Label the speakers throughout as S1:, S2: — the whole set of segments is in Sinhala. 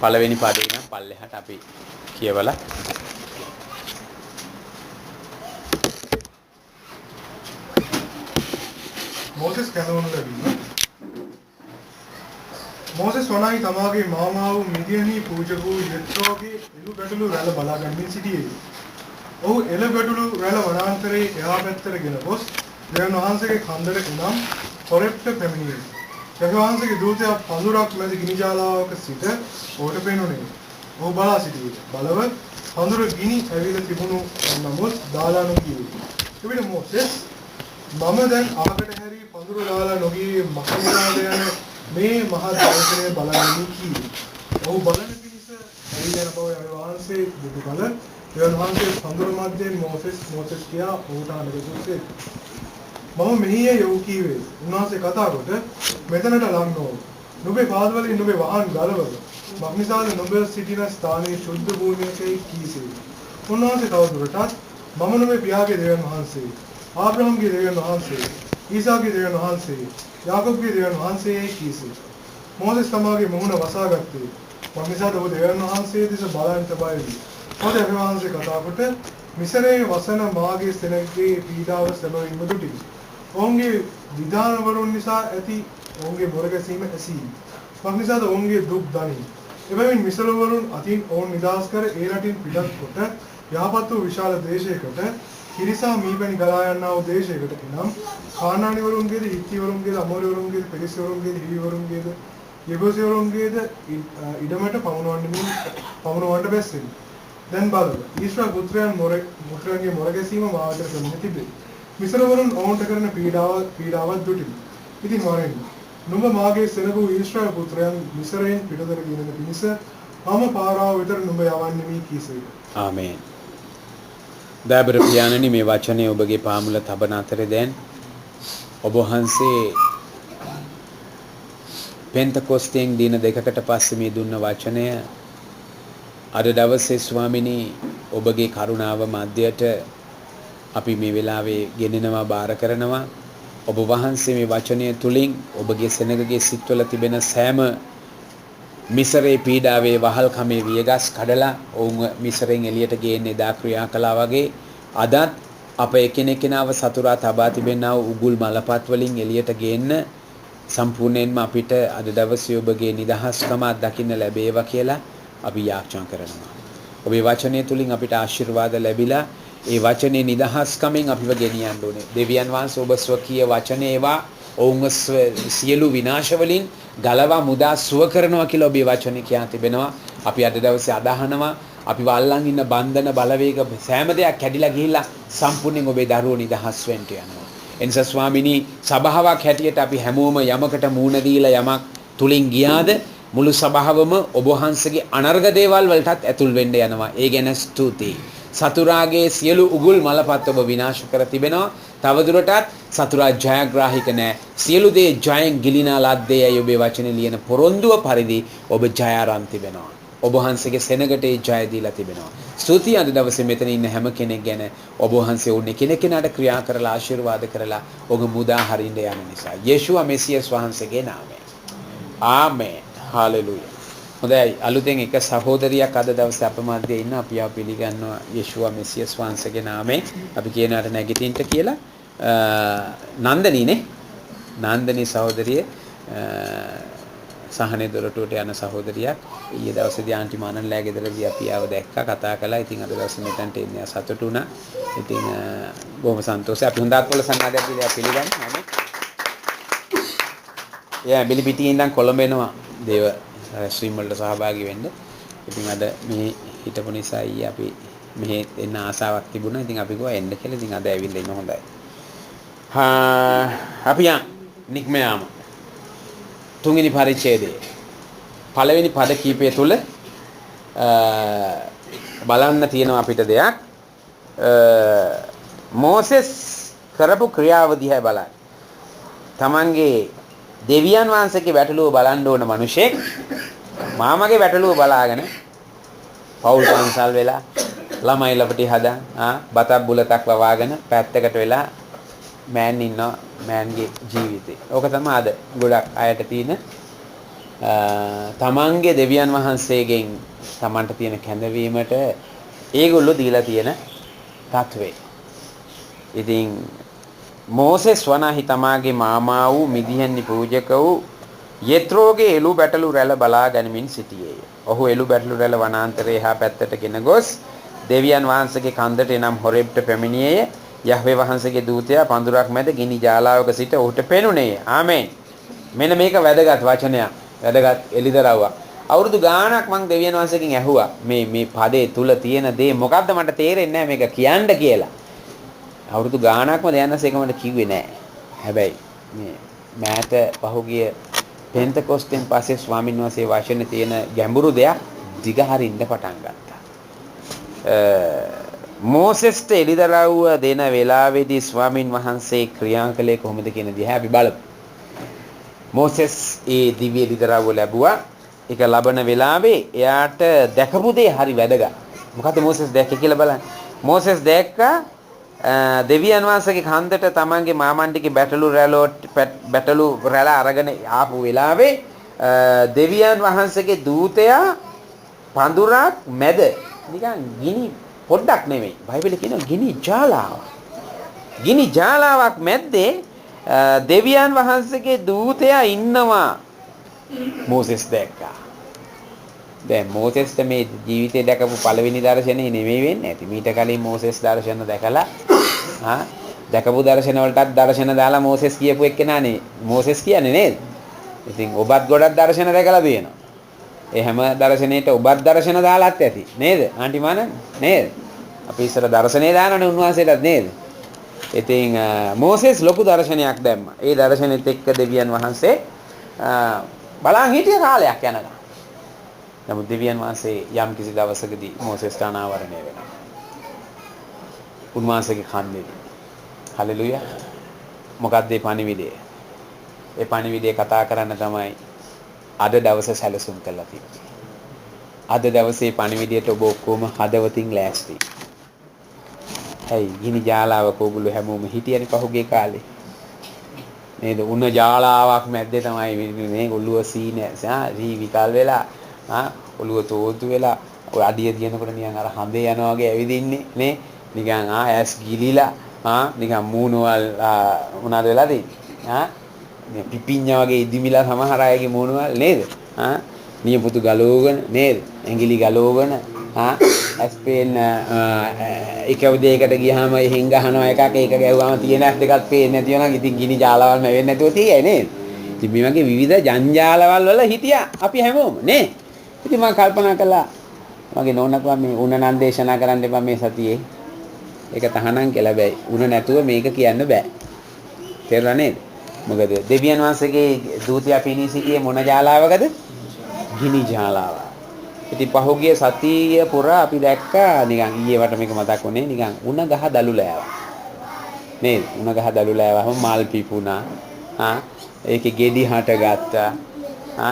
S1: පළවෙනි පාඩේ නම් පල්ලෙහාට අපි කියවලා
S2: මෝසෙස් කැඳවනු ලැබීම. මෝසෙස් වනාහි තමාගේ මාමා වූ මිදියනි පූජක වූ යෙත්‍රෝගේ එළු ගැටළු රැළ බලා ගනිමින් සිටියේ. ඔහු එළ ගැටළු රැළ වනාන්තරයේ එහා පැත්තට ගෙන ගොස් දෙවියන් වහන්සේගේ කන්දට එනම් හොරෙප්ට පැමිණියේ. දෙවියන් වහන්සේගේ දූතයා පඳුරක් මැද ගිනි ජාලාවක සිට ඔහුට පෙනුනේ. ඔහු බලා සිටියේ. බලව පඳුර ගිනි ඇවිල තිබුණු නමුත් දාලා නොගියේ. එවිට මෝසෙස් මම දැන් අහකට හැරි පඳුර දාලා නොගියේ මහනිරාද යන මේ මහා දර්ශනය බලන්නේ කීවේ. ඔහු බලන පිණිස ඇවිල්ලා බව යන වහන්සේ බුදු කල යන වහන්සේ පඳුර මැදෙන් මෝසෙස් කියා ඔහුට අනුගතුසේ. මම මෙහියේ යෝ කීවේ. උන්වහන්සේ කතා කොට මෙතනට ලං නොව. නුඹේ පාදවලින් නුඹේ වහන් ගලවල. මක්නිසාද නුඹ සිටින ස්ථානයේ ශුද්ධ භූමියකයි කීසේ. උන්වහන්සේ තවදුරටත් මම නුඹේ පියාගේ දෙවියන් වහන්සේ ආබ්‍රහම්ගේ දෙවියන් වහන්සේ, ඊසාගේ දෙවියන් වහන්සේ, යාකෝබ්ගේ දෙවියන් වහන්සේ කීසේ. මෝසෙස් තමාගේ මුහුණ වසාගත්තේ. මක්නිසාද ඔහු දෙවියන් වහන්සේ දෙස බලන්නට බය වී. මොකද දෙවියන් වහන්සේ කතා කොට මිසරයේ වසන මාගේ සෙනගගේ පීඩාව සැබවින්ම දුටිමි. ඔවුන්ගේ විධානවරුන් නිසා ඇති ඔවුන්ගේ බොරගැසීම ඇසී. මක්නිසාද ඔවුන්ගේ දුක් දනී. එබැවින් මිසරවරුන් අතින් ඔවුන් නිදහස් කර ඒ රටින් පිටත් කොට යහපත් වූ විශාල දේශයකට කිරිසා මීපැණි ගලා යන්නා වූ දේශයකට එනම් කානානිවරුන්ගේද, හිත්තිවරුන්ගේද, අමෝරිවරුන්ගේද, පෙරිසිවරුන්ගේද, හිවිවරුන්ගේද, යෙබුසිවරුන්ගේද ඉඩමට පමුණවන්නට බැස්සෙමි. දැන් බලන්න. ඊශ්වර පුත්‍රයන්ගේ මොරගැසීම මාවතට පැමිණ තිබේ. මිසරවරුන් ඔවුන්ට කරන පීඩාවත් දුටිමි. ඉතින් වරෙන් නුඹ මාගේ සෙනග වූ ඊශ්වර පුත්‍රයන් මිසරයෙන් පිටතර ගෙනෙන පිණිස මම පාරාව විතර නුඹ යවන්නෙමි කීසේය.
S1: ආමේන්. දයාබර පියාණනි, මේ වචනේ ඔබගේ පාමුල තබන අතරේ දැන් ඔබ වහන්සේ පෙන්තකොස්තෙන් දින දෙකකට පස්සේ මේ දුන්න වචනය අද දවසේ ස්වාමිනී ඔබගේ කරුණාව මැදයට අපි මේ වෙලාවේ ගෙනෙනවා, බාර කරනවා. ඔබ වහන්සේ මේ වචනය තුලින් ඔබගේ සෙනගගේ සිත්වල තිබෙන සෑම මිසරේ පීඩාවේ වහල්කමේ වියගස් කඩලා ඔවුන් මිසරෙන් එළියට ගේන්නේ දා ක්‍රියා කළා වගේ අදත් අප එකිනෙකනව සතුරා තබා තිබෙනා වූ උගුල් මලපත් වලින් එළියට ගේන්න සම්පූර්ණයෙන්ම අපිට අද දවසේ ඔබගේ නිදහස්කම දකින්න ලැබේවා කියලා අපි යාචනා කරනවා. ඔබේ වචනය තුලින් අපිට ආශිර්වාද ලැබිලා ඒ වචනේ නිදහස්කමෙන් අපිව ගෙනියන්න ඕනේ. දෙවියන් වහන්සේ ඔබ ස්වකීය වචනේ ඒවා ඔවුන්ව සියලු විනාශ වලින් ගලවා මුදා සුව කරනවා කියලා ඔබේ වචනේ කියන් තිබෙනවා. අපි අද දවසේ අදහනවා අපි වල්ලන් ඉන්න බන්ධන බලවේග සෑම දෙයක් කැඩිලා ගිහිල්ලා සම්පූර්ණයෙන් ඔබේ දරුවෝ නිදහස් වෙන්න යනවා. එනිසා ස්වාමිනී සභාවක් හැටියට අපි හැමෝම යමකට මූණ දීලා යමක් තුලින් ගියාද මුළු සභාවම ඔබ වහන්සේගේ අනර්ග දේවල් වලටත් ඇතුල් වෙන්න යනවා. ඒ ගැන ස්තුතියි. සතුරාගේ සියලු උගුල් මලපත් ඔබ විනාශ කර තිබෙනවා. තවදුරටත් සතුරා ජයග්‍රාහික නැහැ. සියලු දේ ජයෙන් ගිලිනා ලද්දේයි ඔබේ වචනේ ලියන පොරොන්දුව පරිදි ඔබ ජය අරන් තිබෙනවා. ඔබ වහන්සේගේ සෙනගට ඒ ජය දීලා තිබෙනවා. ස්තුතියි අද දවසේ මෙතන ඉන්න හැම කෙනෙක් ගැන ඔබ වහන්සේ ඕනේ කෙනෙකුට ක්‍රියා කරලා ආශිර්වාද කරලා ඔබ මුදා හරින්න යන නිසා. යේෂුවා මෙසියස් වහන්සේගේ නාමයෙන්. ආමේන්. හාලෙලූයා. හොඳයි, අලුතෙන් එක සහෝදරියක් අද දවසේ අප මැදේ ඉන්න අපි ආ පිළිගන්නවා යේෂුවා මෙසියස් වහන්සේගේ නාමයෙන්. අපි කියනවාට නැගිටින්න කියලා. නන්දනීනේ. නන්දනී සහෝදරිය සහනේ දොරටුවට යන සහෝදරියක්. ඊයේ දවසේදී ආන්ටි මානන්ලා ගෙදරදී අපි ආව දැක්කා, කතා කළා. ඉතින් අද දවසේ මෙතනට එන්නේ සතුටු වුණා. ඉතින් බොහොම සන්තෝෂයි. අපි හොඳ අත්වල සංවාදයක් පිළිගන්න. ආමේන්. යා බිලිපිටියේ ඉඳන් කොළඹ එනවා දේව ස්ට්‍රීම් වලට සහභාගී වෙන්න. ඉතින් අද මේ හිටපු නිසා ඊයේ අපි මෙහෙ එන්න ආසාවක් තිබුණා. ඉතින් අපි ගියා එන්න කියලා. ඉතින් අද ඇවිල්ලා ඉන්න හොඳයි. අපි නික්ම යාම තුන්වෙනි පරිච්ඡේදයේ පළවෙනි පද කීපය තුල බලන්න තියෙනවා අපිට දෙයක්. මෝසෙස් කරපු ක්‍රියාව දිහා බලන්න. තමන්ගේ දෙවියන් වහන්සේගේ වැටලුව බලන්න ඕන මිනිහෙක් මාමගේ වැටලුව බලාගෙන පෞල් පන්සල් වෙලා ළමයි ලපටි හදා බතක් බුලතක් වවාගෙන පැත්තකට වෙලා මෑන් ඉන්නවා මෑන්ගේ ජීවිතේ. ඕක තමයි අද ගොඩක් අයට තියෙන තමන්ගේ දෙවියන් වහන්සේගෙන් තමන්ට තියෙන කැඳවීමට ඒගොල්ලෝ දීලා තියෙන තත්වේ. ඉතින් මෝසෙස් වනාහි තමාගේ මාමා වූ මිදියන්නි පූජක වූ යෙත්‍රෝගේ එළු බැටළු රැළ බලා ගනිමින් සිටියේය. ඔහු එළු බැටළු රැළ වනාන්තරයේ හා පැත්තට ගෙන ගොස් දෙවියන් වහන්සේගේ කන්දට එනම් හොරෙබ්ට පැමිණියේය. යහ්වේ වහන්සේගේ දූතයා පඳුරක් මැද ගිනි ජාලාවක සිට ඔහුට පෙනුනේය. ආමෙන්. මෙන්න මේක වැදගත් වචනයක්. වැදගත් එලිදරව්වක්. අවුරුදු ගාණක් මං දෙවියන් වහන්සේගෙන් ඇහුවා මේ පදේ තුල තියෙන දේ මොකද්ද මට තේරෙන්නේ නැහැ මේක කියන්න කියලා. අවුරුදු ගාණක්ම දෙයන්වහන්සේක මට කිව්වේ නැහැ. හැබැයි මේ මෑත පහුගිය පෙන්තකොස්තෙන් පස්සේ ස්වාමීන් වහන්සේ වචනේ තියෙන ගැඹුරු දෙයක් දිගහරින්න පටන් ගත්තා. මෝසෙස්ට එලිදරව්ව දෙන වෙලාවේදී ස්වාමීන් වහන්සේ ක්‍රියා කළේ කොහොමද කියන දිහා අපි බලමු. මෝසෙස් ඒ දිව්‍ය එලිදරව්ව ලැබුවා. ඒක ලබන වෙලාවේ එයාට දැකපු දේ හරි වැදගත්. මොකද මෝසෙස් දැක්කේ කියලා බලන්න. මෝසෙස් දැක්කා දෙවියන් වහන්සේගේ කන්දට තමන්ගේ මාමණ්ඩිගේ බැටළු රැළ අරගෙන ආපු වෙලාවේ දෙවියන් වහන්සේගේ දූතයා පඳුරක් මැද නිකන් ගිනි පොඩ්ඩක් නෙමෙයි. බයිබලේ කියනවා ගිනි ජාලාවක්. ගිනි ජාලාවක් මැද්දේ දෙවියන් වහන්සේගේ දූතයා ඉන්නවා. මෝසෙස් දැක්කා. දැන් මෝසෙස්ට මේ ජීවිතේ දැකපු පළවෙනි දර්ශනේ නෙමෙයි වෙන්නේ නැති. මීට කලින් මෝසෙස් දර්ශන දැකලා දැකපු දර්ශන වලටත් දර්ශන දාලා මෝසෙස් කියපු එක්කෙනානේ මෝසෙස් කියන්නේ නේද? ඉතින් ඔබත් ගොඩක් දර්ශන දැකලා තියෙනවා. ඒ හැම දර්ශනයකට ඔබත් දර්ශන දාලාත් ඇති නේද? ආන්ටි මාන නේද? අපි ඉස්සර දර්ශනේ දානවනේ උන්වහන්සේටත් නේද? ඉතින් මෝසෙස් ලොකු දර්ශනයක් දැම්මා. ඒ දර්ශනෙත් එක්ක දෙවියන් වහන්සේ බලන් හිටිය කාලයක් යනකම්. නමුත් දෙවියන් වහන්සේ යම් කිසි දවසකදී මෝසෙස්ට අනාවරණය වෙනවා. උන්වහන්සේගේ කන්නේදී. හලෙලුයා. මොකක්ද මේ පණිවිඩය? ඒ පණිවිඩය කතා කරන්න තමයි අද දවසේ සැලසුම් කළා තියෙන්නේ. අද දවසේ පණිවිඩයට ඔබ ඔක්කොම හදවතින් ලෑස්ති. ඇයි ගිනි ජාලාවක ඔයගොල්ලෝ හැමෝම හිටියනේ පහුගිය කාලේ. නේද? උණ ජාලාවක් මැද්දේ තමයි මේ ඔළුව සී විකල් වෙලා ඔළුව තෝතු වෙලා ඔය අඩිය දිනනකොට නිකන් අර හඳේ යනවා වගේ ඇවිදින්නේ නේ. නිකන් ඇස් ගිලිලා නිකන් මූණවල් මොනවාද වෙලා තියෙන්නේ. මේ පිපිඤ්ඤා වගේ ඉදිමිලා සමහර අයගේ මූණවල් නේද? නියපොතු ගලවගෙන නේද? ඇඟිලි ගලවගෙන ඇස් පේන එකව දෙයකට ගියාම එහෙන් ගහනවා එකක් ඒක ගැහුවාම තියෙන ඇස් දෙකක් පේන්නේ නැති වෙනවා. ඉතින් ගිනි ජාලවල් නැවෙන්නේ නැතුව තියෙයි නේද? ඉතින් මේ වගේ විවිධ ජංජාලවල් වල හිටියා අපි හැමෝම නේ. ඉතින් මම කල්පනා කළා මගේ නෝනක් මේ උණ නම් දේශනා කරන්න එපා මේ සතියේ. ඒක තහනම් කියලා බෑ. උණ නැතුව මේක කියන්න බෑ. තේරුණා නේද? මොකද දෙවියන් වහන්සේගේ දූතයා පිණී සිටියේ මොන ජාලාවකද? ගිනි ජාලාව. ඉතින් පහුගිය සතිය පුරා අපි දැක්කා නිකන් ඊයේ වට මේක මතක් වුණේ නිකන් උණ ගහ දලුලෑවා. නේද? උණ ගහ දලුලෑවම මල් පිපුණා. ඒකේ ගෙඩි හට ගත්තා.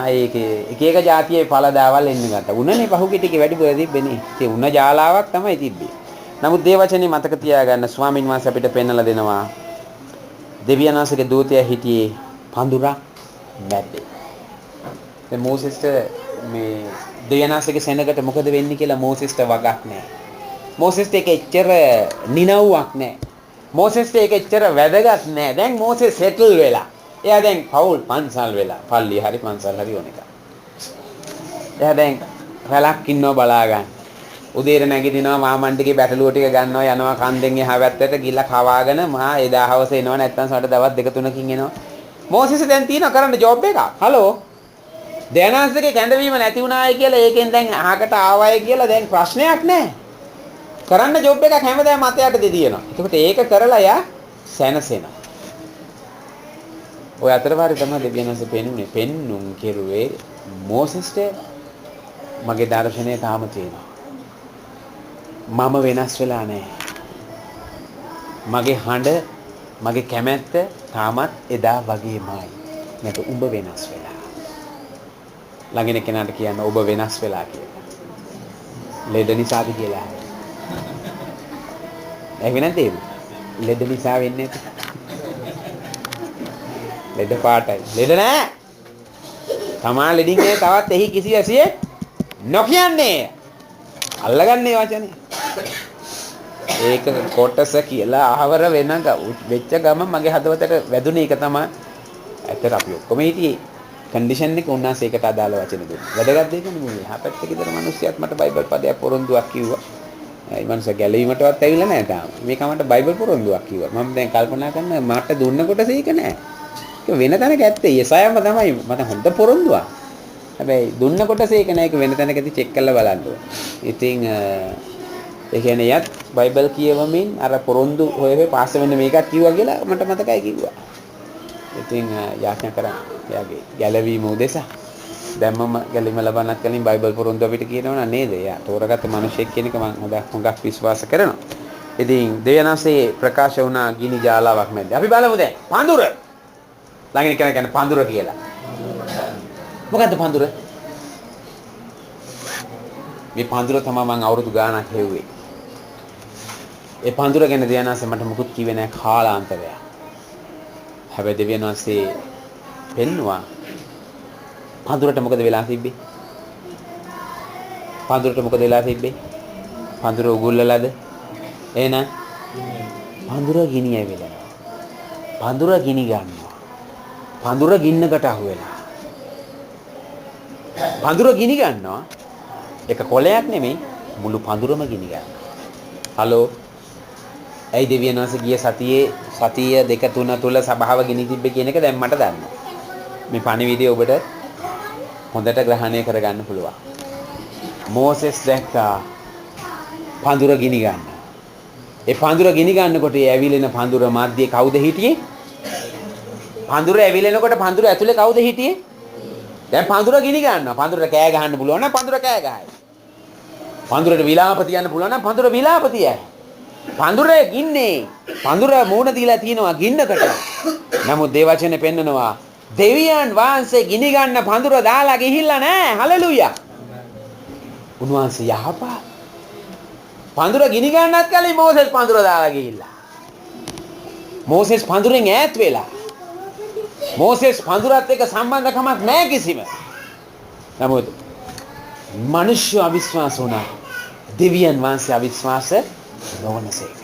S1: ඒකේ එක જાතියේ ඵලදාවල් එන්න ගත්තා. උණනේ පහුගිය ටිකේ වැඩිපුර තිබ්බේ. ඒ උණ ජාලාවක් තමයි තිබ්බේ. නමුත් දේවචනේ මතක තියාගන්න ස්වාමින් වහන්සේ අපිට පෙන්වලා දෙනවා. දෙවියන් වහන්සේගේ දූතයා හිටියේ පඳුරක් මැද්දේ. දැන් මෝසෙස්ට මේ දෙවියන් වහන්සේගේ සෙනගට මොකද වෙන්නේ කියලා මෝසෙස්ට වගක් නැහැ. මෝසෙස්ට ඒක එච්චර නිනව්වක් නැහැ. මෝසෙස්ට ඒක එච්චර වැදගත් නැහැ. දැන් මෝසෙස් සෙටල් වෙලා. එයා දැන් පවුල් පන්සල් වෙලා. පල්ලිය හරි පන්සල් හරි ඕන එක. එයා දැන් රැලක් ඉන්නව බලා ගන්න. උදේට නැගිටිනවා මාමණ්ඩිගේ බැටළුව ටික ගන්නවා යනවා කන්දෙන් එහා පැත්තට ගිහලා කවාගෙන මහා එදා හවස එනවා නැත්තම් සමහර දවස් දෙක තුනකින් එනවා. මෝසෙස් දැන් තියෙනවා කරන්න ජොබ් එකක්. හලෝ. දයනාංශගේ කැඳවීම නැති වුණායි කියලා ඒකෙන් දැන් අහකට ආවයි කියලා දැන් ප්‍රශ්නයක් නැහැ. කරන්න ජොබ් එකක් හැමදාම මතයට දෙදිනවා. ඒකට ඒක කරලා යා සැනසෙනවා. ඔය අතරවාරේ තමයි දෙවියන් වහන්සේ පෙන්නුනේ. පෙන්නුම් කෙරුවේ මෝසෙස්ට මගේ දර්ශනය තාම තියෙනවා. මම වෙනස් වෙලා නැහැ. මගේ හඬ මගේ කැමැත්ත තාමත් එදා වගේමයි. නැත උඹ වෙනස් වෙලා. ළඟින කෙනාට කියන්න ඔබ වෙනස් වෙලා කියලා. ලෙඩ නිසාද කියලා. ඒක නැතේ. ලෙඩ නිසා වෙන්නේ නැති. ලෙඩ පාටයි. ලෙඩ නෑ. තමා ලෙඩින් නේ තවත් එහි කිසි ඇසියේ නොකියන්නේ. අල්ලගන්නේ වචනේ. ඒක කොටස කියලා අහවර වෙන වෙච්ච ගම මගේ හදවතට වැදුනේ ඒක තමයි. ඇත්තට අපි ඔක්කොම හිටියේ කන්ඩිෂන් එක උන්වහන්සේ ඒකට අදාළ වචන දුන්නා. වැදගත් දෙයක් නෙමෙයි. හැපැත්තක ඉතර මිනිස්සුත් මට බයිබල් පදයක් පොරොන්දුවක් කිව්වා. ඒ මනුස්සයා ගැලවීමටවත් ඇවිල්ලා නැහැ තාම. මේක මට බයිබල් පොරොන්දුවක් කිව්වා. මම දැන් කල්පනා කරනවා මට දුන්න කොටස ඒක නෑ. ඒක වෙන තැනක ඇත්තේ. යසයම තමයි මට හොඳ පොරොන්දුවක්. හැබැයි දුන්න කොටස ඒක නෑ. ඒක වෙන තැනකදී චෙක් කරලා බලන්න ඕනේ. ඉතින් ඒ කියන්නේ යත් බයිබල් කියවමින් අර පොරොන්දු හොය පාස් වෙන්න මේකක් කිව්වා කියලා මට මතකයි කිව්වා. ඉතින් යාඥා කරා එයාගේ ගැලවීම උදෙසා දැම්මම ගැලීම ලබන්නත් කලින් බයිබල් පොරොන්දු අපිට කියනවා නේද? එයා තෝරගත්ත මිනිහෙක් කියන එක මම හොඟක් විශ්වාස කරනවා. ඉතින් දෙයනාසේ ප්‍රකාශ වුණා ගිනි ජාලාවක් මැද්දේ. අපි බලමු දැන් පඳුර. ළඟින් කෙනෙක් කියන්නේ පඳුර කියලා. මොකද්ද පඳුර? මේ පඳුර තමයි මම අවුරුදු ගාණක් හෙව්වේ. ඒ පඳුර ගැන දෙයනාසේ මට මුකුත් කිව්වේ නැහැ කාලාන්තරයක්. හැබැයි දෙවියන් වහන්සේ පෙන්නවා පඳුරට මොකද වෙලා තිබ්බේ? පඳුරට මොකද වෙලා තිබ්බේ? පඳුර උගුල්ලලාද? එහෙනම් පඳුර ගිනි ඇවිලනවා. පඳුර ගිනි ගන්නවා. පඳුර ගින්නකට අහු වෙලා. පඳුර ගිනි ගන්නවා. එක කොලයක් නෙමෙයි මුළු පඳුරම ගිනි ගන්නවා. හලෝ. ඇයි දෙවියන් වහන්සේ ගිය සතිය 2-3 තුල සබාව ගිනි තිබ්බේ කියන එක දැන් මට දන්නවා. මේ පණිවිඩය ඔබට හොඳට ග්‍රහණය කරගන්න පුළුවන්. මෝසෙස් දැක්කා පඳුර ගිනි ගන්න. ඒ පඳුර ගිනි ගන්නකොට ඒ ඇවිලෙන පඳුර මැද්දේ කවුද හිටියේ? පඳුර ඇවිලෙනකොට පඳුර ඇතුලේ කවුද හිටියේ? දැන් පඳුර ගිනි ගන්නවා. පඳුරට කෑ ගහන්න පුළුවන් නම් පඳුර කෑ ගහයි. පඳුරට විලාප තියන්න පුළුවන් නම් පඳුර විලාප තියයි. පඳුරේ ගින්නේ පඳුර මූණ දීලා තිනවා ගින්නකට. නමුත් දේවචනේ පෙන්නනවා දෙවියන් වහන්සේ ගිනි ගන්න පඳුර දාලා ගිහිල්ලා නැහැ. හලෙලූයා. උන්වහන්සේ යහපත්. පඳුර ගිනි ගන්නත් කලින් මෝසෙස් පඳුර දාලා ගිහිල්ලා. මෝසෙස් පඳුරෙන් ඈත් වෙලා. මෝසෙස් පඳුරත් එක්ක සම්බන්ධකමක් නැහැ කිසිම. නමුත් මිනිස්සු අවිශ්වාස වුණා. දෙවියන් වහන්සේ අවිශ්වාස නොවනසේක.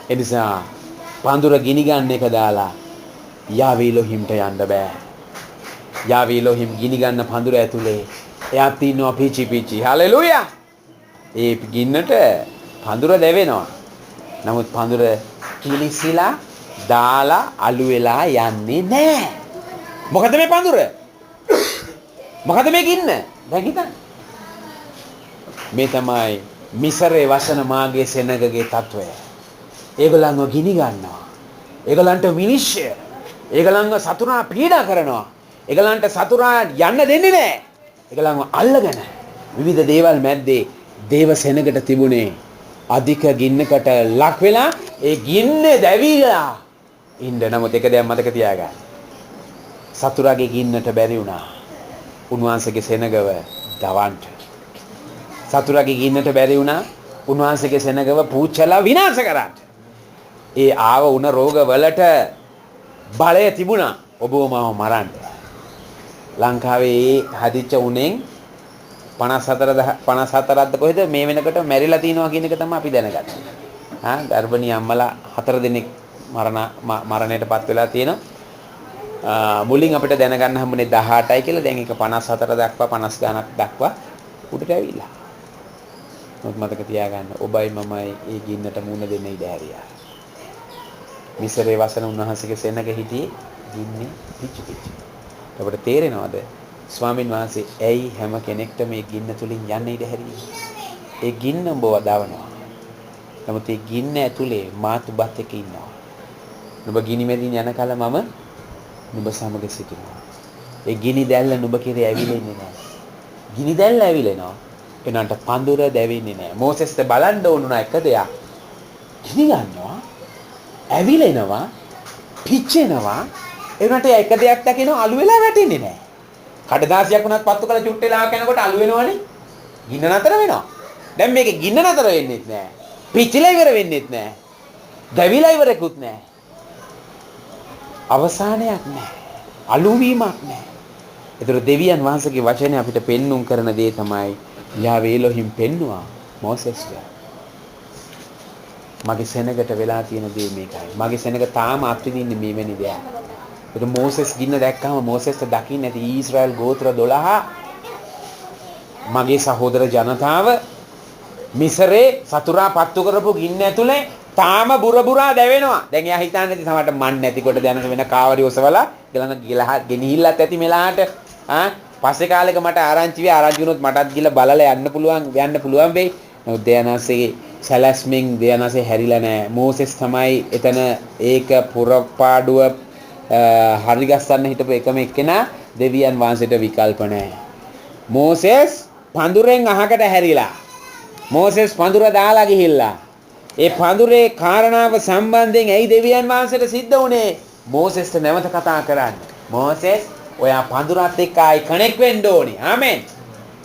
S1: එනිසා පඳුර ගිනි ගන්න එක දාලා යාවේ ලොහිම්ට යන්න බෑ. යාවේ ලොහිම් ගිනි ගන්න පඳුර ඇතුලේ එයාත් ඉන්නවා පිචි. හලෙලූයා. ඒ ගින්නට පඳුර දැවෙනවා. නමුත් පඳුර කිලිසිලා දාලා අලු වෙලා යන්නේ නැහැ. මොකද මේ පඳුර? මොකද මේ ගින්න? දැන් හිතන්න. මේ තමයි මිසරේ වසන මාගේ සෙනගගේ තත්වය. ඒගොල්ලන්ව ගිනි ගන්නවා. ඒගොල්ලන්ට විනිශ්චය. ඒගොල්ලන්ව සතුරා පීඩා කරනවා. ඒගොල්ලන්ට සතුරා යන්න දෙන්නේ නැහැ. ඒගොල්ලන්ව අල්ලගෙන විවිධ දේවල් මැද්දේ දේව සෙනගට තිබුණේ අධික ගින්නකට ලක් වෙලා ඒ ගින්නේ දැවිලා ඉන්න. නමුත් එක දෙයක් මතක තියාගන්න. සතුරාගේ ගින්නට බැරි වුණා උන්වහන්සේගේ සෙනගව දවන්න. සතුරාගේ ගින්නට බැරි වුණා උන්වහන්සේගේ සෙනගව පූච්චලා විනාශ කරන්න. ඒ ආව උන රෝග වලට බලය තිබුණා ඔබව මාව මරන්න. ලංකාවේ හදිච්ච උණෙන් 54ක්ද කොහෙද මේ වෙනකොට මැරිලා තිනවා කියන එක තමයි අපි දැනගත්තේ. ගර්භණී අම්මලා 4 දෙනෙක් මරණයටපත් වෙලා තියෙනවා. මුලින් අපිට දැනගන්න හම්බුනේ 18යි කියලා. දැන් ඒක 54 දක්වා 50 ගණක් දක්වා උඩට ඇවිල්ලා. මොකද මතක තියාගන්න ඔබයි මමයි ඒ ගින්නට මුණ දෙන්න ඉඩ හැරියා. මිසරේ වසන උන්වහන්සේගේ සෙනග හිටියේ ගින්නේ පිච්චි. ඔබට තේරෙනවද ස්වාමින් වහන්සේ ඇයි හැම කෙනෙක්ට මේ ගින්න තුලින් යන්න ඉඩ හැරියේ? ඒ ගින්න ඔබව දවනවා. නමුත් ඒ ගින්න ඇතුලේ මාතුබත් එක්ක ඉන්නවා. නුඹ ගිනි මැදින් යන කල මම නුඹ සමග සිටිනවා. ඒ ගිනි දැල්ල නුඹ කෙරේ ඇවිලෙන්නේ නැහැ. ගිනි දැල්ල ඇවිලෙනවා. එනන්ට පඳුර දැවෙන්නේ නැහැ. මෝසෙස්ට බලන්න ඕනුනා එක දෙයක්. ගිනි ගන්නවා, ඇවිලෙනවා, පිච්චෙනවා. එනන්ට එක දෙයක් දකිනවා අලු වෙලා වැටෙන්නේ නැහැ. කඩදාසියක් වුණත් පත්තු කළ චුට්ටෙලා කෙනකොට අලු වෙනවනේ. ගින්න නතර වෙනවා. දැන් මේකේ ගින්න නතර වෙන්නේත් නැහැ. පිච්චිලා ඉවර වෙන්නේත් නැහැ. දැවිලා ඉවරකුත් නැහැ. අවසානයක් නැහැ. අලු වීමක් නැහැ. ඒතර දෙවියන් වහන්සේගේ වචනේ අපිට පෙන්눔 කරන දේ තමයි යාවේ එලොහිම් පෙන්නවා මොසෙස්ට. මගේ සෙනගට වෙලා තියෙන දේ මේකයි. මගේ සෙනග තාම අත්විඳින්නේ මෙවැනි දෙයක්. ඒක මොසෙස් ගින්න දැක්කම මොසෙස්ට දකින්න ඇති ඊශ්‍රායල් ගෝත්‍ර 12 මගේ සහෝදර ජනතාව මිසරේ සතුරා පත්තු කරපු ගින්න ඇතුලේ තාම බුරබුරා දැවෙනවා. දැන් එයා හිතන්නේ නැති සමහරට මන් නැති කොට දැනන වෙන කාවරි ඔසවලා ගෙනහිල්ලත් ඇති මෙලහට. පස්සේ කාලෙක මට ආරංචි වුණොත් මටත් ගිහලා බලලා යන්න පුළුවන් වෙයි. නමුත් දයනාසේ සැලැස්මින් දයනාසේ හැරිලා නැහැ. මෝසෙස් තමයි එතන ඒක පුරපාඩුව හරි ගස්සන්න හිටපු එකම එක්කෙනා. දෙවියන් වහන්සේට විකල්ප නැහැ. මෝසෙස් පඳුරෙන් අහකට හැරිලා. මෝසෙස් පඳුර දාලා ගිහිල්ලා. ඒ පඳුරේ කාරණාව සම්බන්ධයෙන් ඇයි දෙවියන් වහන්සේට සිද්ධ වුනේ? මෝසෙස්ට නැවත කතා කරන්න. මෝසෙස් ඔයා පඳුරත් එක්ක ආයි කනෙක්ට් වෙන්න ඕනේ. ආමෙන්.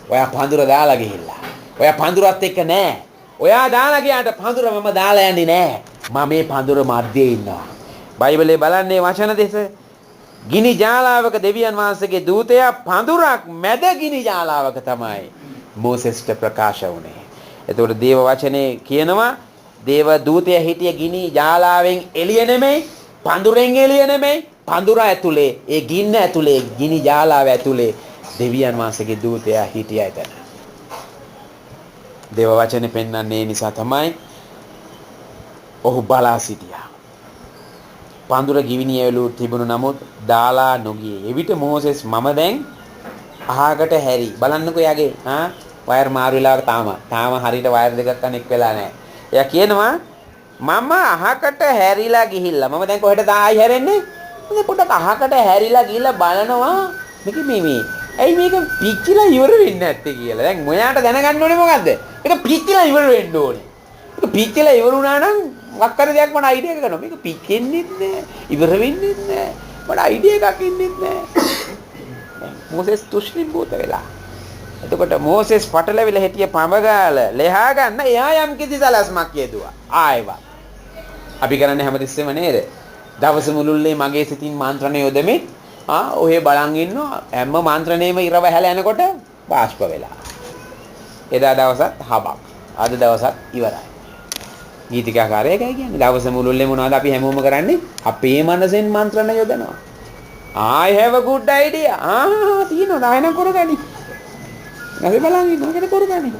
S1: ඔයා පඳුර දාලා ගිහිල්ලා. ඔයා පඳුරත් එක්ක නෑ. ඔයා දාලා ගියාට පඳුර මම දාලා යන්නේ නෑ. මම මේ පඳුර මැද්දේ ඉන්නවා. බයිබලයේ බලන්නේ වචන දෙස. ගිනි ජාලාවක දෙවියන් වහන්සේගේ දූතයා පඳුරක් මැද ගිනි ජාලාවක තමයි මෝසෙස්ට ප්‍රකාශ වුනේ. එතකොට දේව වචනේ කියනවා දේව දූතයා හිටිය ගිනි ජාලාවෙන් එළිය නෙමෙයි, පඳුරෙන් එළිය නෙමෙයි, පඳුර ඇතුලේ, ඒ ගින්න ඇතුලේ, ගිනි ජාලාව ඇතුලේ දෙවියන් වහන්සේගේ දූතයා හිටියා එතන. දේව වචනේ පෙන්වන්නේ නිසා තමයි ඔහු බලා සිටියා. පඳුර ගිවිණි ඇවිලු තිබුණු නමුත් දාලා නොගියේ. එවිට මෝසෙස් මම දැන් අහකට හැරි. බලන්නකෝ යාගේ වයර් මාරු වෙලාවක තාම හරියට වයර් දෙකක් කනෙක් වෙලා නැහැ. එයා කියනවා මම අහකට හැරිලා ගිහිල්ලා. මම දැන් කොහෙටද ආයි හැරෙන්නේ? මම පොඩක් අහකට හැරිලා ගිහිල්ලා බලනවා මේ ඇයි මේක පිච්චිලා ඉවර වෙන්නේ නැත්තේ කියලා. දැන් මොයාට දැනගන්න ඕනේ මොකද්ද? මේක පිච්චිලා ඉවර වෙන්න ඕනේ. මේක පිච්චිලා ඉවර වුණා නම් මොකක් හරි දෙයක් මට අයිඩියා එකක් ගන්නවා. මේක පිච්චෙන්නේ නැහැ. ඉවර වෙන්නේ නැහැ. මට අයිඩියා එකක් ඉන්නේ නැහැ. මොසෙස් තුෂ්ණි බෝත වෙලා. එතකොට මෝසෙස් පටලවිලා හිටිය පඹගාල ලෙහා ගන්න එයා යම් කිසි සලස්මක් යෙදුවා. ආයෙවත්. අපි කරන්නේ හැමතිස්සෙම නේද? දවස මුළුල්ලේ මගේ සිතින් මන්ත්‍රණ යොදමින් ඔහේ බලන් ඉන්නවා. හැම මන්ත්‍රණේම ඉරව හැල යනකොට බාෂ්ප වෙලා. එදා දවසත් හබක්. අද දවසත් ඉවරයි. ගීතිකාකාරයයි කියන්නේ දවස මුළුල්ලේ මොනවද අපි හැමෝම කරන්නේ? අපේ මනසෙන් මන්ත්‍රණ යොදනවා. I have a good idea. තියෙනවා. නායනම් කරගනි. නැසෙ බලන් ඉන්න මොකද කරගන්නේ?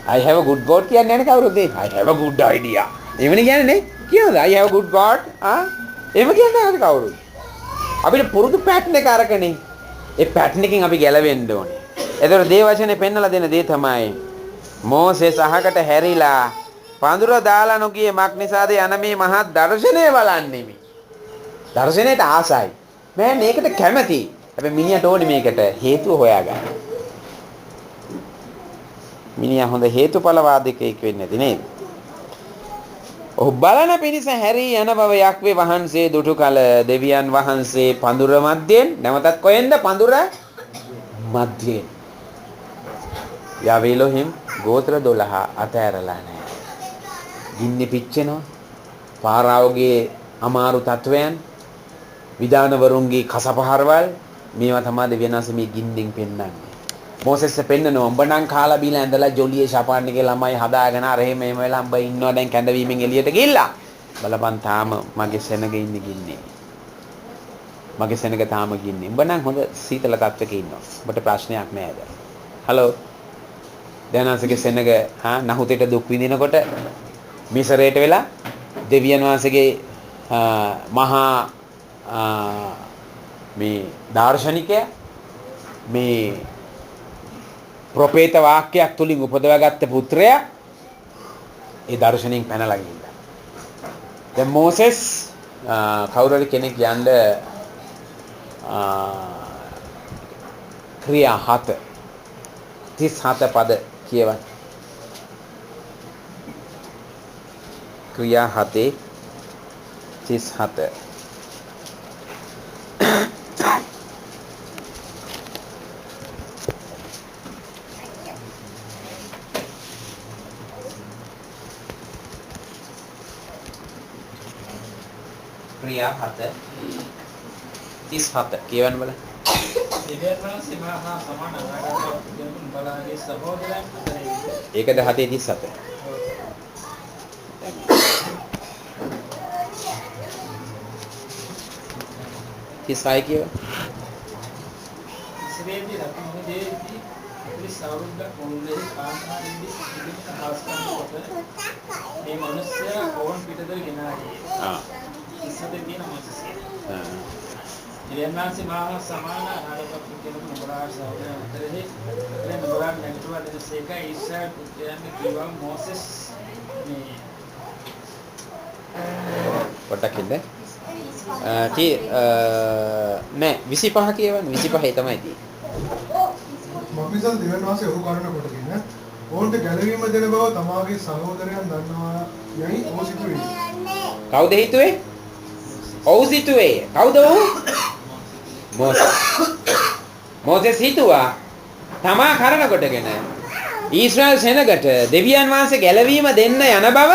S1: I have a good God කියන්නේ නැහැ කවුරුද? I have a good idea. එවනේ කියන්නේ නේ? කියනද? I have a good God. එහෙම කියන්නේ නැහැ කවුරුද? අපිට පුරුදු පැටර්න් එක අරකනේ. ඒ පැටර්න් එකෙන් අපි ගැලවෙන්න ඕනේ. ඒතර දේ වචනේ පෙන්නලා දෙන දේ තමයි මෝසෙස් අහකට හැරිලා පඳුර දාලා නොගියේ මක් නිසාද යන මේ මහත් දර්ශනය බලන්නේ මේ. දර්ශනයට ආසයි. මම මේකට කැමතියි. හැබැයි මිනිහට ඕනේ මේකට හේතුව හොයාගන්න. මිනිහා හොඳ හේතුඵලවාදිකයෙක් වෙන්නේ නැති නේද? ඔහු බලන පිණිස හැරී යන බව යක්වේ වහන්සේ දුටු කල දෙවියන් වහන්සේ පඳුර මැද්දෙන් නැවතත් කොහෙන්ද පඳුර මැද්දෙන් යාවේ එලොහිම් ගෝත්‍ර 12 අතෑරලා නැහැ. ගින්නේ පිච්චෙනවා. පාරාවගේ අමාරු තත්වයන් විදානවරුන්ගේ කසපහරවල් මේවා තමයි දෙවියන්වහන්සේ මේ ගින්නෙන් පෙන්වන්නේ. මොසෙස් පෙන්නනවා උඹ නම් කාලා බීලා ඇඳලා ජොලියේ ෂපාන්නේගේ ළමයි හදාගෙන අර එහෙම වෙලා උඹ ඉන්නවා දැන් කැඳවීමෙන් එළියට ගිහිල්ලා. බලපන් තාම මගේ සෙනග ඉන්නේ ගින්නේ. මගේ සෙනග තාම ගින්නේ. උඹ නම් හොඳ සීතල තත්ත්වයක ඉන්නවා. උඹට ප්‍රශ්නයක් නෑද? හලෝ. දැනන්සේගේ සෙනග නහුතේට දුක් විඳිනකොට මිසරේට වෙලා දෙවියන් වහන්සේගේ මහා මේ දාර්ශනිකය මේ ප්‍රොපේත වාක්‍යයක් තුලින් උපදවාගත්ත පුත්‍රයා ඒ දර්ශනයෙන් පැනලා ගිහිල්ලා. දැන් මෝසෙස් කවුරුහරි කෙනෙක් යන්න ක්‍රියා 37 පද කියවන්න. ක්‍රියා 37 ක්‍රියා 7 37 කියවන්න බලන්න.
S3: දෙවියන් වහන්සේ මහා සමාන අනාගත පුද්ගලයන් බලාගේ සහෝදරයන් අතරේ
S1: ඒකද 7:37. 36 කියවන්න.
S3: ඉස්රේලයේ රත්නම දේවී පුලිස් අවුරුද්දක් මුළුල්ලේ කාන්තාරින්දි ඉදිරියට හාස්කම් කොට මේ මිනිස්සයා ඕන් පිටතට ගෙනාවේ.
S1: ආ.
S3: ඉස්සතේ තියෙන මිනිස්සයා.
S1: ආ.
S3: දෙවියන්වහන්සේ මහා සමාන අනාගත පුද්ගලයන් බලාගේ සහෝදරයන් අතරේ මේ නබරන් නැගිටුවා දෙසේක ඊශ්‍රායල් පුත්‍රයන්ගේ කිව්වා මොසෙස් මේ
S1: පොඩ්ඩක් ඉන්න. නෑ 25 කියවන්න 25 තමයි තියෙන්නේ.
S2: මක්නිසල් දෙවියන් වහන්සේ ඔහු කරන කොටගෙන ඔවුන්ට ගැලවීම දෙන බව තමාගේ සහෝදරයන් දන්නවා යයි ඔහු සිතුවේ.
S1: කවුද හිතුවේ? ඔව් සිතුවේ. කවුද ඔහු? මොසෙස් හිතුවා තමා කරන කොටගෙන ඊශ්‍රායල් සෙනගට දෙවියන් වහන්සේ ගැලවීම දෙන්න යන බව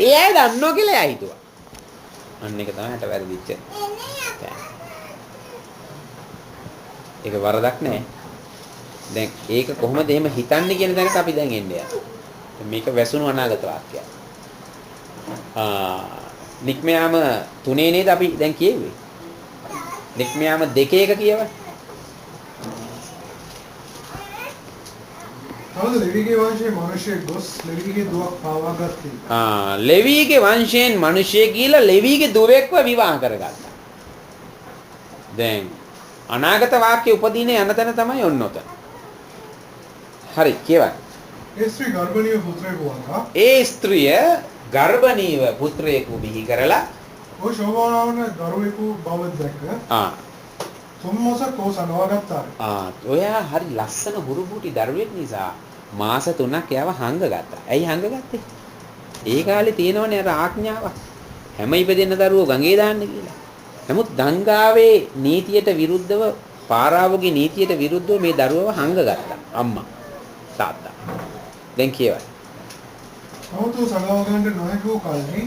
S1: ඒ අය දන්නෝ කියලා එයා හිතුවා. අන්න ඒක තමයි හට වැරදිච්ච. ඒක වරදක් නෑ. දැන් ඒක කොහොමද එහෙම හිතන්නේ කියන දැනට අපි දැන් එන්නේ. මේක වැසුණු අනාගත වාක්‍යයක්. නික්මයාම 3 නේද අපි දැන් කියෙන්නේ. නික්මයාම 2 එක කියවන්න.
S2: තවද ලෙවිගේ වංශයේ මිනිසෙක් ගොස් ලෙවිගේ දුවක් පාවා ගත්තේ.
S1: ලෙවිගේ වංශයෙන් මිනිසෙක් කියලා ලෙවිගේ දුවෙක්ව විවාහ කරගත්තා. දැන් අනාගත වාක්‍ය උපදීනේ යන තැන තමයි ඔන්න ඔතන. හරි කියවන්න.
S2: ඒ ස්ත්‍රී ගර්භණීය පුත්‍රයෙකු වුණා.
S1: ඒ ස්ත්‍රිය ගර්භණීව පුත්‍රයෙකු බිහි කරලා
S2: ඔහු ශෝභාවන දරුවෙකු බව දැක්ක. තුන්මාසක් ඔහු සනවාගත්තා.
S1: ඔයා හරි ලස්සන හුරුබුටි දරුවෙක් නිසා මාස 3ක් එයාව හංගගත්තා. ඇයි හංගගත්තේ? ඒ කාලේ තියෙනවනේ අර ආඥාවක්. හැම ඉපදෙන්න දරුවෝ ගඟේ දාන්න කියලා. නමුත් ගංගාවේ නීතියට විරුද්ධව පාරාවගේ නීතියට විරුද්ධව මේ දරුවව හංගගත්තා. අම්මා තාත්තා. දැන් කියවයි.
S2: නමුත් සනවාගන්න නොහැකි කල්හි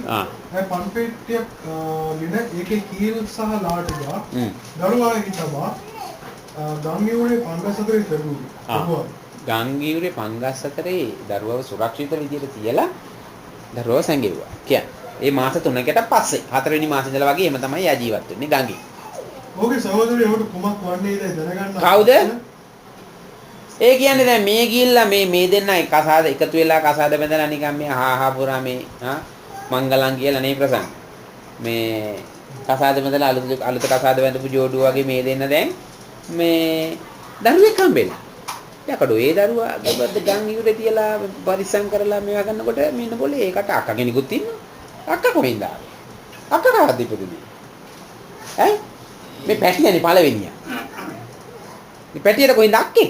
S2: ඒ පන්පෙට්ටියක් ලින ඒකේ කීල් සහ ලාටුවා දරුවා හිටවා ගංගියුරේ 54 පෙරුවා.
S1: ගංගියුරේ 54 දරුවව සුරක්ෂිත විදියට තියලා දරුවව සැඟෙව්වා. කියන්නේ මේ මාස 3කට පස්සේ 4 වෙනි මාසෙ ඉඳලා වගේ එහෙම තමයි යා ජීවත් වෙන්නේ ගංගේ.
S2: ඔහුගේ සහෝදරයෝට කුමක් වන්නේද දැනගන්න.
S1: කවුද? ඒ කියන්නේ දැන් මේ ගිහිල්ලා මේ දෙන්න කසාද එකතු වෙලා කසාද බැඳලා නිකන් මේ හා පුරා මේ මංගලම් කියලා නේ ප්‍රසන්න. මේ කසාද බැඳලා අලුත කසාද බැඳපු ජෝඩුව වගේ මේ දෙන්න දැන් මේ දරුවෙක් හම්බෙලා. යකඩෝ ඒ දරුවා ගබද්ද ගම් ඉවුරේ තියලා පරිස්සම් කරලා මේවා කරනකොට මෙන්න બોලේ ඒකට අක්කා කෙනෙකුත් ඉන්නවා. අක්කා කොහෙන්ද ආවේ? අක්කා කාටද ඉපදුනේ? ඈ? මේ පැටියනේ පළවෙනියා. මේ පැටියට කොහෙන්ද අක්කේ?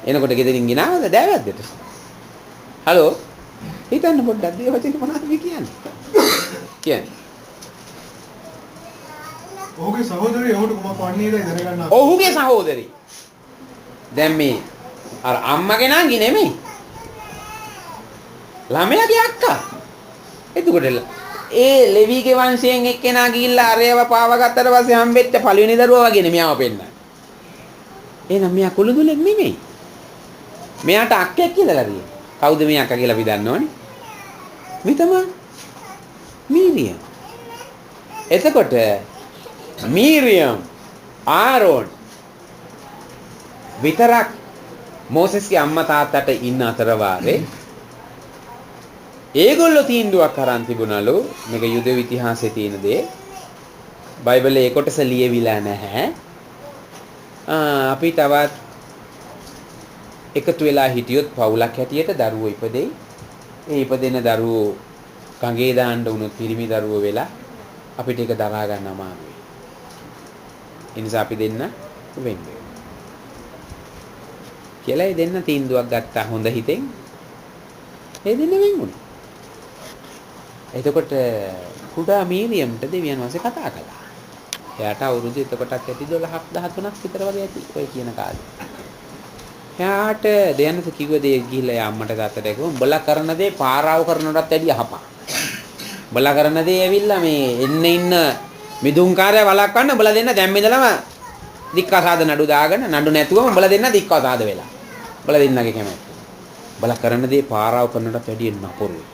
S1: එනකොට ගෙදරින් ගෙනාවද දෑවැද්දට? හලෝ හිතන්න පොඩ්ඩක් දේ වචනේ මොනවද මේ කියන්නේ? කියන්නේ.
S2: ඔහුගේ සහෝදරය ඔහුට කුමක් වන්නේද දැනගන්න.
S1: ඔහුගේ සහෝදරි. දැන් මේ අර අම්මගේ නංගි නෙමෙයි. ළමයාගේ අක්කා. එතකොට ඒ ලෙවිගේ වංශයෙන් එක්කෙනා ගිහිල්ලා අරයව පාව ගත්තට පස්සේ හම්බෙච්ච පළවෙනි දරුවා වගේ නෙමෙයිව පෙන්නන්නේ. එහෙනම් මෙයා කුළුදුලෙක් නෙමෙයි. මෙයාට අක්කෙක් කියලා රිය. කවුද මේ අක්කා කියලා අපි දන්නවනේ. මේ තමයි මීරියම්. එතකොට මීරියම් ආරෝන් විතරක් මොසෙස්ගේ අම්මා තාත්තට ඉන්න අතර වාරේ ඒගොල්ලෝ තීන්දුවක් අරන් තිබුණලු මේක යුද ඉතිහාසයේ තියෙන දේ බයිබලයේ ඒ කොටස ලියවිලා නැහැ. අපි තවත් එකතු වෙලා හිටියොත් පවුලක් හැටියට දරුවෝ ඉපදෙයි. ඒ ඉපදෙන දරුවෝ කංගේ දාන්න වුණොත් පිරිමි දරුවෝ වෙලා අපිට ඒක දරා ගන්න අමාරුයි. ඒ නිසා අපි දෙන්න වෙන්නේ. කියලා ඒ දෙන්න තීන්දුවක් ගත්තා හොඳ හිතෙන්. ඒ දෙන්න වෙන්නුනේ. එතකොට කුඩා මීරියම්ට දෙවියන් වහන්සේ කතා කළා. එයාට අවුරුදු එතකොටත් ඇති 12ක් 13ක් විතර වගේ ඇති ඔය කියන කාලේ. එයාට දෙයන්ස කිව්ව දේ ගිහිල්ලා අම්මට තාත්තට කිව්වා උඹලා කරන දේ පාරාව කරනටත් වැඩිය අහපන්. උඹලා කරන දේ ඇවිල්ලා මේ එන්න ඉන්න මිදුම්කාරය වළක්වන්න උඹලා දෙන්න දැන් ඉඳලම දික්කසාද නඩු දාගෙන නඩු නැතුවම උඹලා දෙන්න දික්කසාද වෙලා. උඹලා දෙන්නගේ කැමැත්ත. උඹලා කරන දේ පාරාව කරනට වැඩිය නපුරුයි.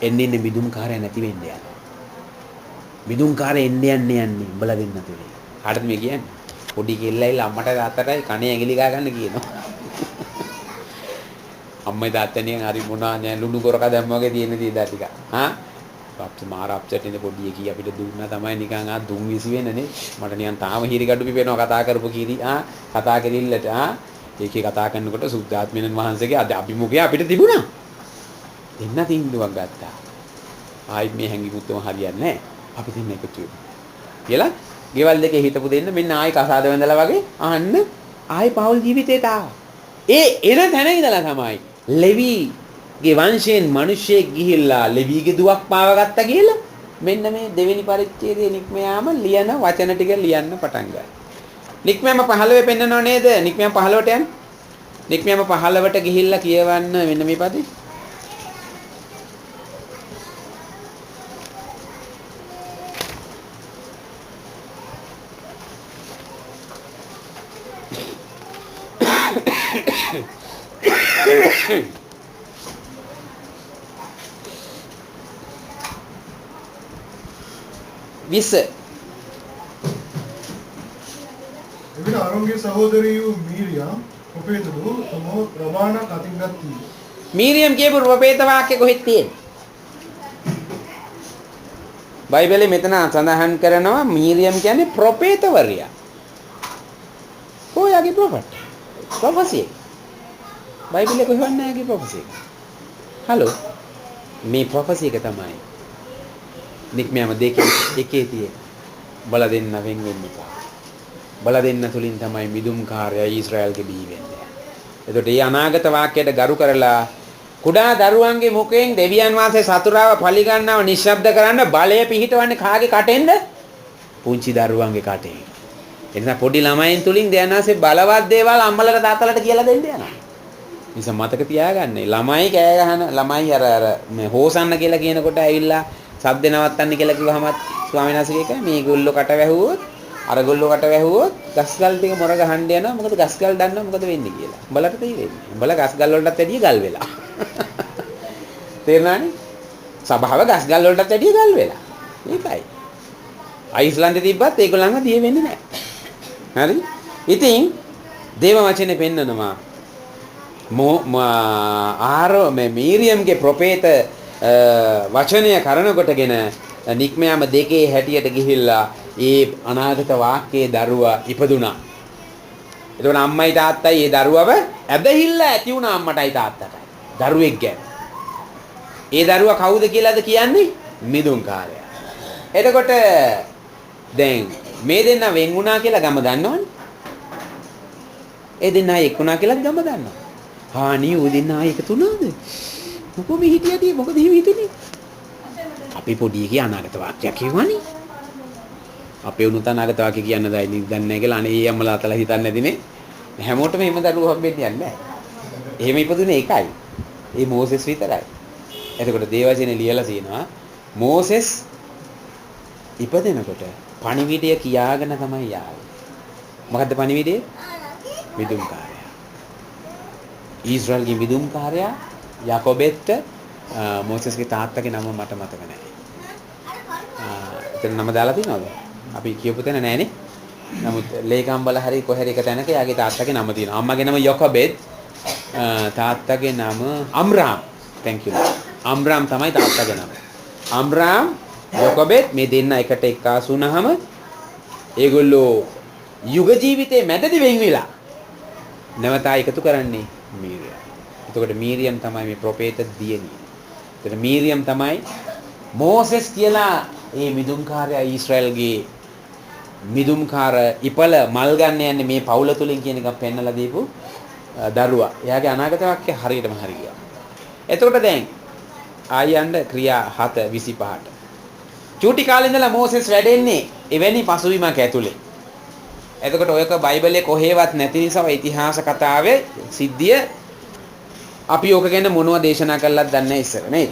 S1: එන්නේ මිදුම්කාරය නැති වෙන්න යනවා. මිදුම්කාරය එන්නේ යන්නේ උඹලා දෙන්න තුලේ. කාටද මේ කියන්නේ? පොඩි කෙල්ලයිලා අම්මට තාත්තටයි කණේ ඇඟිලි ගා ගන්න කියනවා. අම්මයි තාත්තනියෙන් හරි මොනවා නෑ ලුණු කොරක දැම්ම වගේ තියෙන දේ ටික. හා අප්සෙ මාර අප්සෙට් ඉඳ පොඩි එකී අපිට දුන්නා තමයි නිකන් දුම් විසි වෙනනේ. මට නිකන් තාම හිරි gadu පිපෙනවා කතා කරපු කීරි. කතා කෙලිල්ලට ඒකේ කතා කරනකොට සුද්ධාත්මයන් වහන්සේගේ අද අභිමුඛය අපිට තිබුණා. දෙන්න තීන්දුවක් ගත්තා. ආයි මේ හැංගිමුත්තම හරියන්නේ නැහැ. අපි දෙන්න එකතු වෙමු. කියලා ගෙවල් දෙකේ හිටපු දෙන්න මෙන්න ආයි කසාද වැඳලා වගේ අහන්න ආයි පෞල් ජීවිතේට ආවා. ඒ එන තැන ඉඳලා තමයි ලෙවිගේ වංශයෙන් මිනිස්සෙක් ගිහිල්ලා ලෙවිගේ දුවක් පාවගත්තා කියලා මෙන්න මේ දෙවෙනි පරිච්ඡේදයේ නික්මයාම ලියන වචන ටික ලියන්න පටන් ගත්තා. නික්මයාම 15 පෙන්නනව නේද? නික්මයාම 15ට යන්න. නික්මයාම 15ට ගිහිල්ලා කියවන්න මෙන්න මේ පදේ. විස
S2: එවිට අරුන්ගේ සහෝදරිය වූ මීරියම් ප්‍රොපේතරු තමෝ රබාන කතින් ගත්තා.
S1: මීරියම් කියපු ප්‍රොපේත වාක්‍ය කොහෙද තියෙන්නේ? බයිබලයේ මෙතන සඳහන් කරනවා මීරියම් කියන්නේ ප්‍රොපේතවරියා. කොහොයාගේ ප්‍රොෆෙට්? ප්‍රොෆෙසි. බයිබලයේ කොහෙවත් නැහැ ගේ ප්‍රොෆෙසි. හලෝ. මේ ප්‍රොෆෙසි එක තමයි නික්මයාම දෙකේ එකේ තියෙන. බල දෙන්න වෙන් වෙන්න එපා. බල දෙන්න තුලින් තමයි මිදුම්කාරයා ඊශ්‍රායල්ගේ බිහි වෙන්නේ. එතකොට මේ අනාගත වාක්‍යයට ගරු කරලා කුඩා දරුවන්ගේ මුඛයෙන් දෙවියන් වහන්සේ සතුරාව පරිගන්නව නිශ්ශබ්ද කරන්න බලය පිහිටවන්නේ කාගේ කටෙන්ද? පුංචි දරුවන්ගේ කටෙන්. එනිසා පොඩි ළමයින් තුලින් දෙයන්නාසේ බලවත් දේවල් අම්මලට තාත්තලට කියලා දෙන්න යනවා. නිසා මතක තියාගන්න. ළමයි කෑ ගහන ළමයි අර මේ හොසන්න කියලා කියනකොට ඇවිල්ලා සද්ද නවත්තන්න කියලා කිව්වහම ස්වාමීන් වහන්සේ කියයි මේගොල්ලෝ කට වැහුවොත් අරගොල්ලෝ කට වැහුවොත් ගස්ගල් ටික මොර ගහන්න යනවා. මොකද ගස්ගල් දන්නවා මොකද වෙන්නේ කියලා. උඹලට තේරෙන්නේ. උඹලා ගස්ගල් වලටත් වැඩිය ගල් වෙලා. තේරුණානේ? සබාව ගස්ගල් වලටත් වැඩිය ගල් වෙලා. මේකයි. අයිස්ලන්තේ තිබ්බත් ඒගොල්ලන්ව දිය වෙන්නේ නැහැ. හරි? ඉතින් දේව වචනේ පෙන්නනවා මේ මීරියම්ගේ ප්‍රොපේත වචනය කරනකොටගෙන නික්මයාම දෙකේ හැටියට ගිහිල්ලා ඒ අනාගත වාක්‍යයේ දරුවා ඉපදුනා. එතකොට අම්මයි තාත්තයි ඒ දරුවව ඇදහිල්ල ඇති වුණා අම්මටයි තාත්තටයි. දරුවෙක් ගැන. ඒ දරුවා කවුද කියලාද කියන්නේ? මිදුම්කාරයා. එතකොට දැන් මේ දෙන්නා වෙන් වුණා කියලා ගම දන්නවනේ. ඒ දෙන්නා එක් වුණා කියලා ගම දන්නවා. හානි උ දෙන්නා එකතු වුණාද? මොකෝ මේ හිටියදී මොකද එහෙම හිතුනේ? අපි පොඩි එකේ අනාගත වාක්‍යයක් කියවනේ. අපේ උණුත අනාගත වාක්‍ය කියන්න දන්නේ නැහැ කියලා අනේ අම්මලා අතලා හිතන්නේ නැතිනේ. හැමෝටම එහෙම දරුවෝ හම්බෙන්නේ නැහැ. එහෙම ඉපදුනේ එකයි. ඒ මෝසෙස් විතරයි. එතකොට දේවචනේ ලියලා තියෙනවා මෝසෙස් ඉපදෙනකොට පණිවිඩය කියාගෙන තමයි යාවේ. මොකද්ද පණිවිඩය? මිදුම්කාරයා. ඊශ්‍රායල්ගේ මිදුම්කාරයා යකොබෙත් මෝසෙස්ගේ තාත්තගේ නම මට මතක නැහැ. එතන නම දාලා තියෙනවද? අපි කියපු තැන නැහනේ. නමුත් ලේකම්බල හරි කොහරි එක තැනක යාගේ තාත්තගේ නම තියෙනවා. අම්මගේ නම යකොබෙත්, තාත්තගේ නම අම්රාම්. thank you. අම්රාම් තමයි තාත්තගේ නම. අම්රාම් යකොබෙත් මේ දෙන්න එකට එක්කාසු වුණාම ඒගොල්ලෝ යුග ජීවිතේ මැදදී වෙන් වෙලා නැවතා එකතු කරන්නේ මීරියම්. එතකොට මීරියම් තමයි මේ ප්‍රොපේත දියණිය. එතකොට මීරියම් තමයි මෝසෙස් කියලා මේ මිදුම්කාරයා ඊශ්‍රායල්ගේ මිදුම්කාර ඉපල මල් ගන්න යන්නේ මේ පවුල තුලින් කියන එක පෙන්නලා දීපු දරුවා. එයාගේ අනාගත වාක්‍ය හරියටම හරි ගියා. එතකොට දැන් ආයන්න ක්‍රියා 7:25ට. චූටි කාලේ ඉඳලා මෝසෙස් වැඩෙන්නේ එවැනි පසුබිමක් ඇතුලේ. එතකොට ඔයක බයිබලයේ කොහෙවත් නැති නිසා ඉතිහාස කතාවේ සිද්ධිය අපි ඕක ගැන මොනවද දේශනා කළාද දන්නේ නැහැ ඉස්සර නේද?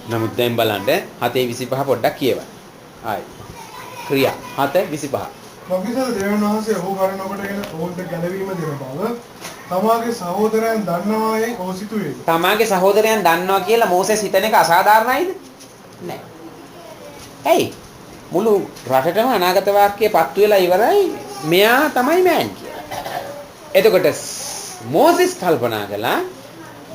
S1: නමුත් දැන් බලන්න 7:25 පොඩ්ඩක් කියවන්න. ආයි ක්‍රියා 7:25.
S2: මග්ගිසාර දේවයන් වහන්සේ ඔහු කරන කොටගෙන ඔවුන්ට ගැලවීම දෙන බව තමාගේ සහෝදරයන් දන්නවායි ඔහු සිතුවේ.
S1: තමාගේ සහෝදරයන් දන්නවා කියලා මෝසෙස් හිතන එක අසාධාරණයිද? නෑ. ඇයි? මුළු රටටම අනාගත වාක්‍යය පත්තු වෙලා ඉවරයි. මෙයා තමයි මෑන් කියලා. එතකොට මෝසෙස් කල්පනා කළා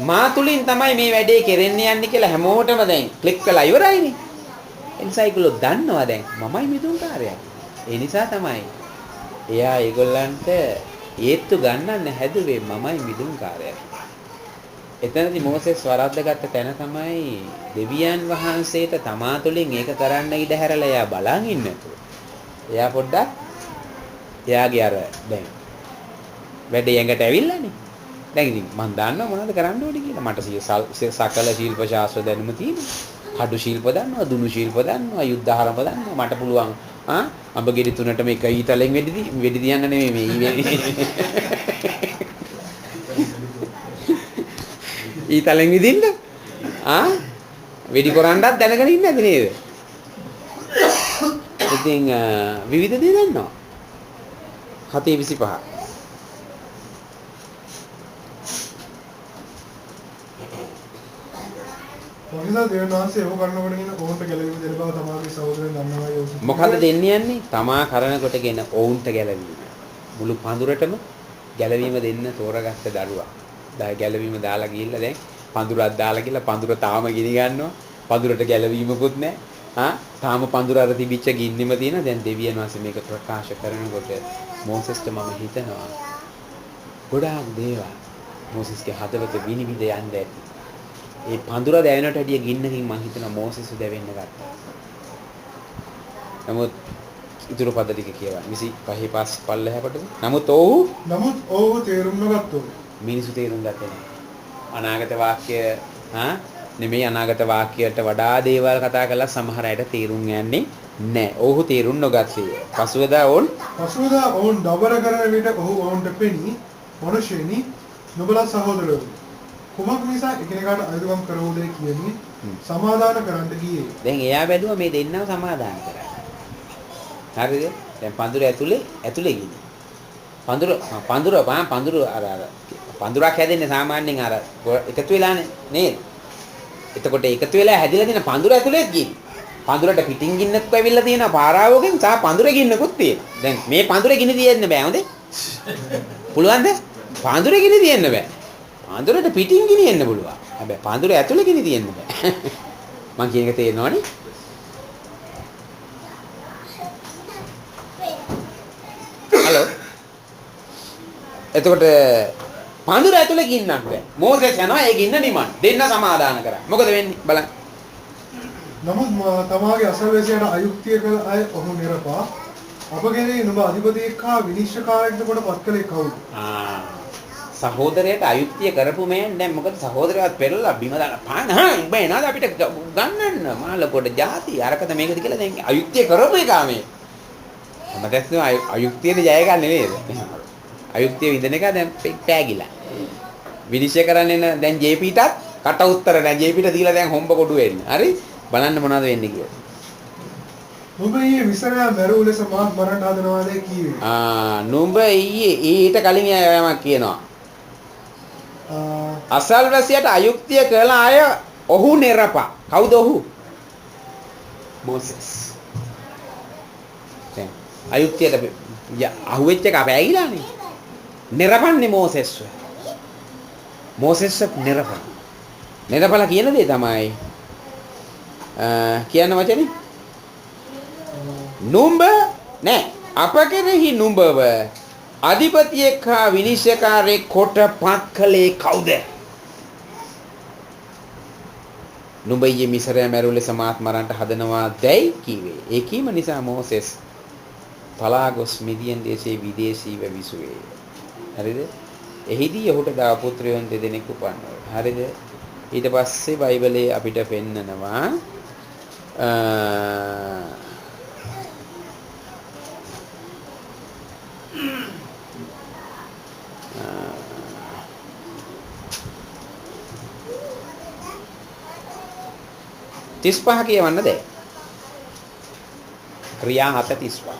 S1: මා තුලින් තමයි මේ වැඩේ කෙරෙන්නේ යන්නේ කියලා හැමෝටම දැන් ක්ලික් කළා ඉවරයිනේ. එනිසා ඒගොල්ලෝ දන්නවා දැන් මමයි මිදුම්කාරයා. ඒ නිසා තමයි එයා ඒගොල්ලන්ට ඒත්තු ගන්නන්න හැදුවේ මමයි මිදුම්කාරයා. එතනදී මෝසෙස් වරද්දගත්ත තැන තමයි දෙවියන් වහන්සේට තමා තුළින් ඒක කරන්න ඉඩ හැරලා එයා බලන් ඉන්නතු. එයා පොඩ්ඩක් එයාගේ අර දැන් වැඩේ ඇඟට ඇවිල්ලානේ. දැන් ඉතින් මම දන්නවා මොනවද කරන්න ඕනේ කියලා. මට සකල ශිල්ප ශාස්ත්‍ර දැනුම තියෙනවා. කඩු ශිල්ප දන්නවා, දුනු ශිල්ප දන්නවා, යුද්ධ ආරම්භ දන්නවා. මට පුළුවන් අඹ ගෙඩි තුනටම එක ඊතලෙන් වෙඩි තියන්න නෙමෙයි මේ ඊතලෙන් විදින්න වෙඩි කරන්නත් දැනගෙන ඉන්නේ නැද නේද? ඉතින් විවිධ දේ දන්නවා. 7:25.
S2: මග්ගිසාර දේවයන් වහන්සේ ඔහු කරන කොටගෙන ඔවුන්ට ගැලවීම දෙන බව තමාගේ සහෝදරයන් දන්නවායි ඔහු සිතුවේ.
S1: මොකද්ද දෙන්නේ යන්නේ? තමා කරන කොටගෙන ඔවුන්ට ගැලවීම. මුළු පඳුරටම ගැලවීම දෙන්න තෝරගත්ත දරුවා. ගැලවීම දාලා ගිහිල්ලා දැන් පඳුරක් දාලා ගිහලා පඳුර තාම ගිනි ගන්නවා. පඳුරට ගැලවීමකුත් නැහැ. තාම පඳුර අර තිබිච්ච ගින්නෙම තියෙන. දැන් දෙවියන් වහන්සේ මේක ප්‍රකාශ කරනකොට මෝසෙස්ට මම හිතනවා ගොඩාක් දේවල් මෝසෙස්ගේ හදවත විනිවිද යන්න ඇති. ඒ පඳුර දැවෙනට වැඩිය ගින්නකින් මම හිතනවා මෝසෙස් දැවෙන්න ගත්තා. නමුත් ඉතුරු පද ටික කියවන්න. 25 පස් පල්ලෙහාටද? නමුත් ඔව්හු
S2: තේරුම් නොගත්තෝ.
S1: මිනිසු තේරුම් ගත්තේ නැහැ. අනාගත වාක්‍ය නෙමෙයි අනාගත වාක්‍යයට වඩා දේවල් කතා කරලා සමහර අයට තේරුම් යන්නේ නැහැ. ඔව්හු තේරුම් නොගත්තේ. පසුවදා
S2: ඔවුන් දබර කරන විට ඔහු ඔවුන්ට පෙනී මනුෂ්‍යනි නුඹලා සහෝදරයෝ කුමක් නිසා එකිනෙකාට අයදුම් කරවෝදේ කියන්නේ සමාදාන කරන්න ගියේ.
S1: දැන් එයා බැලුවා මේ දෙන්නව සමාදාන කරා. හරිද? දැන් පඳුර ඇතුලේ ගිහින්. පඳුරක් හැදෙන්නේ සාමාන්‍යයෙන් අර එකතු වෙලානේ නේද? එතකොට එකතු වෙලා හැදිලා තියෙන පඳුර ඇතුලේත් ගිහින්. පඳුරට පිටින් ගින්නක් ඇවිල්ලා තියෙනවා පාරාවෝගෙන් සහ පඳුරේ ගින්නකුත් තියෙනවා. දැන් මේ පඳුරේ ගිනි තියෙන්න බෑ හොඳේ. පුළුවන්ද? පඳුරේ ගිනි තියෙන්න බෑ. පඳුරට පිටින් ගිනින්න පුළුවන්. හැබැයි පඳුරේ ඇතුලේ ගිනි තියෙන්න බෑ. මං කියන එක තේරෙනවනේ? හලෝ. එතකොට පඳුර ඇතුලේ ගින්නක් බෑ. මෝසෙස් යනවා ඒ ගින්න නිමන්. දෙන්න සමාදාන කරා. මොකද වෙන්නේ? බලන්න.
S2: නමුත් තමාගේ අසල්වැසියාට අයුක්තිය කළ අය ඔහු නිරපා අපගේ නුඹ අධිපතියෙක් හා විනිශ්චයකාරයෙක්ද කොට පත් කළේ කවුද?
S1: සහෝදරයට අයුක්තිය කරපු මෑන් දැන් මොකද සහෝදරයවත් පෙරලා බිම දාලා පාන උඹ එනවාද අපිට ගන්නන්න මාළකොට ಜಾති අරකද මේකද කියලා දැන් අයුක්තිය කරපු එකා මේ හැමදැස්සම අයුක්තියනේ ජය ගන්න නේද අයුක්තිය විඳින එක දැන් පෑගිලා විනිශ්චය කරන්නේ දැන් ජේපීටත් කට උත්තර දැන් ජේපීට දීලා දැන් හොම්බ කොටු වෙන්නේ හරි බලන්න මොනවද වෙන්නේ කියලා
S2: නුඹ ඊයේ විසරයා මැරූ ලෙස මාත් මරන්න හදනවාද කීවේ
S1: නුඹ ඊයේ ඊට කලින් යමක් කියනවා අසල්වැසියට අයුක්තිය කළ අය ඔහු නිරපා. කවුද ඔහු? මෝසෙස්. දැන් අයුක්තියට අහුවෙච්ච එක අපෑගිලානේ. නිරපන්නේ මෝසෙස්ව. මෝසෙස්ව නිරපන. නිරපලා කියන දේ තමයි කියන වචනේ නුඹ නෑ අප කෙරෙහි නුඹව අධිපතියෙක් හා විනිශ්චයකාරයෙක් කොට පත් කළේ කවුද? නුඹ ඊයේ මිසරයා මැරුව ලෙස මාත් මරන්න හදනවා දැයි කීවේ. ඒ කීම නිසා මෝසෙස් පලා ගොස් මිදියන් දේශයේ විදේශීව විසුවේ. හරිද? එහිදී ඔහුට දා පුත්‍රයන් දෙදෙනෙක් උපන්නා. හරිද? ඊට පස්සේ බයිබලයේ අපිට පෙන්නනවා තිස් පහ කියවන්න දැන් ක්‍රියා 7:35.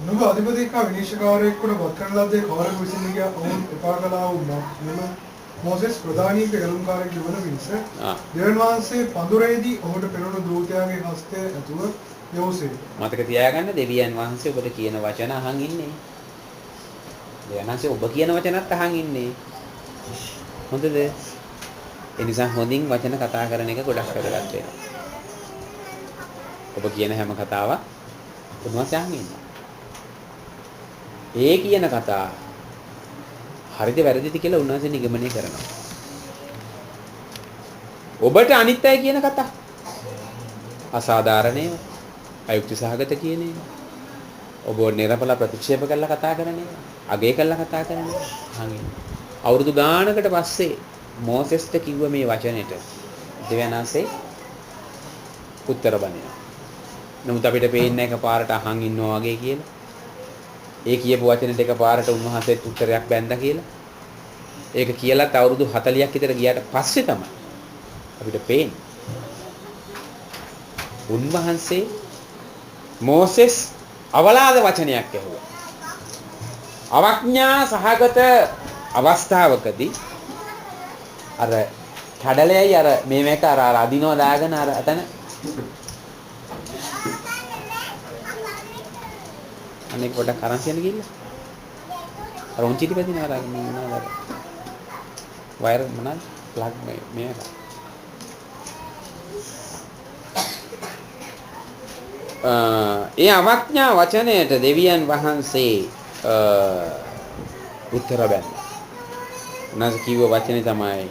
S2: නුඹ අධිපති කා විනිශ්චයකාරයෙකුට වත් කරන ලද්දේ කවරෙකු විසින් ගියා ඔවුන් එපා කළා වූ මෙම මොසෙස් ප්‍රධානීක ගැලුම්කාරයෙකු වන පිණිස දෙවියන් වහන්සේ පඳුරේදී ඔහුට පෙනුණු දූතයාගේ හස්තය ඇතුව යෝසේ.
S1: මතක තියාගන්න දෙවියන් වහන්සේ ඔබට කියන වචන අහන් ඉන්නේ. දෙවියන් වහන්සේ ඔබ කියන වචනත් අහන් ඉන්නේ. හොඳද? ඒ නිසා හොඳින් වචන කතා කරන එක ගොඩක් වැදගත් වෙනවා. ඔබ කියන හැම කතාවක් උන්වහන්සේ අහන් ඉන්නවා. ඒ කියන කතා හරිද වැරදිද කියලා උන්වහන්සේ නිගමනය කරනවා. ඔබට අනිත් අය කියන කතා අසාධාරණේ අයුක්ති සහගත කියන ඒවා. ඔබ නිර්පල ප්‍රතික්ෂේප කරලා කතා කරන ඒවා. අගය කරලා කතා කරන ඒවා. අහන් අවුරුදු ගානකට පස්සේ මෝසෙස්ට කිව්ව මේ වචනෙට දෙවියන්වහන්සේ උත්තර බඳිනවා. නමුත් අපිට පේන්නේ එකපාරට අහන් ඉන්නවා වගේ කියලා. ඒ කියපු වචන දෙක පාරට උන්වහන්සේත් උත්තරයක් බැන්දා කියලා. ඒක කියලාත් අවුරුදු 40ක් විතර ගියාට පස්සේ තමයි අපිට පේන්නේ. උන්වහන්සේ මෝසෙස් අවලාද වචනයක් ඇහුවා. අවඥා සහගත අවස්ථාවකදී අර කඩලෙයි අර මේක අර අදිනවා දාගෙන අර අතන අනෙක් පොඩක් අරන් යන්න ගිහිල්ලා අර උන්චිටි පැදිනවා අර මොනවාද අර වයර් මොනවාද ප්ලග් මේක ඒ අවඥා වචනයට දෙවියන් වහන්සේ උත්තර බැන්දා. උනාස කිව්ව වචනේ තමයි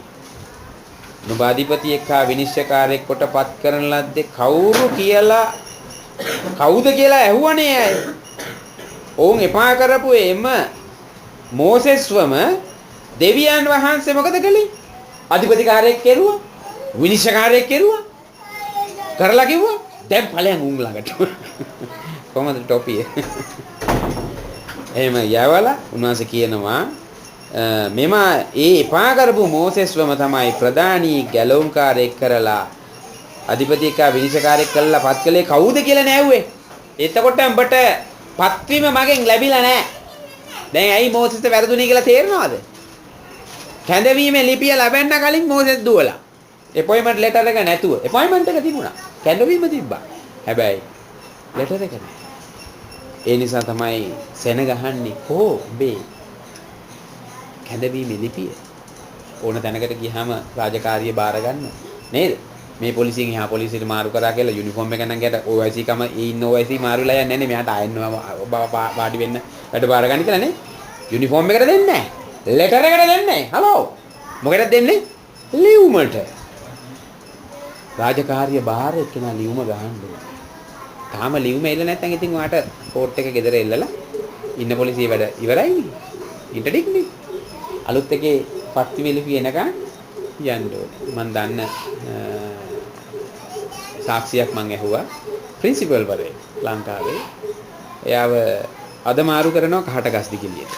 S1: නුඹ අධිපතියෙක් හා විනිශ්චයකාරයෙක් කොට පත් කරන ලද්දේ කවුද කියලා ඇහුවනේ අය. ඔවුන් එපා කරපු එම මෝසෙස්වම දෙවියන් වහන්සේ මොකද කළේ? අධිපතිකාරයෙක් කෙරුවා, විනිශ්චයකාරයෙක් කෙරුවා. කරලා කිව්වා දැන් ඵලයන් උන් ළඟට. කොහමද ටොපිය? එහෙම යවලා උන්වහන්සේ කියනවා මෙම ඒ එපා කරපු මෝසෙස්වම තමයි ප්‍රධානී ගැලවුම්කාරයෙක් කරලා අධිපතිකා විනිශ්චයකාරයෙක් කළා පත් කළේ කවුද කියලා නෑව්වේ. එතකොට උඹට පත්වීම මගෙන් ලැබිලා නෑ. දැන් ඇයි මෝසෙස්ට වැරදුනේ කියලා තේරෙනවද? කැඳවීමේ ලිපිය ලැබෙන්න කලින් මෝසෙස් දුවලා. අපොයින්ට්මන්ට් ලෙටර් එක නැතුව. අපොයින්ට්මන්ට් එක තිබුණා. කැඳවීම තිබ්බා. හැබැයි ලෙටර් එක නෑ. ඒ නිසා තමයි සෙන ගහන්නේ කොහො බේ කැඳවීමේ ලිපිය. ඕන තැනකට ගියාම රාජකාරිය බාර ගන්න නේද? මේ පොලිසියෙන් එහා පොලිසියට මාරු කරා කියලා යුනිෆෝම් එක නම් ගැට OIC කම ඉන්න OIC මාරු වෙලා යන්නේ නැහැ නේ. මෙයාට ආයෙන්නවා වාඩි වෙන්න වැඩ බාර ගන්න කියලා නේ. යුනිෆෝම් එකට දෙන්නේ නැහැ. ලෙටර් එකට දෙන්නේ නැහැ. හලෝ. මොකටද දෙන්නේ? ලියුමට. රාජකාරිය බාර එක්කෙනා ලියුම ගහන්න ඕනේ. තාම ලියුම එල්ල නැත්නම් ඉතින් ඔයාට කෝට් එක ගෙදර එල්ලලා ඉන්න පොලිසිය වැඩ ඉවරයි. ඉන්ටර්ඩික්නේ. අලුත් එකේ පත්තිවිලිපි එනකන් යන්න ඕනේ. මම දන්න සාක්ෂියක් මම ඇහුවා ප්‍රින්සිපල් වරේ ලංකාවේ. එයාව අද මාරු කරනවා කාටගස් දිගිලියට.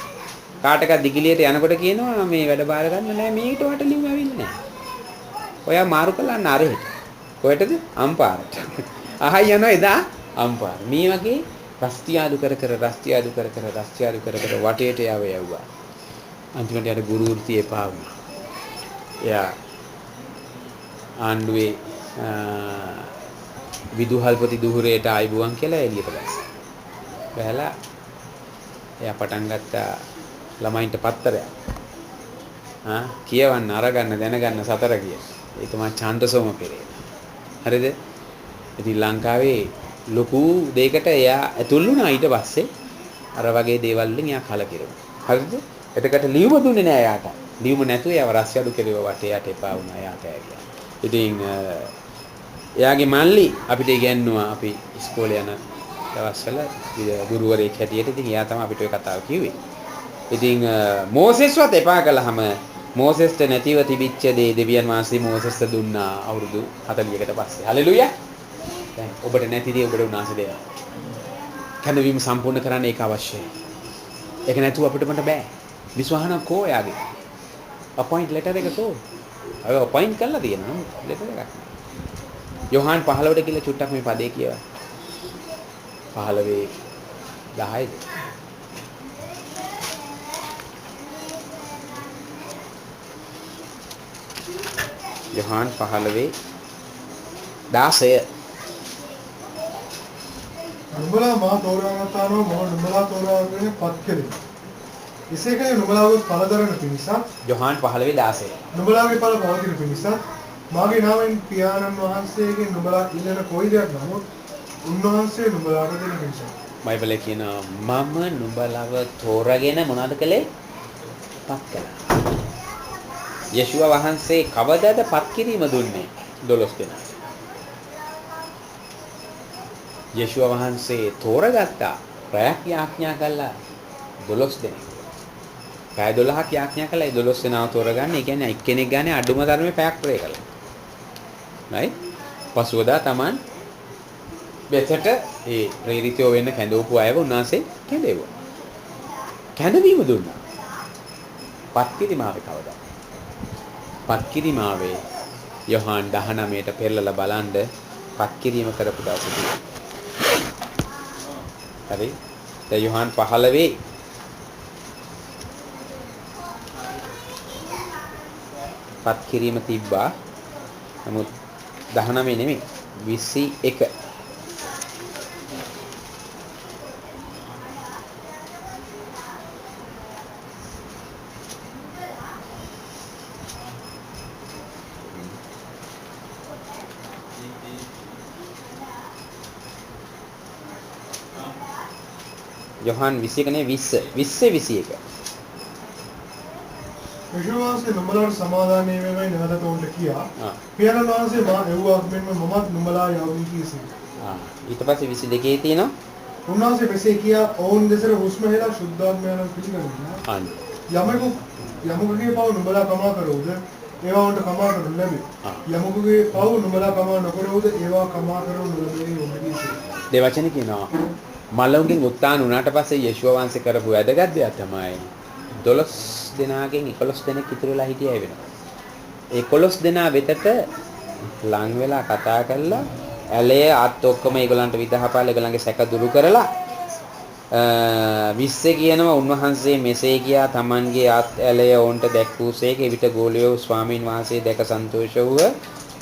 S1: කාටගස් දිගිලියට යනකොට කියනවා මේ වැඩ බාර ගන්න නෑ මේකට වට ලියුම ඇවිල්ලා නෑ. ඔයා මාරු කළා නරහෙට. කොහෙටද? අම්පාරට. අහයි යනවා එදා අම්පාර. මේ වගේ රස්තියාදු කර කර වටේට යවුවා. අන්තිමට යාට ගුරු වෘත්තිය එපා වුණා. එයා ආණ්ඩුවේ විදුහල්පති දුහුරේට ආයිබුවන් කියලා එළියට බැස්සා. බැලලා එයා පටන් ගත්තා ළමයින්ට පත්තරයක්. කියවන්න අරගන්න දැනගන්න සතර කිය. ඒ තමයි චන්ද්‍රසෝම පෙරේරා. හරිද? ඉතින් ලංකාවේ ලොකු දෙයකට එයා ඇතුල් වුණා ඊට පස්සේ අර වගේ දේවල් වලින් එයා කලකිරුණා. හරිද? එතකට ලියුම දුන්නේ නෑ එයාට. ලියුම නැතුව එයාව රස්යඩු කෙරුවා වටේ යට එපා වුණා එයාට ඇරියා. ඉතින් එයාගේ මල්ලි අපිට ඉගෙනුවා අපි ඉස්කෝලේ යන දවස්වල ගුරුවරයෙක් හැටියට. ඉතින් එයා තමයි අපිට ඔය කතාව කිව්වේ. ඉතින් මෝසෙස්වත් එපා කළාම මෝසෙස්ට නැතිව තිබිච්ච දේ දෙවියන් වහන්සේ මෝසෙස්ට දුන්නා අවුරුදු 40කට පස්සේ. හලෙලූයා. දැන් ඔබට නැති දේ ඔබට උනාසේ දෙනවා. කැඳවීම සම්පූර්ණ කරන්න ඒක අවශ්‍යයි. ඒක නැතුව අපිට මට බෑ. විශ්වාහන කෝ යාගේ. අපොයින්ට් ලෙටර් එක කෝ. අය අපොයින්ට් කරලා තියෙනවා ලෙටර් එකක්. යෝහාන් 15ට කියලා චුට්ටක් මේ පදේ කියවා. 10ද යොහාන් 15:16
S2: නුඹලා මා තෝරාගත්තා නෝ මම නුඹලා තෝරාගෙන පත් කෙරේ. එසේ කලේ නුඹලාව පළදරන පිණිසත්
S1: යොහාන් 15:16
S2: නුඹලාගේ පළ පවතින පිණිසත් මාගේ නාමයෙන් පියාණන් වහන්සේගෙන් නුඹලා ඉල්ලන කොයි දෙයක් නමුත් උන්වහන්සේ නුඹලාට දෙන පිණිසත්.
S1: බයිබලයේ කියනවා මම නුඹලව තෝරාගෙන මොනවද කළේ? පත් කළා. යේෂුව වහන්සේ කවදාද පත් කිරීම දුන්නේ? 12 දෙනා. යේෂුව වහන්සේ තෝරගත්තා ප්‍රයක් යාඥා කළා 12 දෙනෙක්. පැය 12ක් යාඥා කළා. ඒ 12 දෙනාව තෝරගන්න. ඒ කියන්නේ එක්කෙනෙක් ගානේ අඩුම තරමේ පැයක් ප්‍රේ කළා. right? පසුවදා Taman බෙතට ඒ ප්‍රේරිතයෝ වෙන්න කැඳවපු අයව උන්වහන්සේ කැඳෙවුවා. කැඳවීම දුන්නා. පත් කිරීමාවේ කවදා? පත් කිරීමාවේ යොහාන් 19ට පෙරලලා බලන්න පත් කිරීම කරපු දවසදී. හරි? දැන් යොහාන් 15 පත් කිරීම තිබ්බා. නමුත් 19 නෙමෙයි 21. යොහාන් 21 නේ 20 21.
S2: යේෂුවන්සේ නුඹලාට සමාදානයේ වේවයි නැවත උන්ට කියා. පියාණන් වහන්සේ මා එව්වා මෙන්ම මමත් නුඹලා යවමි කීසි.
S1: ඊට පස්සේ 22 තියෙනවා.
S2: උන්වහන්සේ මෙසේ කියා ඔවුන් දෙසට හුස්ම හෙලා සුද්ධාත්මයන් පිළිගන්නවා. යමෙකුගේ පව නුඹලා කමා කරවුද ඒවා උන්ට කමා කරනු ලැබේ. යමෙකුගේ පව නුඹලා කමා නොකරවුද ඒවා කමා කරනු ලැබේ උන්ට කීසි.
S1: දෙවචන කියනවා මලවුන්ගෙන් උත්තාන වුණාට පස්සේ යේෂුව වහන්සේ කරපු වැදගත් දෙයක් තමයි 12 දෙනාගෙන් 11 දෙනෙක් ඉතුරු වෙලා හිටියයි වෙනවා. ඒ 11 දෙනා වෙතට ලං වෙලා කතා කරලා ඇලේ අත් ඔක්කොම ඒගොල්ලන්ට විදහාපාලා ඒගොල්ලන්ගේ සැක දුරු කරලා 20 කියනවා උන්වහන්සේ මෙසේ කියා Tamanගේ අත් ඇලේ ඔවුන්ට දැක්වූසේක එවිට ගෝලියෝ ස්වාමීන් වහන්සේ දැක සන්තෝෂ වූ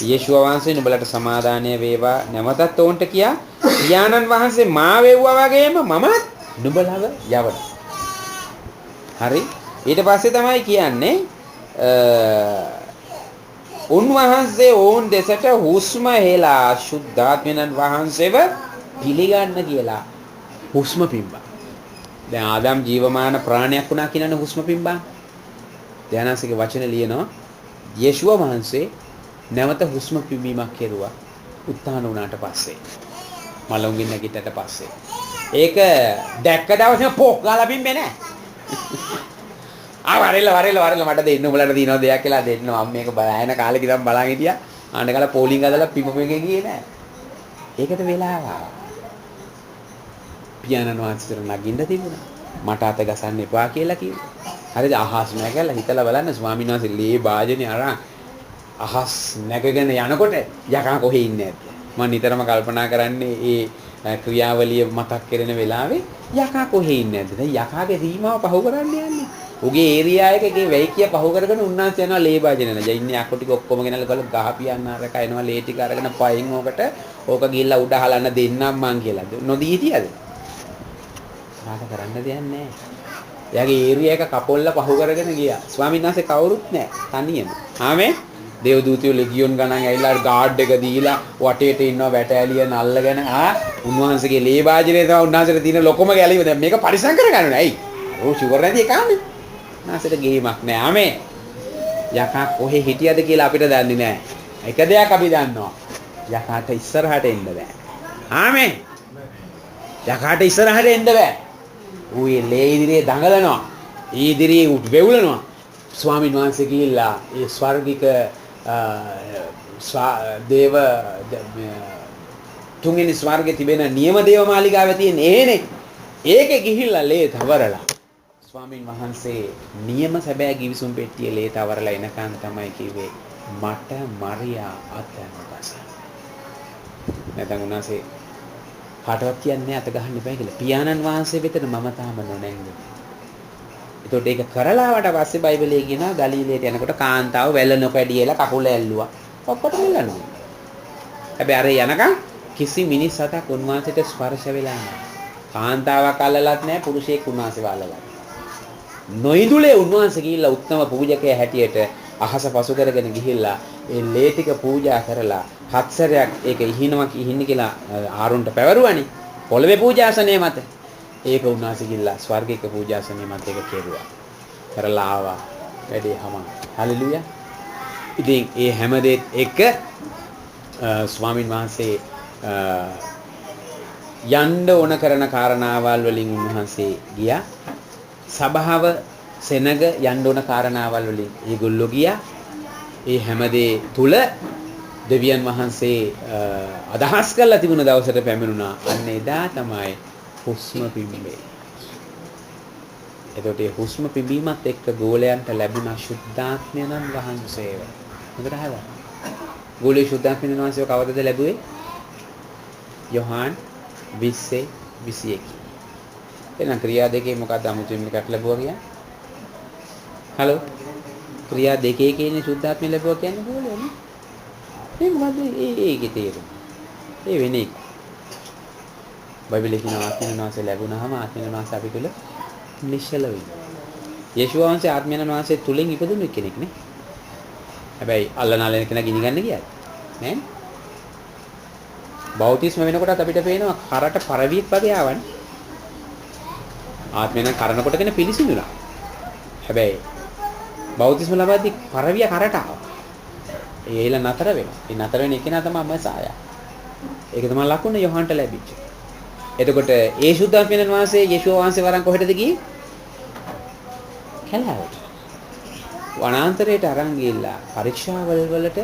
S1: යේෂුව වහන්සේ නුඹලට සමාදානය වේවා නැවතත් ඔවුන්ට කියා පියාණන් වහන්සේ මා වෙව්වා වගේම මමත් නුඹලව යවනවා. හරි? ඊට පස්සේ තමයි කියන්නේ උන්වහන්සේ ඕන් දෙසට හුස්ම හෙලා සුද්ධාත්මයන් වහන්සේව පිළිගන්න කියලා හුස්ම පිම්බා. දැන් ආදම් ජීවමාන ප්‍රාණයක් වුණා කියනනේ හුස්ම පිම්බා. ධානාසිකේ වචන ලියනවා යේෂුව වහන්සේ නැවත හුස්ම පිම්බීමක් කෙරුවා උත්ථාන වුණාට පස්සේ. මලුන්ගින් නැගිටට පස්සේ. ඒක දැක්ක දවසේ පොක් ගාලා පිම්බේ නැහැ. වරෙල්ල මට දෙන්න උඹලට දිනව දෙයක් කියලා දෙන්න මම මේක බලන කාලේ ඉඳන් බලන් හිටියා ආන්න කාලා පෝලිං හදලා පිපපු එකේ ගියේ නෑ ඒකට වෙලාව පියාණන් වහන්සේට නගින්න තිබුණා මට අත ගසන්න එපා කියලා කිව්වා හරිද අහස් නැගලා හිතලා බලන්න ස්වාමීන් වහන්සේ ලේ වාජනේ අරන් අහස් නැගගෙන යනකොට යකා කොහෙ ඉන්නේ නැද්ද මම නිතරම කල්පනා කරන්නේ ඒ ක්‍රියාවලිය මතක් කරන වෙලාවේ යකා කොහෙ ඉන්නේ නැද්ද දැන් යකාගේ සීමාව පහු කරන්න යන්නේ උගේ ඒරියා එකේ වෙයිකිය පහු කරගෙන උන්වහන්සේ යනවා ලේ වාජන නෑ. ඉන්නේ අක්කු ටික ඔක්කොම ගෙනල්ලා ගල ගහ පියන්න අරක එනවා ලේ ටික අරගෙන පයින් ඕකට ඕක ගිහිල්ලා උඩ හලන්න දෙන්නම් මං කියලා. නොදී හිටියද? සාත කරන්න දෙයක් නෑ. එයාගේ ඒරියා එක කපොල්ල පහු කරගෙන ගියා. ස්වාමීන් වහන්සේ කවුරුත් නෑ. තනියම. ආමේ දේවදූතයෝ ලෙගියොන් ගණන් ඇවිල්ලා ගාඩ් එක දීලා වටේට ඉන්නවා වැටෑලිය නල්ලගෙන උන්වහන්සේගේ ලේ වාජනේ තමයි උන්වහන්සේට තියෙන ලොකම ගැලීම. දැන් මේක පරිසම් කරගන්න ඕනේ. ඇයි? ඕ ෂුගර් නැති එකානේ. නාසයට ගේමක් නෑ. ආමේ. යකා කොහෙ හිටියද කියලා අපිට දන්නේ නෑ. එක දෙයක් අපි දන්නවා. යකාට ඉස්සරහට එන්න බෑ. ආමේ. යකාට ඉස්සරහට එන්න බෑ. ඌ ලේ ඉදිරියේ දඟලනවා. ඊ ඉදිරියේ උත් වෙවුලනවා. ස්වාමීන් වහන්සේ ගිහිල්ලා ඒ ස්වර්ගික දේව තුන්වෙනි ස්වර්ගයේ තිබෙන නියම දේව මාලිගාවේ තියෙන ඒනේ. ඒකේ ගිහිල්ලා ලේ තවරලා ස්වාමීන් වහන්සේ නියම සැබෑ ගිවිසුම් පෙට්ටියේ ලේ තවරලා එනකන් තමයි කිව්වේ මට මරියා අතනපස. නැත්නම් උන්වහන්සේ කාටවත් කියන්නේ අත ගහන්න එපා කියලා. පියාණන් වහන්සේ වෙතට මම තාම නොනැංගුනේ. ඒතකොට ඒක කරලාවට පස්සේ බයිබලයේ කියනවා ගලීලයට යනකොට කාන්තාව වැල නොකඩියලා කකුල ඇල්ලුවා. ඔක්කොටම ඉල්ලනවා. හැබැයි අර යනකම් කිසි මිනිස් සතක් උන්වහන්සේට ස්පර්ශ වෙලා නැහැ. කාන්තාවක් අල්ලලත් නැහැ, පුරුෂයෙක් උන්වහන්සේව අල්ලලත්. නොයිදුලේ උන්වහන්සේ ගිහිල්ලා උත්තම පූජකයා හැටියට අහස පසු කරගෙන ගිහිල්ලා ඒ ලේ ටික පූජා කරලා හත් සැරයක් ඒක ඉහින්න කියලා ආරුන්ට පැවරුවානේ. පොළවේ පූජාසනයේ මත. ඒක උන්වහන්සේ ගිහිල්ලා ස්වර්ගික පූජාසනයේ මත ඒක කෙරුවා. කරලා ආවා. වැඩේ හැම. හලෙලුයා. ඉතින් ඒ හැමදේත් එක ස්වාමින් වහන්සේ යන්න ඕන කරන කාරණාවල් වලින් උන්වහන්සේ ගියා. සභාව සෙනග යන්න ඕන කාරණාවල් වලින් ඒගොල්ලෝ ගියා. ඒ හැමදේ තුල දෙවියන් වහන්සේ අදහස් කරලා තිබුණ දවසට පැමිණුණා. අන්න එදා තමයි හුස්ම පිඹේ. එතකොට මේ හුස්ම පිඹීමත් එක්ක ගෝලයන්ට ලැබුණ ශුද්ධාත්මය නම් වහන්සේව. හොඳට අහලා. ගෝලයේ ශුද්ධාත්මය වහන්සේව කවදද ලැබුවේ? යොහාන් 20:21. එහෙනම් ක්‍රියා දෙකේ මොකක්ද අමුතුවෙන් එකක් ලැබුවා කියන්නේ? හලෝ. ක්‍රියා දෙකේ කියන්නේ ශුද්ධාත්මය ලැබුවා කියන්නේ ගෝලයනේ. මේ මොකද්ද ඒකේ තේරුම? ඒ වෙන්නේ. බයිබලයේ කියන ආත්මයන් වහන්සේ ලැබුණාම ආත්මයන් වහන්සේ අපි තුල නිශ්චල වෙනවා. යේසුස් වහන්සේ ආත්මයන් වහන්සේ තුලින් ඉපදුණු කෙනෙක් නේ. හැබැයි අල්ලනාලෙන කෙනා ගිනි ගන්න ගියාද? නෑ. බෞතිස්ම වෙනකොටත් අපිට පේනවා කරට පරවියක් වගේ ආවනේ. ආත්මයන් කරන කොටගෙන පිළිසිඳුණා. හැබැයි බෞතිස්ම ලබද්දී පරවිය කරට ආවා. ඒල නතර වෙනවා. ඒ නතර වෙන එක නා තමයි මසාය. ඒක තමයි ලකුණ යොහන්ට ලැබිච්ච. එතකොට ඒ ශුද්ධාත්මයන් වහන්සේ යේසුස් වහන්සේ වරන් කොහෙටද ගියේ? කැලෑවට. වනාන්තරයට අරන් ගිහිල්ලා පරීක්ෂාවල් වලට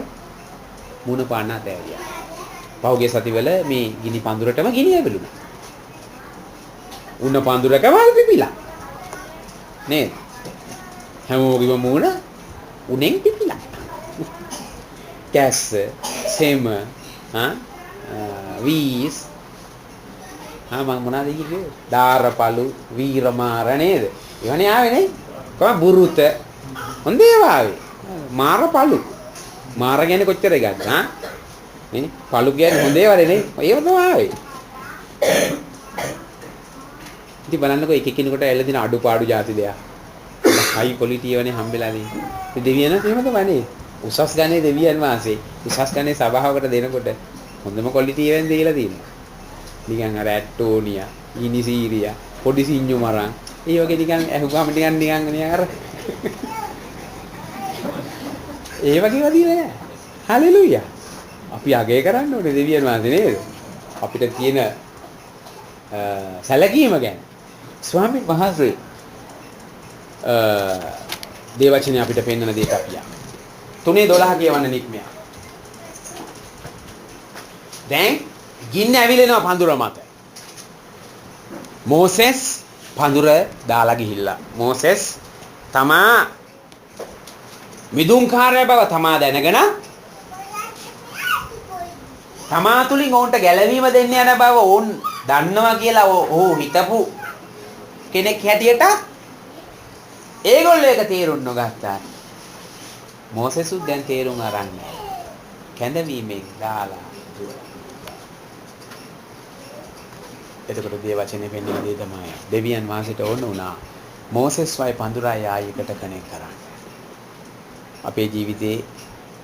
S1: මුණ පාන්න තෑරියා. පහුගිය සතිවල මේ ගිනි පඳුරටම ගිනි ඇවිලුණා. උණ පඳුරකම පිපිලා. නේද? හැමෝගෙම මූණ උණෙන් පිපිලා. කැස්ස, සෙම, වීස් මම මොනවද කිව්වේ? දාරපලු, වීරමාර නේද? ඒවනේ ආවේ නේ. කොහම බුරුත. හොඳේ ආවේ. මාරපලු. මාර කියන්නේ කොච්චර ගත්තා? නේ? පලු කියන්නේ හොඳේ වලේ නේ. ඒව තමයි ආවේ. ඉතින් බලන්නකෝ එක එකිනෙකට ඇල්ල දින අඩුපාඩු જાති දෙයක්. හයි ක්වොලිටි වනේ හම්බෙලා නේ. ඉතින් දෙවියන් එහෙම තමයි. උසස් ගන්නේ දෙවියන් වහන්සේ. උසස් ගන්නේ සභාවකට දෙනකොට හොඳම ක්වොලිටි එකෙන් දීලා තියෙනවා. නිකන් අර ඇට්ටෝනියා, ඉනිසීරියා, පොඩි සිඤ්ඤු මරන්. ඒ වගේ නිකන් ඇහුවාම නිකන් අර ඒ වගේ වදී නෑ. හලෙලුයා. අපි අගය කරන්න ඕනේ දෙවියන් වහන්සේ නේද? අපිට තියෙන සැලකීම ගැන. ස්වාමීන් වහන්සේ දේවචනේ අපිට පෙන්වන දේට අපි යමු. 3:12 කියවන්න නික්මයා. දැන් ගින්න ඇවිලෙනවා පඳුර මත. මෝසෙස් පඳුර දාලා ගිහිල්ලා. මෝසෙස් තමා මිදුම්කාරය බව තමා දැනගෙන තමා තුලින් ඔවුන්ට ගැලවීම දෙන්න යන බව ඔවුන් දන්නවා කියලා ඔහු හිතපු කෙනෙක් හැටියට ඒගොල්ලෝ ඒක තේරුම් නොගත්තා. මෝසෙසුත් දැන් තේරුම් අරන් නැහැ. කැඳවීමෙන් දාලා එතකොට දේවචනේ වෙන්නේ දේ තමයි. දෙවියන් වහන්සේට ඕන වුණා මෝසෙස් වයි පඳුරයි ආයෙකට කනෙක් කරන්න. අපේ ජීවිතේ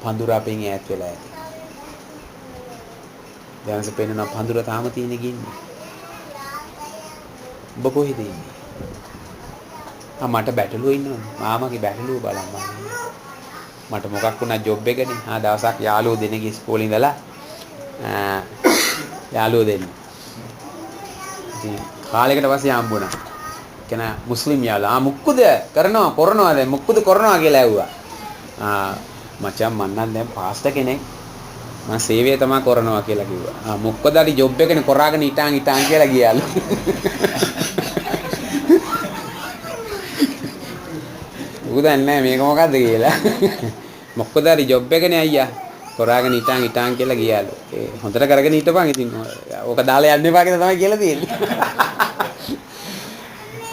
S1: පඳුර අපෙන් ඈත් වෙලා ඇති. දැන්ස පෙන්නන පඳුර තාම තියෙන ගින්නේ. ඔබ කොහෙද ඉන්නේ? මට බැටළුව ඉන්නවනේ. මාමගේ බැටළුව බලන්න. මට මොකක් වුණා ජොබ් එකනේ. දවසක් යාළුවෝ දෙනෙක් ඉස්කෝලේ ඉඳලා යාළුවෝ දෙන්න. ඉතින් කාලයකට පස්සේ හම්බුණා. කෙන මුස්ලිම් යාළුවා. මුක්කුද කරනවා දැන් මුක්කුද කරනවා කියලා ඇහුවා. මචං මම නම් දැන් පාස්ටර් කෙනෙක්. මම සේවය තමයි කරනවා කියලා කිව්වා. මොකද අර ජොබ් එකනේ කරාගෙන හිටාන් කියලා ගියාලු. උදන්නේ මේක මොකද්ද කියලා. මොකද අර ජොබ් එකනේ අයියා. කරාගෙන හිටාන් කියලා ගියාලු. ඒ හොඳට කරගෙන හිටපන් ඉතින් ඕක දාලා යන්න එපා කියලා තමයි කියලා තියෙන්නේ.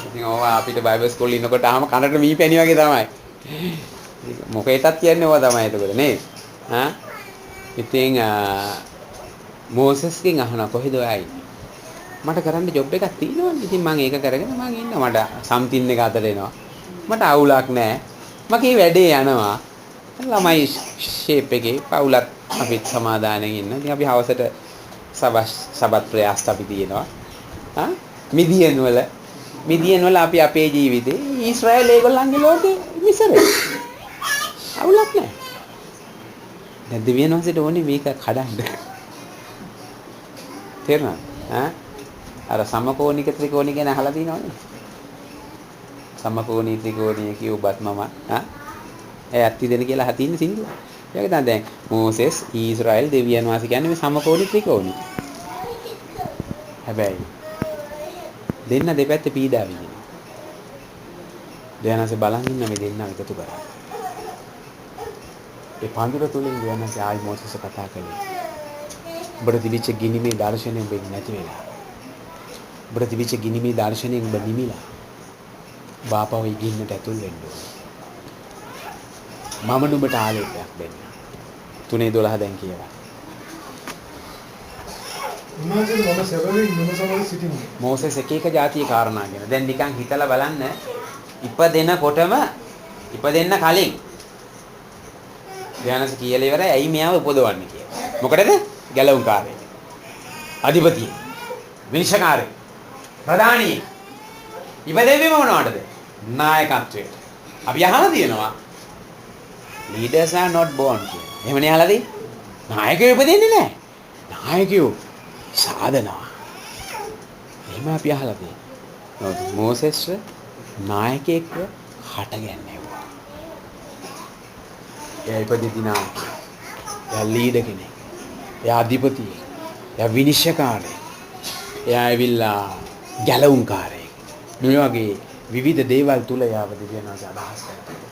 S1: ඉතින් ඕවා අපිට බයිබල් ස්කෝලේ ඉන්නකොට ආම කනට මී පැණි වගේ තමයි. මොකේටත් කියන්නේ ඕවා තමයි එතකොට නේද? හා ඉතින් මෝසස්ගෙන් අහනවා කොහෙද ඔයා ඉන්නේ? මට කරන්න ජොබ් එකක් තියෙනවනේ. ඉතින් මම ඒක කරගෙන මම ඉන්නවා. මට සම්තින් එක අතට එනවා. මට අවුලක් නැහැ. මගේ වැඩේ යනවා. ළමයි ෂේප් එකේ පවුලත් අපිත් සමාදානෙන් ඉන්න. ඉතින් අපි හවසට සබත් ප්‍රයාස අපි තියෙනවා. හා මිදියන් වල අපි අපේ ජීවිතේ ඊශ්‍රායල් ඒගොල්ලන්ගේ ලෝකේ මිසරේ. අවුලක් නැහැ. දැන් දෙවියන් වහන්සේට ඕනේ මේක කඩන්න. තේරුණාද? ඈ අර සමකෝණික ත්‍රිකෝණික ගැන අහලා තියෙනවනේ. සමකෝණී ත්‍රිකෝණිය කිව්වත් මම ඒ ඇත්ති දෙන කියලා හතින්නේ සින්දුව. ඒක තමයි දැන් මෝසෙස් ඊශ්‍රායල් දෙවියන් වහන්සේ කියන්නේ මේ සමකෝණී ත්‍රිකෝණී. හැබැයි දෙන්න දෙපැත්තේ පීඩා විඳිනවා. දෙයන්සේ බලන් ඉන්න මේ දෙන්න එකතු කරා. ඒ පඳුර තුලින් දෙයන්සේ ආයි මෝසෙස් කතා කළේ. ඔබට තිබිච්ච ගිනිමේ දර්ශනය ඔබ නැති වෙලා. ඔබට තිබිච්ච ගිනිමේ දර්ශනය ඔබ නිමිලා. බාපව ගින්නට ඇතුල් වෙන්න ඕනේ. මම නුඹට ආලෝකයක් දෙන්න. 3:12 දැන් කියවා.
S2: උන්වහන්සේ මම සැබවින් නුඹ සමග සිටිමි.
S1: මෝසෙස් එක එක જાතියේ කාරණා කියන. දැන් නිකන් හිතලා බලන්න ඉපදෙනකොටම ඉපදෙන්න කලින් ධානස කියලා ඉවරයි ඇයි මෙයාව උපදවන්නේ කියලා. මොකටද? ගැලවුම්කාරයෙක්. අධිපතිය. විනිශ්චයකාරයෙක්. ප්‍රධානී. ඉපදෙන්නේ මොනවටද? නායකත්වයට. අපි අහලා තියෙනවා leaders are not born කියලා. එහෙමනේ අහලා තියෙන්නේ. නායකයෝ ඉපදෙන්නේ නැහැ. නායකයෝ සාදනවා. එහෙම අපි අහලා තියෙනවා. මෝසෙස් නායකයෙක්ව හටගන්නෙව්වා. එයා ඉපදෙති නායකයෙක්. එයා ලීඩර් කෙනෙක්. එයා අධිපතියෙක්. එයා විනිශ්චයකාරයෙක්. එයා ඇවිල්ලා ගැලවුම්කාරයෙක්. මේ වගේ විවිධ දේවල් තුල යාව දෙවියන්වහන්සේ අදහස් කරනවා.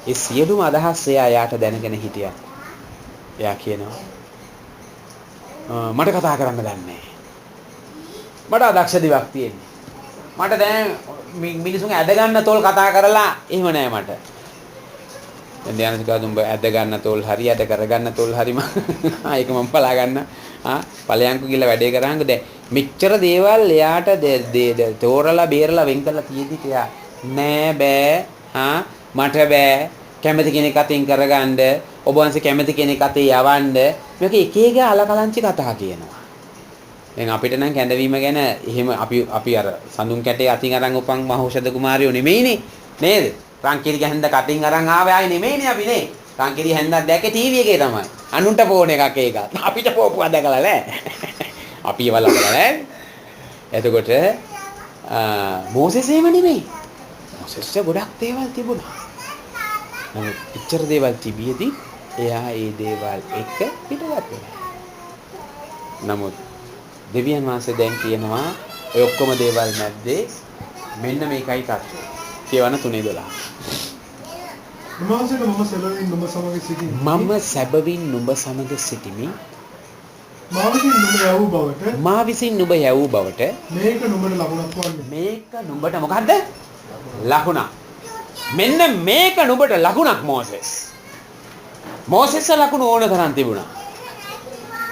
S1: ඒ සියලුම අදහස් එයා යාට දැනගෙන හිටියා. එයා කියනවා මට කතා කරන්න දන්නේ නැහැ. මට අදක්ෂ දිවක් තියෙන්නේ. මට දැන් මිනිසුන් ඇද ගන්න තෝල් කතා කරලා එහෙම නෑ මට. දැන් ධානසිකා දුඹ ඇද ගන්න තෝල් හරි ඇද කර ගන්න තෝල් හරි ඒක මම බලා ගන්න. ඵලයන්කු කියලා වැඩේ කරාංග දැන් මෙච්චර දේවල් එයාට තෝරලා බේරලා වෙන් කරලා තියෙදි තියා නෑ බෑ මට බෑ කැමති කෙනෙක් අතින් කරගන්න ඔබ වහන්සේ කැමති කෙනෙක් අතේ යවන්න මේක එක එක අලකලංචි කතා කියනවා. දැන් අපිට නම් කැඳවීම ගැන එහෙම අපි අර සඳුන් කැටේ අතින් අරන් උපන් මහෞෂධ කුමාරයෝ නෙමෙයිනේ නේද? රංකිරි ගැහන්ද කටින් අරන් ආවේ ආයි නෙමෙයිනේ අපි නේ. රංකිරි හැන්දක් දැක්කේ ටීවී එකේ තමයි. අනුන්ට පෝන එකක් ඒක. අපිට පෝපුවා දැකලා නෑ. අපි ඒවල කරලා නෑ. එතකොට මෝසෙස් එහෙම නෙමෙයි. මෝසෙස් ගොඩක් දේවල් තිබුණා. නමුත් ඉච්ඡර දේවල් තිබියදී එයා ඒ දේවල් එක්ක පිටවත් වෙනවා. නමුත් දෙවියන් වහන්සේ දැන් කියනවා ඔය ඔක්කොම දේවල් නැද්දේ මෙන්න මේකයි තත්ත්වය. කියවන 3:12.
S2: උන්වහන්සේට මම සැබවින් නුඹ සමග සිටිමි.
S1: මම සැබවින් නුඹ සමග සිටිමි. මා විසින් නුඹ යවූ බවට
S2: මේක නුඹට ලකුණක් වන්නේ.
S1: මේක නුඹට මොකද්ද? ලකුණක්. මෙන්න මේක නුඹට ලකුණක් මෝසෙස්. මෝසෙස් ලකුණ ඕන තරම් තිබුණා.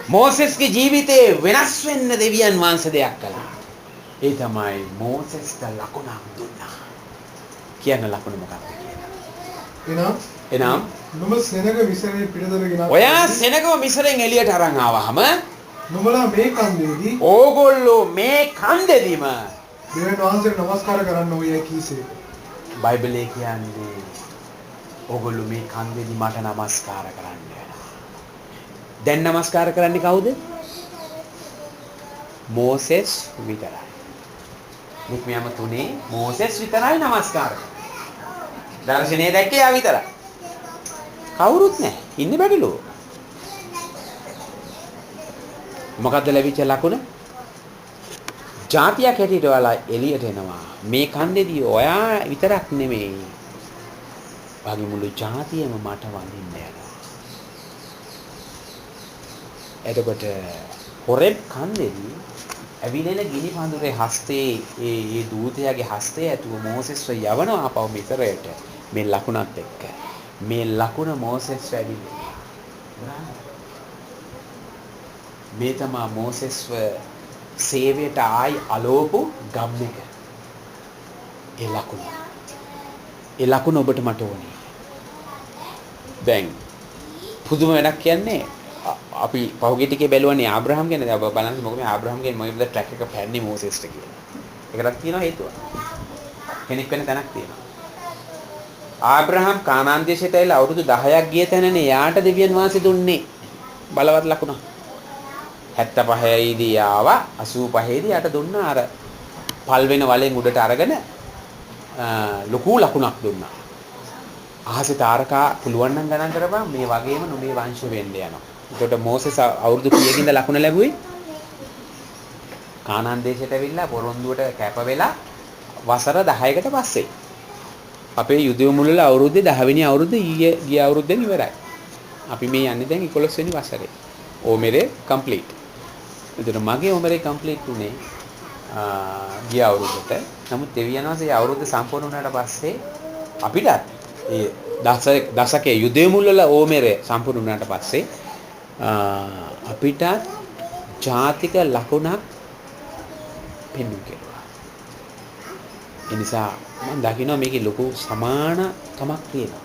S1: මෝසෙස්ගේ ජීවිතේ වෙනස් වෙන්න දෙවියන් වහන්සේ දෙයක් කළා. ඒ තමයි මෝසෙස්ට ලකුණක් දුන්නා. කියන ලකුණ මොකක්ද කියලා. එනම්
S2: නුඹ සෙනග මිසරේ පිටතට ගෙන
S1: ඔයා සෙනගව මිසරෙන් එළියට අරන් ආවහම
S2: නුඹලා මේ කන්දේදී
S1: ඕගොල්ලෝ මේ කන්දේදීම
S2: දෙවියන් වහන්සේට නමස්කාර කරන්න ඕය කීසේ.
S1: බයිබලයේ කියන්නේ ඕගොල්ලෝ මේ කන්දේදී මට නමස්කාර කරන්න වෙනවා. දැන් නමස්කාර කරන්නේ කවුද? මෝසෙස් විතරයි. නික්මියම 3 මෝසෙස් විතරයි නමස්කාර කරන්නේ. දර්ශනය දැක්කේ යා විතරයි. කවුරුත් නැහැ. ඉන්නේ බැටළුවෝ. මොකද්ද ලැබිච්ච ලකුණ? ජාතියක් හැටියට ඔයාලා එළියට එනවා. මේ කන්දේදී ඔයා විතරක් නෙමෙයි. වගේ මුළු ජාතියම මට වඳින්න යනවා. එතකොට හොරෙක් කන්දේදී ඇවිලෙන ගිනි පඳුරේ හස්තේ ඒ දූතයාගේ හස්තය ඇතුව මෝසෙස්ව යවනවා ආපහු මිසරයට මේ ලකුණත් එක්ක. මේ ලකුණ මෝසෙස් ඇවිල්ලා. මේ තමයි මෝසෙස්ව සේවයට ආයි අලෝපු ගම් එක. ඒ ලකුණ ඔබට මට ඕනේ. දැන් පුදුම වැඩක් කියන්නේ අපි පහුගිය ටිකේ බැලුවනේ ආබ්‍රහම් ගැන. දැන් ඔබ බලන්න මොකද මේ ආබ්‍රහම් ගැන මොකද ට්‍රැක් එක පැන්නේ මෝසෙස්ට කියලා. ඒකටත් තියෙනවා හේතුව. කෙනෙක් වෙන තැනක් තියෙනවා. ආබ්‍රහම් කානාන් දේශයට ඇවිල්ලා අවුරුදු 10ක් ගිය තැනනේ යාට දෙවියන් වහන්සේ දුන්නේ බලවත් ලකුණ. 75 දී ආවා 85 දී යාට දුන්නා අර පල් වෙන වලෙන් උඩට අරගෙන ලොකු ලකුණක් දුන්නා. අහසේ තාරකා පුළුවන් නම් ගණන් කරපන් මේ වගේම නුඹේ වංශ වෙන්න යනවා. එතකොට මෝසෙස් අවුරුදු කීයකින්ද ලකුණ ලැබුවේ? කානාන් දේශයට ඇවිල්ලා පොරොන්දුවට කැප වෙලා වසර 10කට පස්සේ. අපේ යුදෙව් මුල්වල අවුරුද්දේ 10 වෙනි අවුරුද්ද ගිය අවුරුද්දෙන් ඉවරයි. අපි මේ යන්නේ දැන් 11 වෙනි වසරේ. ඕමරේ කම්ප්ලීට්. එතකොට මගේ ඕමරේ කම්ප්ලීට් උනේ ගිය අවුරුද්දට. නමුත් දෙවියන් වහන්සේ අවුරුද්ද සම්පූර්ණ වුණාට පස්සේ අපිට ඒ දශකයේ යුදෙව් මුල්වල ඕමරේ සම්පූර්ණ වුණාට පස්සේ අපිට ජාතික ලකුණක් පෙන්වු කෙරුවා. ඒ නිසා මම දකිනවා මේකේ ලොකු සමානකමක් තියෙනවා.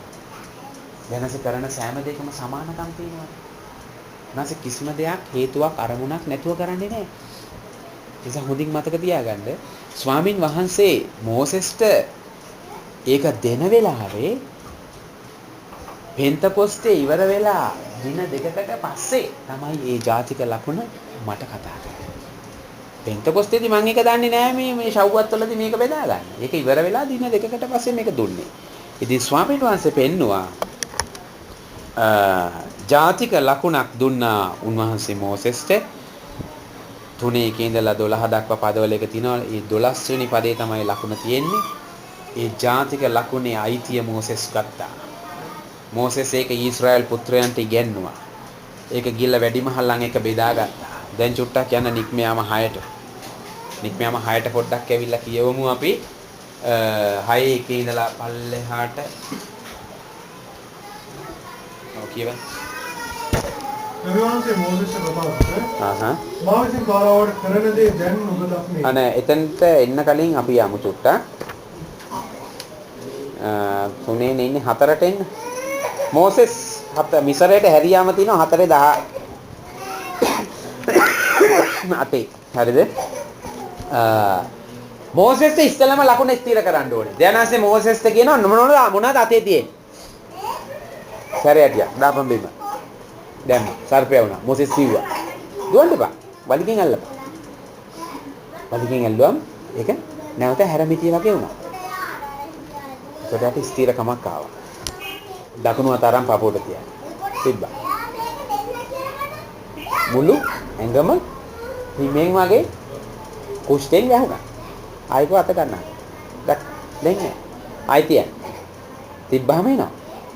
S1: වෙනස කරන සෑම දෙයකම සමානකම් තියෙනවා. නැස කිසිම දෙයක් හේතුවක් අරමුණක් නැතුව කරන්නේ නැහැ. ඒ නිසා හොඳින් මතක තියාගන්න ස්වාමින් වහන්සේ මෝසෙස්ට ඒක දෙන වෙලාවේ පෙන්තකොස්තේ ඉවර වෙලා දින දෙකකට පස්සේ තමයි මේ ජාතික ලකුණ මට කතා කරන්නේ. පෙන්තකොස්තේදී මම ඒක දන්නේ නැහැ මේ ශව්වත් වලදී මේක බෙදා ගන්න. ඒක ඉවර වෙලා දින දෙකකට පස්සේ මේක දුන්නේ. ඉතින් ස්වාමීන් වහන්සේ පෙන්නවා ජාතික ලකුණක් දුන්නා උන්වහන්සේ මෝසෙස්ට. 3 ඉඳලා 12 දක්වා පදවල එක තියෙනවා. ඒ 12 වෙනි පදේ තමයි ලකුණ තියෙන්නේ. ඒ ජාතික ලකුණේ අයිතිය මෝසෙස් ගත්තා. මෝසෙස් ඒක ඊශ්‍රායල් පුත්‍රයන්ට ඉගෙනුවා. ඒක ගිහිල්ලා වැඩිමහල්ලන් එක බෙදාගත්තා. දැන් චුට්ටක් යන නික්මයාම 6ට. නික්මයාම 6ට පොඩ්ඩක් ඇවිල්ලා කියවමු අපි 6 එකේ ඉඳලා පල්ලෙහාට. ඔව් කියවන්න.
S2: දෙවියන්සේ මෝසෙස්ට කතා කරා. මා විසින් කාලවලට කරන දේ දැන් ඔබ දක්නේ.
S1: අනේ එතනට එන්න කලින් අපි යමු චුට්ටක්. 3 ඉන්නේ 4ට එන්න. මෝසෙස් මිසරයට හැරියාම තියෙනවා 4:10. හරිද? මෝසෙස්ට ඉස්සෙල්ලාම ලකුණ ස්ථිර කරන්න ඕනේ. දැනanse මෝසෙස්ට කියනවා මොනවද අතේ තියෙන්නේ? සැරයටියක් දාපන් බිම. දැම්ම සර්පය වුණා. මෝසෙස් කිව්වා. දුවන්න එපා. වලිගෙන් අල්ලපන්. වලිගෙන් ඇල්ලුවම ඒක නැවත හැරමිටිය වගේ වුණා. ඒකට ස්ථිරකමක් ආවා. දකුණු අත අරන් පපුවට තියන්න. තිබ්බා. මුළු ඇඟම හිමෙන් වගේ කුෂ්ඨෙන් වැහුණා. ආයික අත ගන්නවා. දෙන්නේ. ආයි තියන්න. තිබ්බහම එනවා.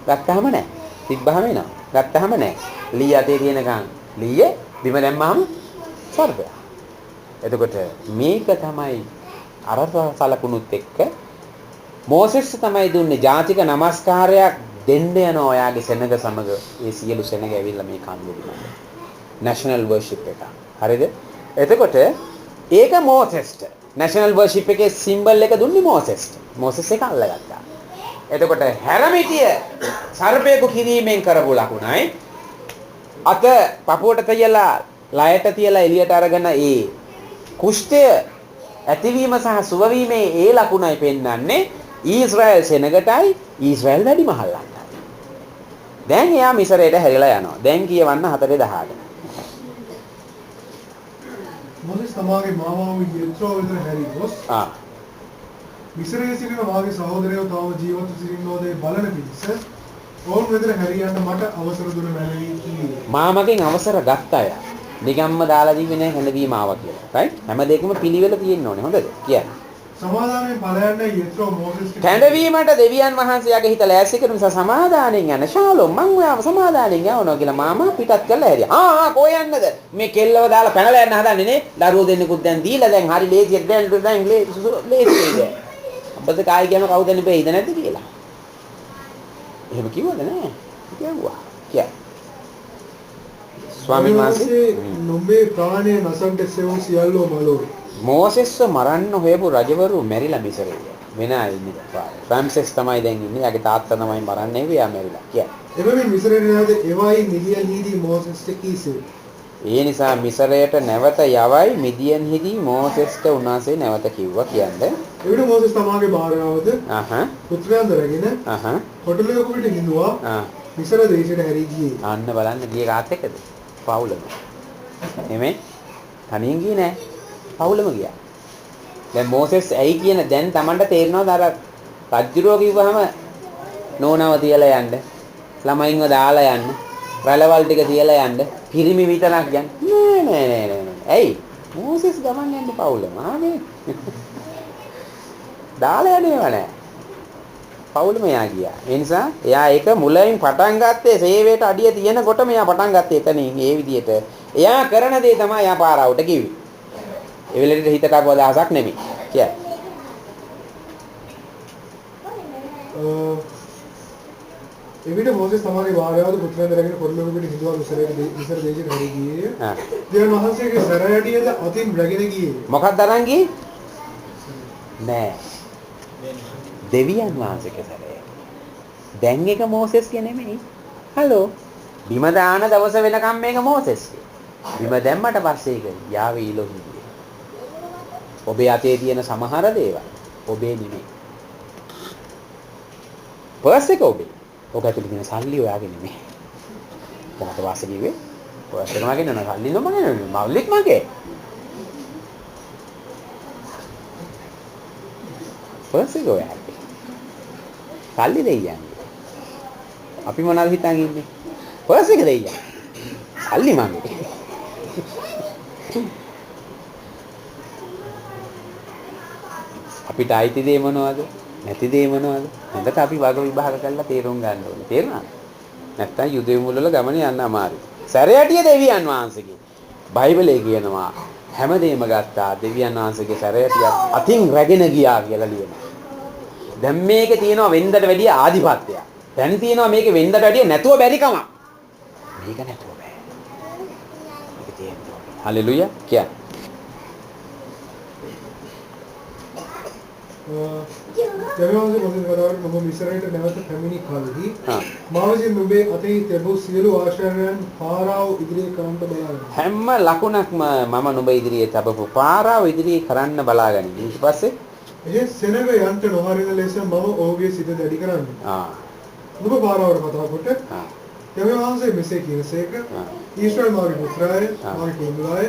S1: ගත්තාම නැහැ. තිබ්බහම එනවා. ගත්තාම නැහැ. ලී අතේ තියෙනකන් ලීයේ බිම දැම්මහම සර්පය. එතකොට මේක තමයි අර සලකුණුත් එක්ක මෝසෙස් තමයි දුන්නේ ජාතික නමස්කාරයක් දෙන්න යන ඔයාගේ සෙනග සමග ඒ සියලු සෙනග ඇවිල්ලා මේ කන්දේදී මම national worship එක. හරිද? එතකොට ඒක මෝසෙස්ට national worship එකේ symbol එක දුන්නේ මෝසෙස්ට. මෝසෙස් එක අල්ලගත්තා. එතකොට හැරමිටිය සර්පයෙකු කිරීමෙන් කරපු ලකුණයි අත පපුවට තියලා ලයට තියලා එළියට අරගෙන ඒ කුෂ්ඨය ඇතිවීම සහ සුවවීමේ ඒ ලකුණයි පෙන්වන්නේ ඊශ්‍රායල් සෙනගටයි ඊශ්‍රායල් වැඩිමහල්ලන්ට. දැන් එයා මිසරයට හැරිලා යනවා. දැන් කියවන්න 4:18.
S2: මොකද තමාගේ මාමාව යෙත්‍රෝ විතර හැරි ගොස් මිසරයේ සිටින වාගේ සහෝදරයෝ තවම ජීවත් සිටිනෝද බලන පිටස ඕන් විතර හැරියන්න මට අවසර දුන්න මැනවි කීවේ.
S1: මාමගෙන් අවසර ගත්ත අය. නිකම්ම දාලා දීවේ නැහැ හැඳවීම ආවා කියලා. රයිට්? හැම දෙයකම පිළිවෙල තියෙන්න ඕනේ. හොඳද? කියන්නේ.
S2: සමාදානයෙන් ඵලයන්ට යත්‍රෝ මොසස්
S1: කැඳවීමට දෙවියන් වහන්සේගේ හිත ලෑස්ති කරන නිසා සමාදානෙන් යන ශාලෝ මං ඔයාව සමාදානෙන් යවනවා කියලා මාමා පිටත් කරලා හැරියා. කෝ යන්නද? මේ කෙල්ලව දාලා පැනලා යන්න හදන්නේ නේ. දරුවෝ දෙන්නෙකුත් දැන් දීලා දැන් හරි ලේසියක් දැන් ලේසි. අපිට කායි කියන කවුද නෙපේ ඉද නැද්ද කියලා. එහෙම කිව්වද නෑ? කිව්වා. කිය. ස්වාමීන් වහන්සේ
S2: නුඹේ ප්‍රාණය නසන්ට සෙවු සියල්ලෝ මලෝ.
S1: මෝසෙස්ව මරන්න හොයපු රජවරු මැරිලා මිසරේ. වෙන අය ඉන්නේ. රාම්සෙස් තමයි දැන් ඉන්නේ. යාගේ තාත්තා තමයි මරන්නේ. එයා මැරිලා. කිය.
S2: එබැවින් මිසරේ නැවත එවයි මිදියන් හිදී මෝසෙස්ට කීසේ.
S1: ඒ නිසා මිසරයට නැවත යවයි මිදියන් හිදී මෝසෙස්ට උන්වහන්සේ නැවත කිව්වා කියන්නේ.
S2: එවිට මෝසෙස් තමාගේ භාර්යාවද පුත්‍රයන්ද රැගෙන හොටලයකට ගිඳුවා මිසර දේශයට හැරී ගියේ.
S1: අන්න බලන්න ගියේ කාත් එක්කද? පවුලම. නෙමෙයි. තනියෙන් ගියේ නෑ. පවුලම ගියා. දැන් මෝසෙස් ඇයි කියන දැන් Tamanට තේරෙනවද අර රජ්ජුරුව කිව්වහම නෝනව තියලා යන්න ළමයින්ව දාලා යන්න රැළවල් ටික තියලා යන්න පිරිමි විතරක් යන්න නෑ ඇයි මෝසෙස් ගමන් යන්න පවුලම ආනේ දාලා යන්නේව නෑ පවුලම යා ගියා ඒ නිසා එයා ඒක මුලින් පටන් ගත්තේ සේවයට අඩිය තියෙනකොටම එයා පටන් ගත්තේ එතනින් ඒ විදියට එයා කරන දේ තමයි එයා පාරාවට කිව්වේ ඒ වෙලෙට හිතට ආපු අදහසක් නෙමෙයි කියයි.
S2: එවිට මොසෙස් තමයි වාරයාවද පුත්‍රයන් රැගෙන කොල්ලෙකුට හිතුවා මිසර දේශයට හැරී ගියේ. දෙවියන් වහන්සේගේ සැරයටියද අතින් රැගෙන ගියේ.
S1: මොකක්ද අරන් ගියේ? නෑ. දෙවියන් වහන්සේගේ සැරය. දැන් එක මොසෙස්ගේ නෙමෙයි. හලෝ. බිම දාන දවස වෙනකම් මේක මොසෙස්ගේ. බිම දැම්මට පස්සේ ඒක යාවේ ඉලොහි. ඔබේ අතේ තියෙන සමහර දේවල් ඔබේ නෙමෙයි. පර්ස් එක ඔබේ. ඔක ඇතුලේ තියෙන සල්ලි ඔයාගේ නෙමෙයි. කොහොමද වාසේ කිව්වේ? පර්ස් එක මගේ නෙවෙයි සල්ලි නෙමෙයි මල්ලිත් මගේ. පර්ස් එක ඔයාගේ. සල්ලි දෙයියන්නේ. අපි මොනවද හිතන් ඉන්නේ? පර්ස් එක දෙයියන්නේ. සල්ලි මගේ. අපිට අයිති දේ මොනවද? නැති දේ මොනවද? හොඳට අපි වග විභාග කරලා තේරුම් ගන්න ඕනේ. තේරුණාද? නැත්තම් යුදෙ මුලල ගමනේ යන්න අමාරුයි. සැරයටිය දෙවියන් වහන්සේගේ. බයිබලයේ කියනවා හැමදේම ගත්තා දෙවියන් වහන්සේගේ සැරයටිය අතින් රැගෙන ගියා කියලා ලියනවා. දැන් මේකේ තියෙනවා වෙන්දට වැඩිය ආධිපත්‍යයක්. දැන් තියෙනවා මේකේ වෙන්දට වැඩිය නැතුව බැරිකම. මේක නැතුව බෑ. මේක තියෙනවා. හලෙලුයා කියන්නේ.
S2: දෙවියන්ගේ මොසෙස් වදාළ නුඹ මිසරයට නැවත පැමිණි කලදී මා විසින් නුඹේ අතේ තිබූ සියලු ආශ්‍රයයන් පාරාව ඉදිරියේ කරන්න බලාගන්න.
S1: හැම ලකුණක්ම මම නුඹ ඉදිරියේ තබපු පාරාව ඉදිරියේ කරන්න බලාගනි. ඊට පස්සේ
S2: ඒ සෙනග යන්ට නොහරින ලෙස මම ඔහුගේ සිත දැඩි කරන්නේ. නුඹ පාරාවට කතා කොට දෙවියන් වහන්සේ මෙසේ කියනසේක ඊශ්වර මාගේ පුත්‍රයාය මාගේ කුඹුරාය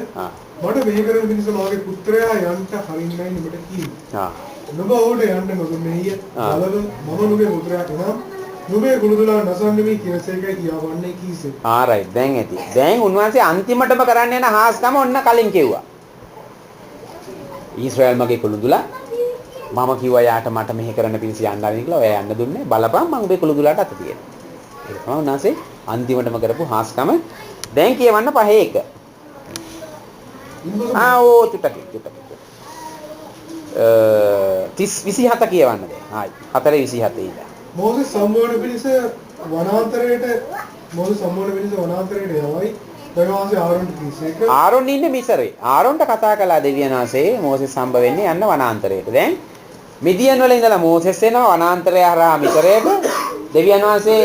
S2: මට මෙහි කරන මිනිස මාගේ පුත්‍රයා යන්ට හරින්නයි නුඹට කීවේ. නුඹ ඔහුට යන්න නොදුන්නේය. බලව මම නුඹේ පුත්‍රයා එනම් නුඹේ කුළුදුලා නසන්නේ කියනසේකයි කියවන්නේ කීසේ.
S1: ආරයි දැන් ඇති. දැන් උන්වහන්සේ අන්තිමටම කරන්න යන හාස්කම ඔන්න කලින් කිව්වා. ඊශ්‍රායල් මගේ කුළුදුලා මම කිව්වා යාට මට මෙහෙ කරන්න පිණිස යන්න ආරින්න කියලා ඔයා යන්න දුන්නේ. බලපන් මම ඔබේ කුළුදුලාට අත තියෙනවා. ඒක තමයි උන්වහන්සේ අන්තිමටම කරපු හාස්කම. දැන් කියවන්න පහේ එක. ඕ චුට්ටක් 27 කියවන්න දැන්. ආයි 4:27 ඉඳලා.
S2: මොසෙස් සම්මෝහන පිණිස වනාන්තරයට යවයි. දෙවියන්වහන්සේ ආරොන්ට කීසේක.
S1: ආරොන් ඉන්නේ මිසරේ. ආරොන්ට කතා කළා දෙවියන් වහන්සේ මොසෙස් හම්බ වෙන්නේ යන්න වනාන්තරයට. දැන් මිදියන් වල ඉඳලා මොසෙස් එනවා වනාන්තරය හරහා මිසරයට. දෙවියන් වහන්සේ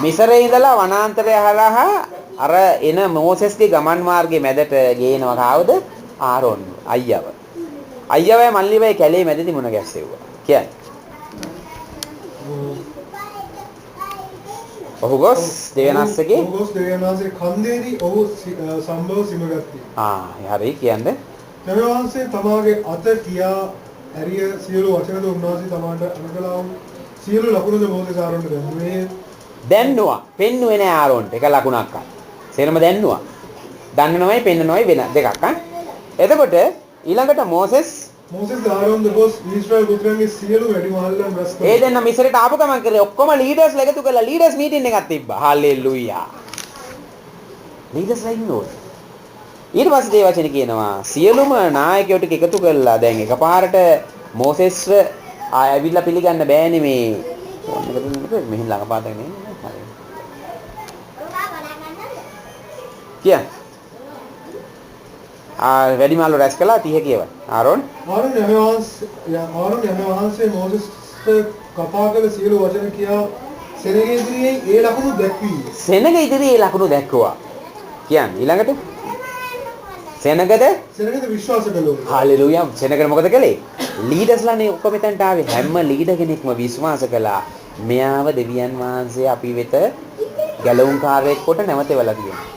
S1: මිසරේ ඉඳලා වනාන්තරය හරහා අර එන මොසෙස්ගේ ගමන් මාර්ගයේ මැදට ගේනවා කවුද? ආරොන් අයියව. අයියවයි මල්ලිවයි කැලේ මැදදී මුණ ගැස්සෙව්වා. කියන්නේ. ඔහු ගොස් දෙවියන්වහන්සේගේ
S2: කන්දේදී ඔහු සම්භව සිමගත්තේ.
S1: හරි කියන්නේ.
S2: දෙවියන්වහන්සේ තමාගේ අත කියා ඇරිය සියලු වචනද උන්වහන්සේ තමාට අනුකලා වූ සියලු ලකුණුද මොසෙස් ආරොන්ට දැන්නුවේ.
S1: දැන්නුවා. පෙන්නුවේ නෑ ආරොන්ට. එක ලකුණක් අය. සේරම දැන්නුවා. දන්නනවයි පෙන්නනවයි වෙන දෙකක් එතකොට ඊළඟට මොසෙස්
S2: මොසෙස් ආරෝන් දොස් ඊශ්‍රායල් පුත්‍රයන්ගේ සියලු වැඩිමහල්ලන් රැස්
S4: ඒ දෙන්න මිසරට ආපු ගමන් කරේ ඔක්කොම ලීඩර්ස් එකතු කරලා ලීඩර්ස් මීටින් එකක් තිබ්බා. හාලෙලූයා. ලීඩර්ස්ලා ඉන්නෝ. ඊට පස්සේ ඒ වචනේ කියනවා සියලුම නායකයෝ ටික එකතු කරලා දැන් එකපාරට මොසෙස්ව ඇවිල්ලා පිළිගන්න බෑනේ මේ මෙහෙන් ළඟපාතක නේ. කිය. වැඩිමාළු රැස් කළා 30 කියව. ආරෝන්
S2: යන වහන්සේ මොසෙස්ට කතා කළ සියලු වචන කියා සෙනග ඉදිරියේ ඒ ලකුණු දැක්වී.
S4: සෙනග ඉදිරියේ ඒ ලකුණු දැක්වුවා. කියන්නේ ඊළඟට සෙනගද
S2: විශ්වාස කළෝ.
S4: හාලෙලූයා. සෙනගද මොකද කළේ? ලීඩර්ස්ලානේ ඔක්කොම මෙතනට ආවේ. හැම ලීඩර් කෙනෙක්ම විශ්වාස කළා මෙයාව දෙවියන් වහන්සේ අපි වෙත ගැලවුම්කාරයෙක් කොට නැවතෙවලා තියෙනවා.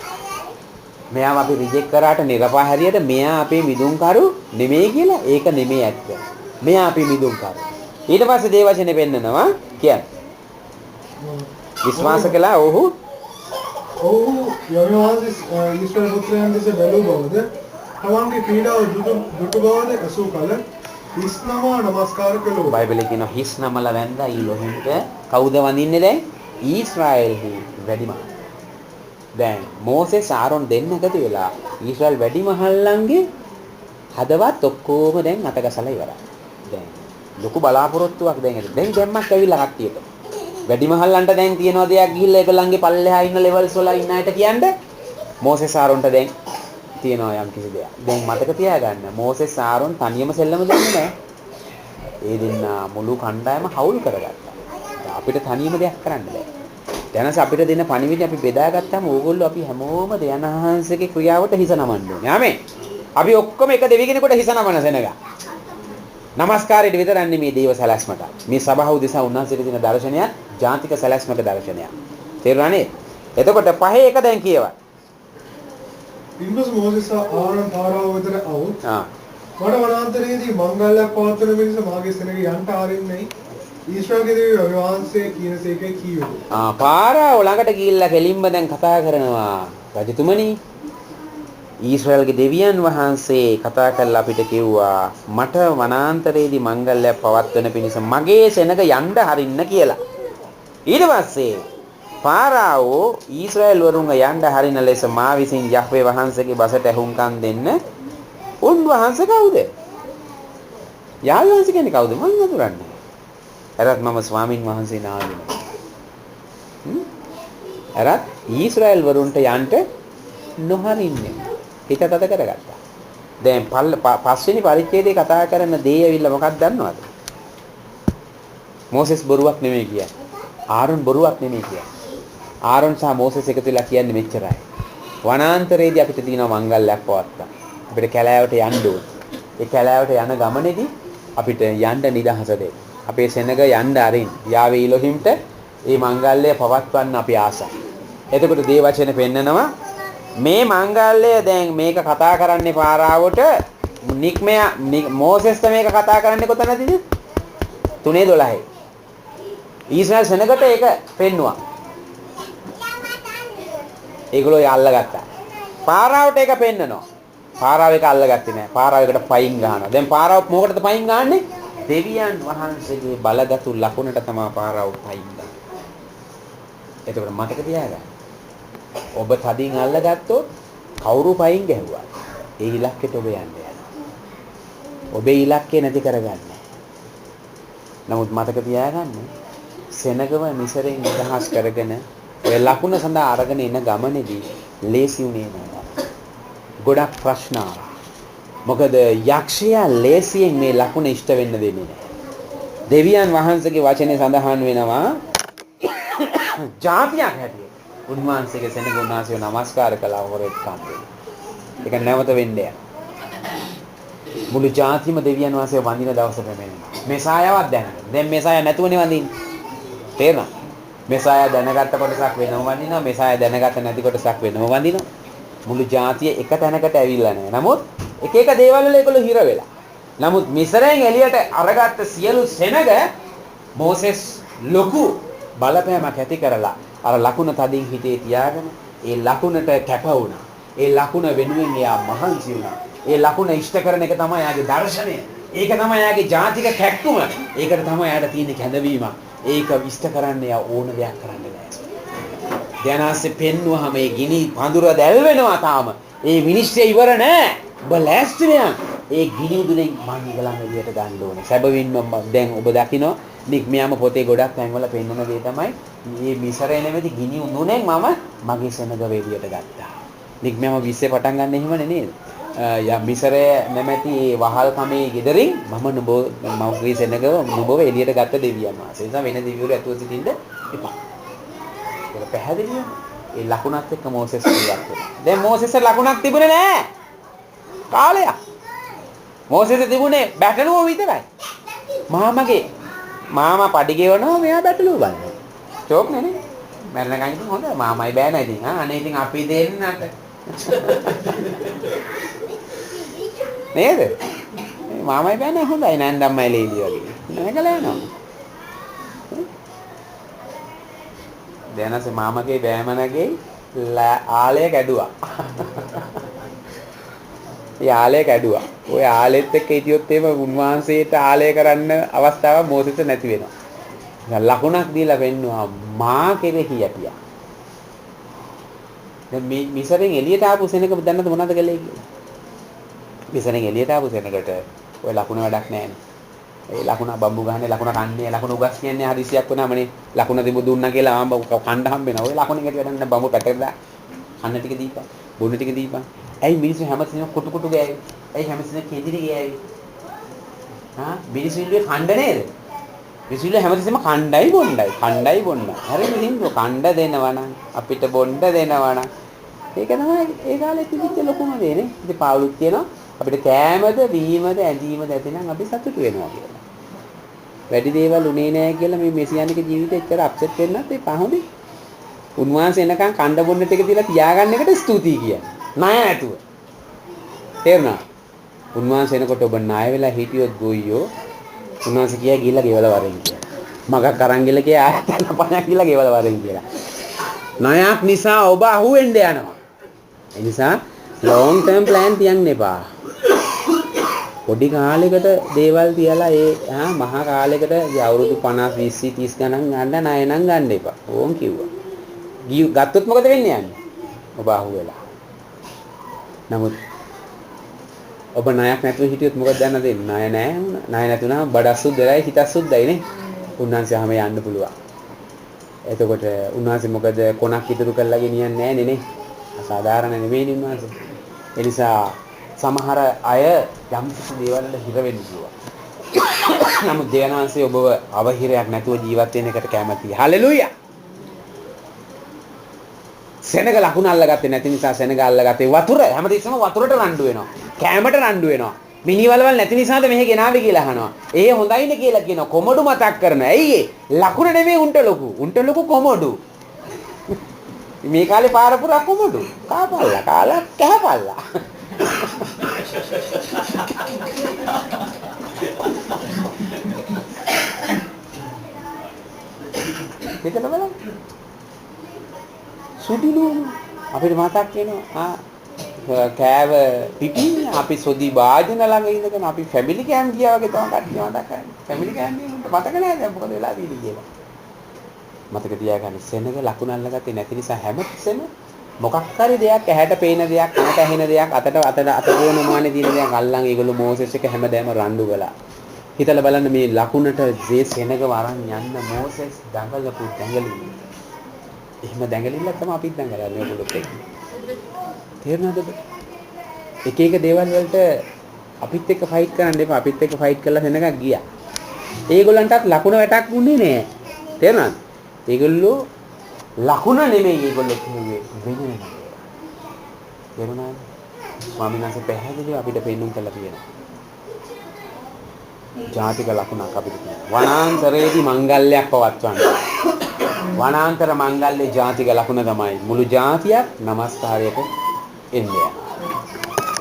S4: මෙයාව අපි රිජෙක්ට් කරාට නිරපා හැරියට මෙයා අපේ මිදුම්කරු නෙමෙයි කියලා ඒක නෙමෙයි ඇත්ත. මෙයා අපේ මිදුම්කරු. ඊට පස්සේ දේවචනේ පෙන්නනවා කියන්නේ. විශ්වාස කළා ඔහු
S2: යෝහානස් ඊශ්වර පුත්‍රයන් දෙස බැලූ බවද තමන්ගේ ක්‍රීඩාව දුටු බවද අසූ කල හිස්නම නමස්කාර කළෝ.
S4: බයිබලයේ කියනවා හිස්නමල වැන්දා ඊළොහින්ට කවුද වඳින්නේ දැන්? ඊශ්‍රායෙල්හි වැඩිමහල්. දැන් මෝසෙස් ආරොන් දෙන්න එකතු වෙලා ඊශ්‍රායෙල් වැඩිමහල්ලන්ගේ හදවත් ඔක්කොම දැන් අතගසලා ඉවරයි. දැන් ලොකු බලාපොරොත්තුවක් දැන් ඇති. දැන් දැම්මක් ඇවිල්ලා කට්ටියට. වැඩිමහල්ලන්ට දැන් තියනවා දෙයක් ගිහිල්ලා ඒගොල්ලන්ගේ පල්ලෙහා ඉන්න ලෙවල්ස් වල ඉන්න අයට කියන්න මෝසෙස් ආරොන්ට දැන් තියනවා යම් කිසි දෙයක්. දැන් මතක තියාගන්න මෝසෙස් ආරොන් තනියම සෙල්ලම දෙන්නේ නැහැ. ඒ දෙන්න මුළු කණ්ඩායම හවුල් කරගත්තා. අපිට තනියම දෙයක් කරන්න බෑ. දැනස අපිට දෙන පණිවිඩය අපි බෙදාගත්තාම ඕගොල්ලෝ අපි හැමෝම දෙයන්හන්සේගේ ක්‍රියාවට හිස නමන්න ඕනේ. ආමේ. අපි ඔක්කොම එක දෙවි කෙනෙකුට හිස නමන සෙනග. නමස්කාරයට විතරක් නෙමේ දේව සැලැස්මට. මේ සභාව උදෙසා උන්වහන්සේට දෙන දර්ශනය ජාතික සැලැස්මක දර්ශනයක්. තේරුණානේ? එතකොට පහේ එක දැන් කියවා.
S2: ඉන්පසු මොසෙස් ආරෝන් පාරාව වෙතට આવුත්. වඩ වනාන්තරයේදී මංගල්‍යයක් පවත්වන මිනිස මාගේ සෙනග යන්ට ආරින්නේ ඊශ්වරගේ දේවී වහන්සේ කියන සේකයි කීවේ.
S4: පාරාව ළඟට ගිහිල්ලා කෙලින්ම දැන් කතා කරනවා. රජතුමනි ඊශ්‍රායල්ගේ දෙවියන් වහන්සේ කතා කරලා අපිට කිව්වා මට වනාන්තරයේදී මංගල්‍යයක් පවත්වන පිණිස මගේ සෙනග යන්න හරින්න කියලා. ඊට පස්සේ පාරාව ඊශ්‍රායල් වරුන්ව යන්න හරින ලෙස මා විසින් යහ්වේ වහන්සේගේ බසට ඇහුම්කන් දෙන්න උන්වහන්සේ කවුද? යාළුවා වහන්සේ කියන්නේ කවුද? මං අඳුරන්නේ. එරත් මම ස්වාමින් වහන්සේ නාමයෙන්. එරත් ඊශ්‍රායල් වරුන්ට යන්න නොහරින්නේ. හිත තද කරගත්තා. දැන් පස්වෙනි පරිච්ඡේදයේ කතා කරන දේ ඇවිල්ලා මොකක්ද දන්නවද? මෝසෙස් බොරුවක් නෙමෙයි කියන්නේ. ආරොන් බොරුවක් නෙමෙයි කියන්නේ. ආරොන් සහ මෝසෙස් එකතු වෙලා කියන්නේ මෙච්චරයි. වනාන්තරයේදී අපිට තියෙනවා මංගල්‍යයක් පවත්තා. අපිට කැලෑවට යන්න ඕනේ. ඒ කැලෑවට යන ගමනේදී අපිට යන්න නිදහස දෙන්න. අපේ සෙනග යන්න අරින් යාවේ ඉලොහිම්ට මේ මංගල්‍යය පවත්වන්න අපි ආසයි. එතකොට දේවචන පෙන්නනවා මේ මංගල්‍යය දැන් මේක කතා කරන්නේ පාරාවට නික්මය මෝසෙස්ට මේක කතා කරන්නේ කොතනදද? 3:12. ඊශ්‍රායල් සෙනගට ඒක පෙන්නුවා. ඒගොල්ලෝ අල්ලගත්තා. පාරාවට ඒක පෙන්නනවා. පාරාව එක අල්ලගත්තේ නැහැ. පාරාව එකට පයින් ගහනවා. දැන් පාරාව මොකටද පයින් ගහන්නේ? දෙවියන් වහන්සේගේ බලගතු ලකුණට තමයි පාරාව පයින් ගන්නේ. එතකොට මතක තියාගන්න. ඔබ තදින් අල්ලගත්තොත් කවුරු පයින් ගැහුවා. ඒ ඉලක්කයට ඔබ යන්න යනවා. ඔබේ ඉලක්කය නැති කරගන්න. නමුත් මතක තියාගන්න සෙනගව මිසරෙන් නිදහස් කරගෙන ඔය ලකුණ සඳහා අරගෙන එන ගමනේදී ලේසි උනේ නෑ. ගොඩක් ප්‍රශ්න ආවා. මොකද යක්ෂයා ලේසියෙන් මේ ලකුණ ඉෂ්ට වෙන්න දෙන්නේ නෑ. දෙවියන් වහන්සේගේ වචනේ සඳහන් වෙනවා ජාතියක් හැටියට උන්වහන්සේගේ සෙනග උන්වහන්සේව නමස්කාර කළා හොරෙක් කම්බේ. ඒක නැවත වෙන්නේ නෑ. මුළු ජාතියම දෙවියන් වහන්සේව වඳින දවස පැමිණෙනවා. මෙසායාවක් දැනගන්න. දැන් මෙසායා නැතුවනේ වඳින්නේ. තේරුණා? මෙසායා දැනගත්ත කොටසක් වෙනම වඳිනවා. මෙසායා දැනගත්ත නැති කොටසක් වෙනම වඳිනවා. මුළු ජාතිය එක තැනකට ඇවිල්ලා නැහැ. නමුත් එක එක දේවල් වල ඒගොල්ලෝ හිර වෙලා. නමුත් මිසරෙන් එළියට අරගත්ත සියලු සෙනග මෝසෙස් ලොකු බලපෑමක් ඇති කරලා අර ලකුණ තදින් හිතේ තියාගෙන ඒ ලකුණට කැප වුණා. ඒ ලකුණ වෙනුවෙන් එයා මහන්සි වුණා. ඒ ලකුණ ඉෂ්ට කරන එක තමයි යාගේ දර්ශනය. ඒක තමයි යාගේ ජාතික කැක්කුම. ඒකට තමයි යාට තියෙන කැඳවීම. ඒක විශ්ත කරන්න යා ඕන දෙයක් කරන්න බෑ. ධානාස්සේ පෙන්නුවාම මේ ගිනි පඳුර දැල් වෙනවා තාම. ඒ විනිශ්චය ඉවර නෑ. ඔබ ලෑස්ති වෙන්න. ඒ ගිනි උදුනේ මං ඊගලන් එළියට ගන්න ඕනේ. සැබවින්ම දැන් ඔබ දකිනවා නික්මියාම පොතේ ගොඩක් තැන්වල පෙන්වන දේ තමයි මේ මිසරේ නෙමෙයි ගිනි උදුනේ මම මගේ සෙනග එළියට ගත්තා. නික්මියාම 20 පටන් ගන්න එහෙමනේ නේද? මිසරේ නැමැති ඒ වහල් කමේ ගෙදරින් මම මගේ සෙනග නුඹව එළියට ගත්ත දෙවියන් වහන්සේ. ඒ නිසා වෙන දෙවිවරු ඇතුළත සිටින්න එපා. ඒක පැහැදිලිව ඒ ලකුණත් එක්ක මෝසෙස් ක්‍රියාවක් වෙනවා. දැන් මෝසෙස් ලකුණක් තිබුණේ නැහැ. කාලයක්. මෝසෙස් තිබුණේ බැටළුව විතරයි. මාමා පඩි ගෙවනවා මෙයා බැටළුව බලනවා. චෝක් නේ. මරණ ගන්නේ හොඳයි. මාමයි බෑ නෑ ඉතින්. අනේ ඉතින් අපි දෙන්නට. නේද? මාමයි බෑ නෑ හොඳයි නෑන්දම්මයි ලේලි වගේ. නැගලා යනවා. දැනසේ මාමගේ බෑමනගේ ආලය කැඩුවා. ඒ ආලය කැඩුවා. ওই ආලෙත් එක්ක හිටියොත් එහෙම උන්වහන්සේට ආලය කරන්න අවස්ථාවක් මොහොතට නැති වෙනවා. දැන් ලකුණක් දීලා වෙන්නවා මා කෙරෙහි යටියා. දැන් මේ මිසරෙන් එළියට ආපු සෙනඟ දන්නද මොනවද කළේ කියලා? මිසරෙන් එළියට ආපු සෙනඟට ওই ලකුණ වැඩක් නැහැ. ඒ ලකුණ බම්බු ගහන්නේ ලකුණ කන්නේ ලකුණ උගස් කියන්නේ හදිසියක් වුණාමනේ ලකුණ දෙමු දුන්නා කියලා ආම්බ කණ්ඩ හම්බ වෙනවා. ওই ලකුණෙන් ඇටි වැඩක් නැහැ බම්බු පැටකලා කන්න ටික දීපන් බොන්න ටික දීපන්. ඇයි මිනිස්සු හැමතිස්සෙම කුටු කුටු ගෑවි? ඇයි හැමතිස්සෙම කෙදිරි ගෑවි? මිනිස්සුන්ගේ කණ්ඩ නේද? මිනිස්සුන්ගේ හැමතිස්සෙම කණ්ඩයි බොණ්ඩයි. හරිද හින්දු කණ්ඩ දෙනවා නම් අපිට බොණ්ඩ දෙනවා නම් ඒක තමයි ඒ කාලේ තිබිච්ච ලොකුම දේ නේ. ඉතින් පාවුලුත් කියනවා අපිට කෑමද බීමද ඇඳීමද ඇතිනම් අපි සතුටු වෙනවා කියලා. වැඩි දේවල් උනේ නැහැ කියලා මේ මෙසියානික ජීවිතේ එච්චර අප්සෙට් වෙන්නත් එපා හොඳේ. උන්වහන්සේ එනකන් කණ්ඩ බොන්න ටික තියලා තියාගන්න එකට ස්තුතියි කියන්නේ. ණය නැතුව. තේරුණා? උන්වහන්සේ එනකොට ඔබ ණය වෙලා හිටියොත් ගොයියෝ උන්වහන්සේ කියයි ගිහලා ගෙවල වරෙන් කියලා. මගක් අරන් ගිහලා කියයි ආයෙත් පණක් ගිහලා ගෙවල වරෙන් කියලා. ණයක් නිසා ඔබ අහුවෙන්න යනවා. ඒ නිසා long term plan තියන්න එපා. පොඩි කාලයකට දේවල් තියලා ඒ මහා කාලයකට අවුරුදු 50 20 30 ගණන් ගන්න ණය නම් ගන්න එපා. ඕම් කිව්වා. ගත්තොත් මොකද වෙන්නේ යන්නේ? ඔබ අහුවෙලා. නමුත් ඔබ ණයක් නැතුව හිටියොත් මොකද දැන දෙන්නේ? ණය නැහැ වුණා. ණය නැතුණා බඩස්සුද්දයි හිතස්සුද්දයි නේ. උන්වහන්සේ හැම යන්න පුළුවන්. එතකොට උන්වහන්සේ මොකද කොනක් ඉතුරු කරලා ගෙනියන්නේ නැහැ නේ. අසාධාරණ නෙවෙයි උන්වහන්සේ. ඒ නිසා සමහර අය යම් කිසි දේවල් වල හිර වෙන්න පුළුවන්. නමුත් දේවනාංශය ඔබව අවහිරයක් නැතුව ජීවත් වෙන එකට කැමතියි. හලෙලූයා. සෙනග ලකුණ අල්ලගත්තේ නැති නිසා සෙනග අල්ලගත්තේ වතුර හැමතිස්සම වතුරට රණ්ඩු වෙනවා. කැමට රණ්ඩු වෙනවා. මිනිවලවල් නැති නිසාද මෙහෙ ගෙනාවේ කියලා අහනවා. ඒ හොඳයිනේ කියලා කියනවා. කොමඩු මතක් කරනවා. ඇයි ඒ? ලකුණ නෙමෙයි උන්ට ලොකු. උන්ට ලොකු කොමඩු. මේ කාලේ පාර පුරා කොමඩු. කාපල්ලා කාලා කැහපල්ලා. හිතලා බලන්න. සුදුලු අපිට මතක් වෙනවා කෑව පිටින් අපි සොදි වාජන ළඟ ඉඳගෙන අපි ෆැමිලි කෑම් ගියා වගේ තමයි කට්ටිය මතක් කරන්නේ. ෆැමිලි කෑම් ගිහින් මතක නැහැ දැන් මොකද වෙලා තියෙන්නේ කියලා. මතක තියාගන්න සෙනග ලකුණ අල්ලගත්තේ නැති නිසා හැමතිස්සෙම මොකක් හරි දෙයක් ඇහැට පේන දෙයක් කනට ඇහෙන දෙයක් අත පොන මානේ තියෙන දෙයක් අල්ලන් ඒගොල්ලෝ මෝසෙස් එක හැමදාම රණ්ඩු කළා. හිතලා බලන්න මේ ලකුණට මේ සෙනග වරන් යන්න මෝසෙස් දඟලපු දඟලිලි. එහෙම දඟලිල්ල තමයි අපිත් දඟලන්නේ මේගොල්ලොත් එක්ක. තේරුණාද? එක එක දේවල් වලට අපිත් එක්ක ෆයිට් කරන්න එපා. අපිත් එක්ක ෆයිට් කරලා සෙනගක් ගියා. ඒගොල්ලන්ටත් ලකුණ වැටක් වුණේ නෑ. තේරුණාද? ඒගොල්ලෝ ලකුණ නෙමෙයි ඒගොල්ලෝ කිව්වේ වෙන. තේරුණාද? ස්වාමීන් වහන්සේ පැහැදිලිව අපිට පෙන්වන්න කළා කියනවා. ජාතික ලකුණක් අපිට තියෙනවා. වනාන්තරයේදී මංගල්‍යයක් පවත්වන්න. වනාන්තර මංගල්‍ය ජාතික ලකුණ තමයි මුළු ජාතියක් নমස්කාරයට එන්නේ.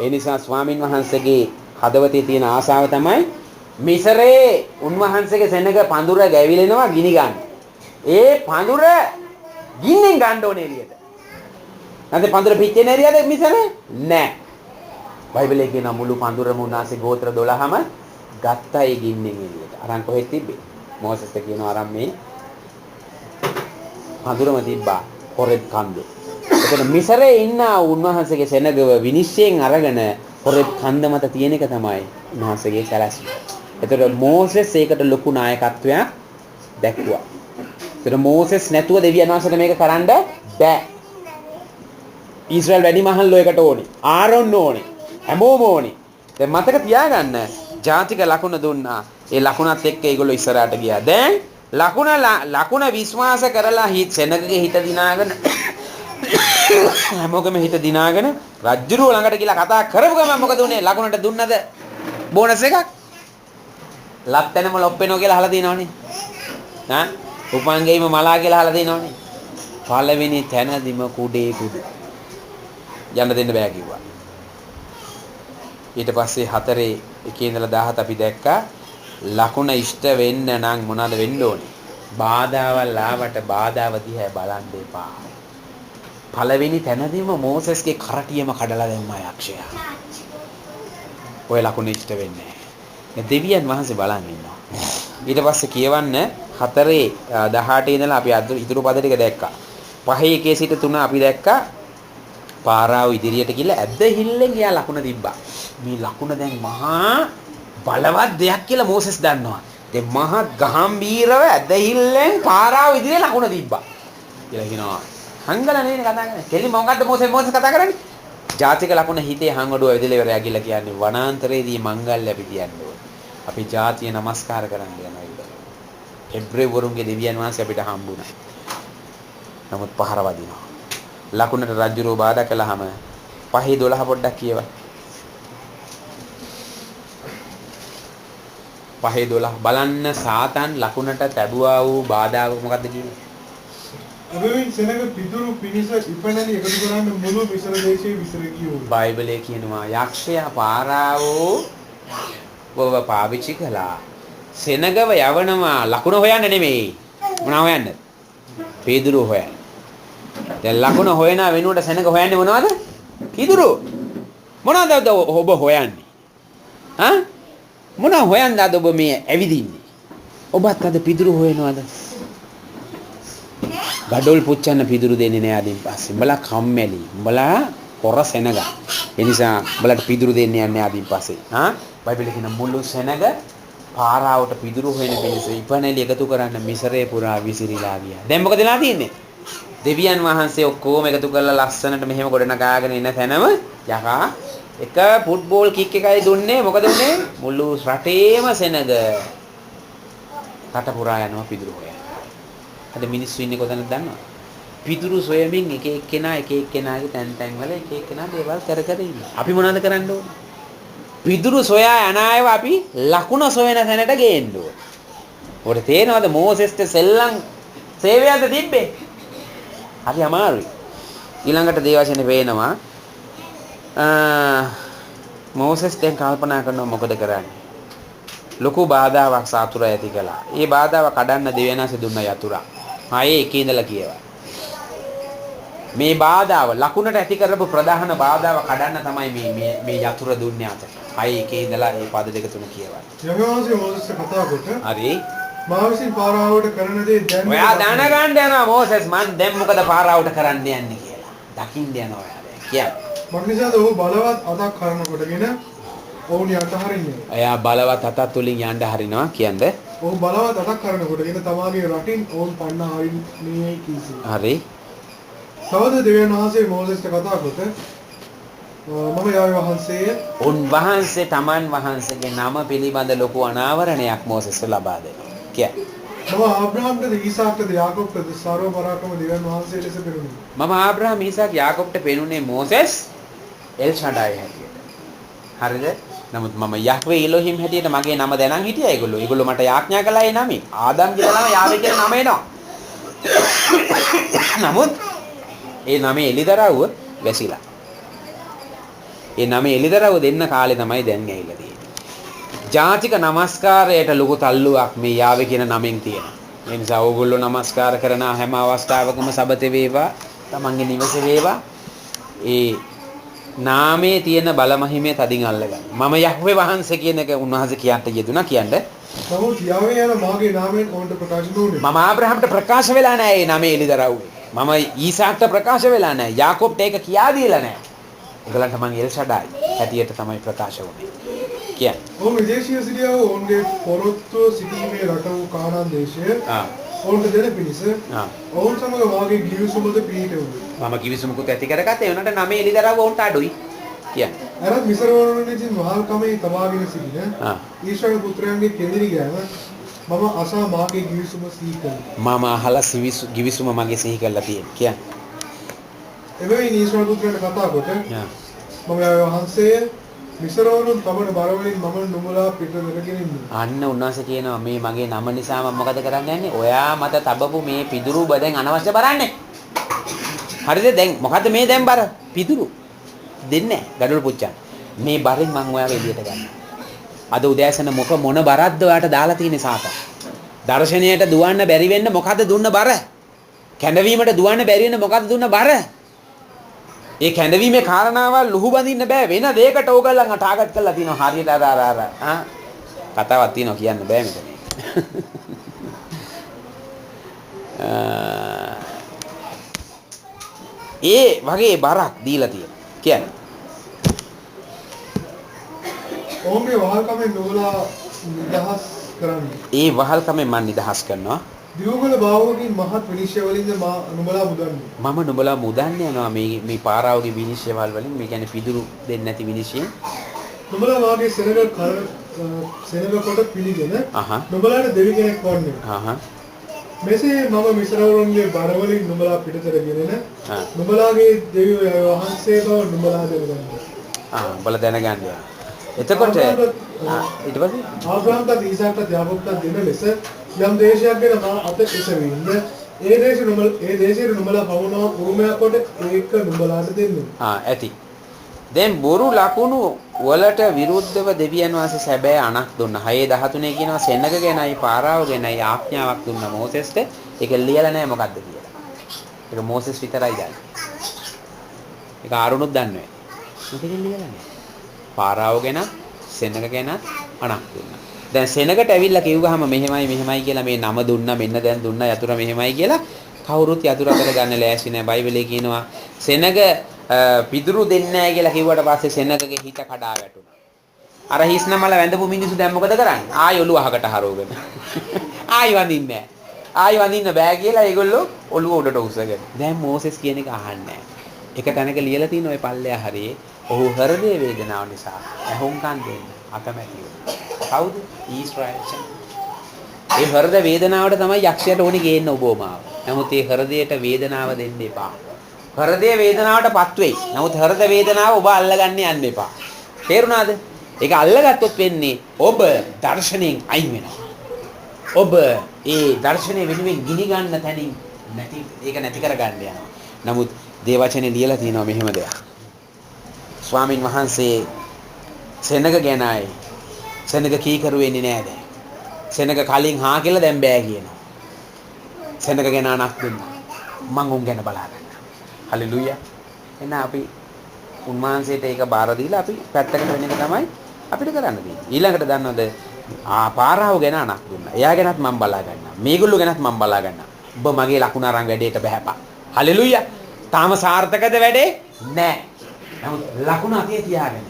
S4: ඒ නිසා ස්වාමින් වහන්සේගේ හදවතේ තියෙන ආසාව තමයි මිසරේ උන්වහන්සේගේ සෙනග පඳුර ගැවිලෙනවා ගිනි ගන්න. ඒ පඳුර ගින්නෙන් ගන්න ඕනේ එළියට. නැත්නම් පඳුර පිච්චෙන එළියද මිසරේ? නෑ. බයිබලයේ කියන මුළු පඳුරම උන්වහන්සේ ගෝත්‍ර 12ම ගත්තා ඒ ගින්නෙන් එළියට. අරන් කොහෙද තිබ්බේ? මෝසෙස්ට කියනවා අරන් මේ පඳුරම තිබ්බා හොරෙබ් කන්දේ. එතකොට මිසරේ ඉන්න උන්වහන්සේගේ සෙනගව විනිශ්චයෙන් අරගෙන හොරෙබ් කන්ද මත තියෙන එක තමයි උන්වහන්සේගේ සැලැස්ම. එතකොට මෝසෙස් ඒකට ලොකු නායකත්වයක් දැක්වුවා. එතකොට මෝසෙස් නැතුව දෙවියන් වහන්සේට මේක කරන්න බෑ. ඊශ්‍රායල් වැඩිමහල්ලෝ එකට ඕනේ. ආරොන් ඕනේ. හැමෝම ඕනේ. දැන් මතක තියාගන්න ජාතික ලකුණ දුන්නා. ඒ ලකුණත් එක්ක ඒගොල්ලෝ ඉස්සරහට ගියා. දැන් ලකුණ විශ්වාස කරලා සෙනගගේ හිත දිනාගෙන හැමෝගෙම හිත දිනාගෙන රජ්ජුරුව ළඟට ගිහලා කතා කරපු ගමන් මොකද උනේ? ලකුණට දුන්නද බෝනස් එකක්? ලත්තනම ලොප්පෙනෝ කියලා අහලා තියෙනවනේ. ඈ උපංගෙයිම මලා කියලා අහලා තියෙනවනේ. පළවෙනි තැනදිම කුඩේ කුඩු යන්න දෙන්න බෑ කිව්වා. ඊට පස්සේ 4 1 ඉඳලා 17 අපි දැක්කා ලකුණ ඉෂ්ට වෙන්න නම් මොනවද වෙන්න ඕනේ? බාධාවල් ආවට බාධාව දිහා බලන්න එපා. පළවෙනි තැනදීම මෝසෙස්ගේ කරටියම කඩලා දැම්මා යක්ෂයා. ඔය ලකුණ ඉෂ්ට වෙන්නේ නැහැ. දෙවියන් වහන්සේ බලන් ඉන්නවා. ඊට පස්සේ කියවන්න 4:18 ඉඳලා අපි ඉතුරු පද ටික දැක්කා. 5:1 සිට 3 අපි දැක්කා පාරාව ඉදිරියට ගිහලා ඇද්දහිල්ලෙන් එයා ලකුණ තිබ්බා. මේ ලකුණ දැන් මහා බලවත් දෙයක් කියලා මෝසෙස් දන්නවා. දැන් මහා ගාම්භීරව ඇද්දහිල්ලෙන් පාරාව ඉදිරියේ ලකුණ තිබ්බා. කියලා කියනවා. හංගලා නේ කතා කරන්නේ. කෙලි මොකද්ද මෝසෙස් කතා කරන්නේ? ජාතික ලකුණ හිතේ හංගඩුව ඇවිදලා ඉවරයා කියලා කියන්නේ වනාන්තරයේදී මංගල්‍ය අපි කියන්නේ. අපි ජාතිය නමස්කාර කරන්න යනවා ඒක. හෙබ්‍රේවරුන්ගේ දෙවියන් වහන්සේ අපිට හම්බුණා. නමුත් පහර වදිනවා. ලකුණට රජුරෝ බාධා කළාම 5:12 පොඩ්ඩක් කියවන්න. 5:12 බලන්න සාතන් ලකුණට තැබුවා වූ බාධාව මොකද්ද කියන්නේ?
S2: එබැවින් සෙනග පිදුරු පිනිස ඉපැනලි එකතු කරන්න මුළු මිසර දේශයේ විසිර ගියෝ.
S4: බයිබලයේ කියනවා යක්ෂයා පාරාවෝ බව පාවිච්චි කළා. සෙනගව යවනවා ලකුණ හොයන්න නෙමෙයි. මොනවා හොයන්නද? පිදුරු හොයන්න. දැන් ලකුණ හොයන වෙනුවට සෙනග හොයන්නේ මොනවද? පිදුරු. මොනවද ඔබ හොයන්නේ? හා? මොනවා හොයන්නද ඔබ මේ ඇවිදින්නේ? ඔබත් අද පිදුරු හොයනවද? ගඩොල් පුච්චන්න පිදුරු දෙන්නේ නෑ අදින් පස්සේ. උඹලා කම්මැලි. උඹලා හොර සෙනග. ඒ නිසා උඹලට පිදුරු දෙන්නේ නැහැ අදින් පස්සේ. හා? බයිබලයේ කියන මුළු සෙනග පාරාවට පිදුරු හොයන පිණිස ඉපැනලි එකතු කරන්න මිසරේ පුරා විසිරීලා ගියා. දැන් මොකද වෙලා තියෙන්නේ? දෙවියන් වහන්සේ ඔක්කොම එකතු කරලා ලස්සනට මෙහෙම ගොඩනගාගෙන ඉන්න තැනම යකා එක ෆුට්බෝල් කික් එකයි දුන්නේ. මොකද උනේ? මුළු රටේම සෙනග රට පුරා යනවා පිදුරු හොයන්න. අද මිනිස්සු ඉන්නේ කොතනද දන්නවද? පිදුරු සොයමින් එක එක්කෙනාගේ තැන් වල එක එක්කෙනා දේවල් කර ඉන්නවා. අපි මොනවද කරන්න ඕනේ? පිදුරු සොයා යන අයව අපි ලකුණ සොයන තැනට ගේන්න ඕනේ. ඔබට තේරෙනවද මෝසෙස්ට සෙල්ලම් සේවයක්ද තිබ්බේ? හරි අමාරුයි. ඊළඟට දේවචනේ පේනවා මෝසෙස් දැන් කල්පනා කරනවා මොකද කරන්නේ? ලොකු බාධාවක් සාතුර ඇති කළා. ඒ බාධාව කඩන්න දෙවියන්වහන්සේ දුන්න යතුරා. ආයේ එකේ ඉඳලා කියවා. මේ බාධාව ලකුණට ඇති කරපු ප්‍රධාන බාධාව කඩන්න තමයි මේ යතුර දුන්නේ අත. ආයේ එකේ ඉඳලා මේ පද දෙක තුන කියවා.
S2: යමෝසේ මෝසෙස් කතා කොට.
S4: හරි.
S2: මා විසින් පාරාවට කරන දේ දැන්
S4: ඔයා දැනගන්න යනවා මෝසෙස් මන් දැන් මොකද පාරාවට කරන්න යන්නේ කියලා. දකින්න යනවා ඔයා දැන්. කියන්න.
S2: මක්නිසාද ඔහු බලවත් අතක් කරන කොටගෙන ඔවුන් යට හරින්නේ.
S4: එයා බලවත් අතක් තුලින් යන්න හරිනවා කියන්නේ.
S2: ඔහු බලවත් අතක් කරන කොටගෙන තමාගේ රටින් ඔවුන් පන්න හරින්නේ කීසි.
S4: හරි.
S2: තවද දෙවියන් වහන්සේ මෝසෙස්ට කතා කොට මම යාවේ වහන්සේ
S4: උන්වහන්සේ තමන් වහන්සේගේ නම පිළිබඳ ලොකු අනාවරණයක් මෝසෙස්ට ලබා දෙනවා. කියන්නේ.
S2: මම ආබ්‍රහම්ටද ඊසාක්ටද යාකෝබ්ටද සර්ව පරාක්‍රම දෙවියන් වහන්සේ ලෙස පෙනුනේ.
S4: මම ආබ්‍රහම් ඊසාක් යාකෝබ්ට පෙනුනේ මෝසෙස් එල් ෂඩායි හැටියට. හරිද? නමුත් මම යහ්වේ එලොහිම් හැටියට මගේ නම දැනන් හිටියා ඒගොල්ලෝ. ඒගොල්ලෝ මට යාඥා කළා ඒ නමේ. ආදම් කියලා නම යාවේ කියලා නම එනවා. නමුත් ඒ නමේ එලිදරව්ව වැසිලා. ඒ නමේ එලිදරව්ව දෙන්න කාලේ තමයි දැන් ඇවිල්ලා තියෙන්නේ. ජාතික නමස්කාරයට ලොකු තල්ලුවක් මේ යාවේ කියන නමෙන් තියෙනවා. ඒ නිසා ඕගොල්ලෝ නමස්කාර කරන හැම අවස්ථාවකම සබතේ වේවා, තමන්ගේ නිවසේ වේවා. ඒ නාමයේ තියෙන බලමහිමේ තදින් අල්ලගන්න. මම යහ්වේ වහන්සේ කියන එක උන්වහන්සේ කියන්න යෙදුණා කියන්නේ.
S2: නමුත් යාවේ යන මාගේ නාමයෙන් ඔවුන්ට ප්‍රකාශ නොවුනේ.
S4: මම ආබ්‍රහම්ට ප්‍රකාශ වෙලා නැහැ මේ නමේ එලිදරව්වේ. මම ඊසාක්ට ප්‍රකාශ වෙලා නැහැ. යාකොබ්ට ඒක කියා දීලා නැහැ. ඒගොල්ලන්ට මං එල්ෂඩායි හැටියට තමයි ප්‍රකාශ වුනේ. කියන්නේ.
S2: ඔවුන් විදේශීය සිටියව ඔවුන්ගේ පොරොත්තුව සිටීමේ රට වූ කානාන් දේශය ඔවුන්ට දෙන පිණිස ඔවුන් සමග වාගේ ගිවිසුමද පිහිට වුණා.
S4: මම කිවිසුමකුත් ඇති කරගත්තේ ඒ වුණාට නමේ එලිදරව්ව උන්ට අඩුයි. කියන්නේ.
S2: අරත් මිසරවරුන් විසින් වහල්කමේ තබාගෙන සිටින ඊශ්‍රායල් පුත්‍රයන්ගේ කෙඳිරි ගෑම මම අසා මාගේ ගිවිසුම සිහි කළා.
S4: මම අහලා ගිවිසුම මගේ සිහි කරලා තියෙනවා. කියන්නේ.
S2: එබැවින් ඊශ්‍රායල් පුත්‍රයන්ට කතා කොට මම යාවේ වහන්සේ මිසරවරුන් තමන බරවලින් මම නුඹලා පිට කරගෙන ඉන්නවා.
S4: අන්න උන්වහන්සේ කියනවා මේ මගේ නම නිසා මම මොකද කරන්න යන්නේ? ඔයා මට තබපු මේ පිදුරු බදෙන් අනවශ්‍ය බරන්නේ. හරිද? දැන් මොකද්ද මේ දැන් බර? පිදුරු. දෙන්නේ නැහැ. ගඩොල් පුච්චන්න. මේ බරෙන් මම ඔයාව එළියට ගන්නවා. අද උදෑසන මොන බරක්ද ඔයාට දාලා තියෙන්නේ සාතා? දර්ශනයට දුවන්න බැරි වෙන්න මොකද්ද දුන්න බර? කැඳවීමට දුවන්න බැරි වෙන්න මොකද්ද දුන්න බර? ඒ කැඳවීමේ කාරණාවල් ලුහු බඳින්න බෑ වෙන දෙයකට ඕගොල්ලන් ටාගට් කරලා තිනවා හරියට අර කතාවක් තියෙනවා කියන්න බෑ මෙතන. ඒ වගේ බරක් දීලා තියෙනවා කියන්නේ.
S2: ඔවුන්ගේ වහල්කමෙන් නුඹලා නිදහස් කරන්නේ.
S4: ඒ වහල්කමෙන් මම නිදහස් කරනවා.
S2: දියුගල භාවකින් මහත් විනිශ්චය වලින්ද නුඹලා මුදන්නේ.
S4: මම නුඹලා මුදන්නේ යනවා මේ පාරාවගේ විනිශ්චයවල් වලින්. මේ කියන්නේ පිදුරු දෙන්නේ නැති විනිශ්චයෙන්.
S2: නුඹලා වාගේ සෙනග කොට පිළිගෙන නුඹලාට දෙවි කෙනෙක් වන්නේ. මෙසේ මම මිසරවරුන්ගේ බරවලින් නුඹලා පිටතට ගෙනෙන නුඹලාගේ දෙවියෝ වහන්සේ බව නුඹලා දැනගන්න.
S4: උඹලා දැනගන්න. එතකොට ඊට පස්සේ
S2: ආබ්‍රහම්ට ඊසාක්ට යාකොබ්ට දෙන ලෙස යම් දේශයක් ගැන මා අත එසෙමින්ද ඒ දේශේ නුඹලා පවුනවා උරුමයක් කොට ඒක නුඹලාට දෙන්නේ.
S4: ඇති. දැන් බොරු ලකුණු වලට විරුද්ධව දෙවියන් වහන්සේ සැබෑ අණක් දුන්නා. 6:13 කියනවා සෙනග ගැනයි පාරාව ගැනයි ආඥාවක් දුන්නා මෝසෙස්ට. ඒක ලියලා නැහැ මොකද්ද කියලා. ඒක මෝසෙස් විතරයි දන්නේ. ඒක ආරුණුත් දන්නේ නැහැ. ඒක ලියලා නැහැ. පාරාව ගැන සෙනග ගැන අණක් දුන්නා. දැන් සෙනගට ඇවිල්ලා කිව්වහම මෙහෙමයි කියලා මේ නම දුන්නා මෙන්න දැන් දුන්නා යතුර මෙහෙමයි කියලා කවුරුත් යතුර කරගන්න ලෑස්ති නැහැ. බයිබලයේ කියනවා සෙනග පිදුරු දෙන්නේ නැහැ කියලා කිව්වට පස්සේ සෙනගගේ හිත කඩා වැටුණා. අර හිස් නමල වැඳපු මිනිස්සු දැන් මොකද කරන්නේ? ආයි ඔළුව අහකට හරවගෙන. ආයි වඳින්නේ නැහැ. ආයි වඳින්න බෑ කියලා ඒගොල්ලෝ ඔළුව උඩට උස්සගෙන. දැන් මෝසෙස් කියන එක අහන්නේ නැහැ. එක තැනක ලියලා තියෙන ඔය පල්ලෙය හරියේ ඔහු හෘදේ වේදනාව නිසා ඇහුම්කන් දෙන්න අකමැති වුණා. කවුද? ඊශ්‍රායල්. ඒ හෘද වේදනාවට තමයි යක්ෂයට ඕනේ ගේන්න ඔබෝමාව. නමුත් ඒ හෘදයට වේදනාව දෙන්න එපා. හෘදේ වේදනාවටපත් වෙයි. නමුත් හෘද වේදනාව ඔබ අල්ලගන්න යන්න එපා. තේරුණාද? ඒක අල්ලගත්තොත් වෙන්නේ ඔබ දර්ශනයෙන් අයින් වෙනවා. ඔබ ඒ දර්ශනය වෙනුවෙන් ගිනි ගන්න තැනින් ඒක නැති කරගන්න යනවා. නමුත් දේවචනේ ලියලා තියෙනවා මෙහෙම දෙයක්. ස්වාමින් වහන්සේ සෙනග ගැනයි සෙනග කීකරු වෙන්නේ නැහැ දැන්. සෙනග කලින් හා කියලා දැන් බෑ කියනවා. සෙනග ගැන අනක් දුන්නා. මං උන් ගැන බලා ගන්නවා. හලෙලූයා. එහෙනම් අපි උන්වහන්සේට ඒක බාර දීලා අපි පැත්තකට වෙන එක තමයි අපිට කරන්න තියෙන්නේ. ඊළඟට දන්නවද? පාරාව ගැන අනක් දුන්නා. එයා ගැනත් මම බලා ගන්නවා. මේගොල්ලෝ ගැනත් මම බලා ගන්නවා. ඔබ මගේ ලකුණ අරන් වැඩේට බහැපා. හලෙලූයා. තාම සාර්ථකද වැඩේ? නෑ. නමුත් ලකුණ අතේ තියාගෙන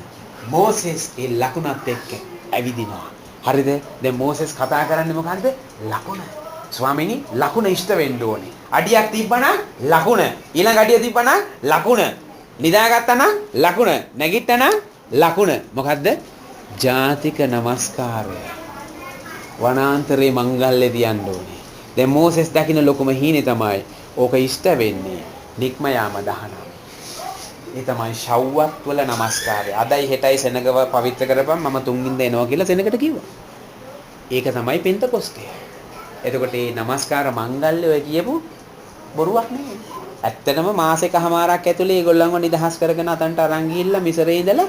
S4: මෝසෙස් ඒ ලකුණත් එක්ක ඇවිදිනවා. හරිද? දැන් මෝසෙස් කතා කරන්නේ මොකද්ද? ලකුණ. ස්වාමීනි ලකුණ ඉෂ්ට වෙන්න ඕනේ. අඩියක් තිබ්බනම් ලකුණ. ඊළඟ අඩිය තිබ්බනම් ලකුණ. නිදාගත්තා නම් ලකුණ. නැගිට්ටා නම් ලකුණ. මොකද්ද? ජාතික නමස්කාරය. වනාන්තරේ මංගල්‍ය තියන්න ඕනේ. දැන් මෝසෙස් දකින්න ලොකුම හීනේ තමයි ඕක ඉෂ්ට වෙන්නේ. නික්ම යාම 19. ඒ තමයි ශව්වත් වල නමස්කාරය. අදයි හෙටයි සෙනගව පවිත්‍ර කරපම් මම තුන්ින්ද එනවා කියලා සෙනගට කිව්වා. ඒක තමයි පෙන්තකොස්තේ. එතකොට මේ නමස්කාර මංගල්‍ය ඔය කියපු බොරුවක් නෙවෙයි. ඇත්තටම මාසෙකමාරක් ඇතුලේ ඒගොල්ලන්ව නිදහස් කරගෙන අතන්ට අරන් ගිහිල්ලා මිසරේ ඉඳලා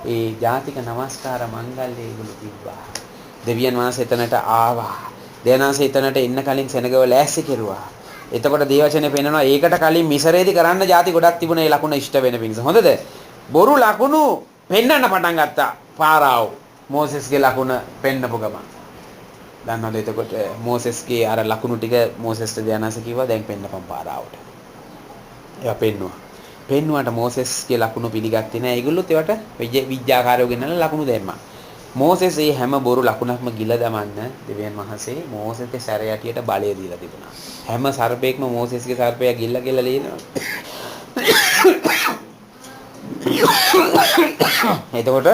S4: ඒ ජාතික නමස්කාර මංගල්‍ය ඒගොල්ලෝ තිබ්බා. දෙවියන් වහන්සේ එතනට ආවා. දෙවියන් වහන්සේ එතනට එන්න කලින් සෙනගව ලෑස්ති කෙරුවා. එතකොට දේවචනේ පෙන්නනවා ඒකට කලින් මිසරේදී කරන්න ಜಾති ගොඩක් තිබුණා ඒ ලකුණ ඉෂ්ට වෙන පිණිස. හොඳද? බොරු ලකුණු පෙන්වන්න පටන් ගත්තා පාරාව. මෝසෙස්ගේ ලකුණ පෙන්නපු ගමන්. දන්නවද එතකොට මෝසෙස්ගේ අර ලකුණු ටික මෝසෙස්ට ධානස කිව්වා දැන් පෙන්නපම් පාරාවට. ඒවා පෙන්නුවා. පෙන්නුවාට මෝසෙස්ගේ ලකුණු පිළිගත්තේ නැහැ. ඒගොල්ලොත් ඒවට විද්‍යාකාරයෝ ගෙනල්ලා ලකුණු දැම්මා. මෝසෙස් මේ හැම බොරු ලකුණක්ම ගිල දමන්න දෙවියන් වහන්සේ මෝසෙස්ගේ සැර යටියට බලය දීලා තිබුණා. හැම සර්පෙක්ම මෝසෙස්ගේ සර්පයා ගිල්ලා ලේනවා. එතකොට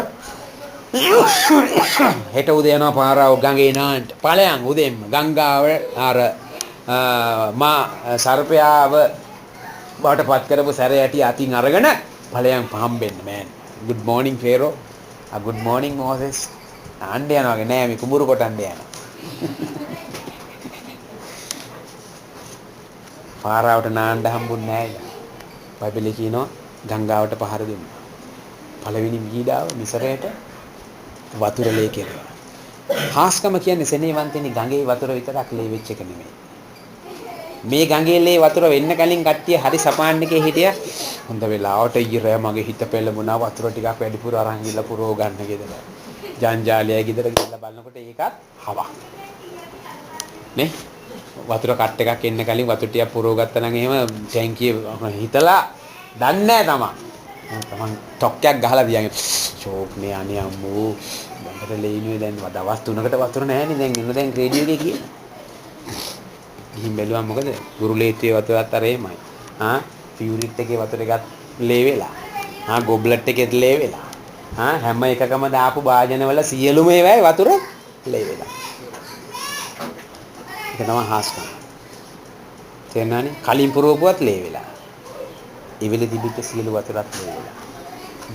S4: හෙට උදේ යනවා පාරාව ගඟේ නාන්න. ඵලයන් උදෙන්ම ගංගාව අර මා සර්පයාව බාටපත් කරපු සැර යටි අතින් අරගෙන ඵලයන් පහම්බෙන්න මෑන්. good morning Pharaoh. good morning Moses. ආණ්ඩ යනවා වගේ නෑ මේ කුඹුරු කොටන්න යනවා. පාරාවට නාන්න හම්බුන්නේ නෑ. බයිබලයේ කියනවා ගංගාවට පහර දුන්නා. පළවෙනි වීඩාව මිසරයට වතුර ලේ කෙරුවා. හාස්කම කියන්නේ සෙනෙහවන්තෙනි ගඟේ වතුර විතරක් ලේ වෙච්ච එක නෙමෙයි. මේ ගඟේ ලේ වතුර වෙන්න කලින් කට්ටිය හරි සපාන් එකේ හිටියා. හොඳ වෙලාවට ඊරය මගේ හිත පෙළඹුණා වතුර ටිකක් වැඩිපුර අරන් ගිහලා පුරව ගන්න ගෙදර. ජංජාලයයි ගෙදර ගිහලා බලනකොට ඒකත් හවක්. නේ? වතුර කට් එකක් එන්න කලින් වතුර ටිකක් පුරව ගත්තා නම් එහෙම ටැංකිය හිතලා දන්නේ නැහැ තමන් ටොක්කයක් ගහලා දියන් ෂෝක් නේ අනේ අම්මෝ බංගට ලේනුවේ දැන් දවස් 3කට වතුර නැහැනේ දැන් ඉන්න දැන් රේඩියෝ එකේ කියන. ගිහින් බැලුවා මොකද? ගුරුලේත්වේ වතුරත් අර එහෙමයි. පියුරිත් එකේ වතුර එකත් ලේ වෙලා. ගොබ්ලට් එකෙත් ලේ වෙලා. හැම එකකම දාපු භාජනවල සියලුම ඒවායි වතුර ලේ වෙලා. ඒක තමයි හාස්කම්. තේරෙනවනේ? කලින් පුරවපුවත් ලේ වෙලා. ඉවිල දිබිට සියලු වතුරත් ලේ වෙලා.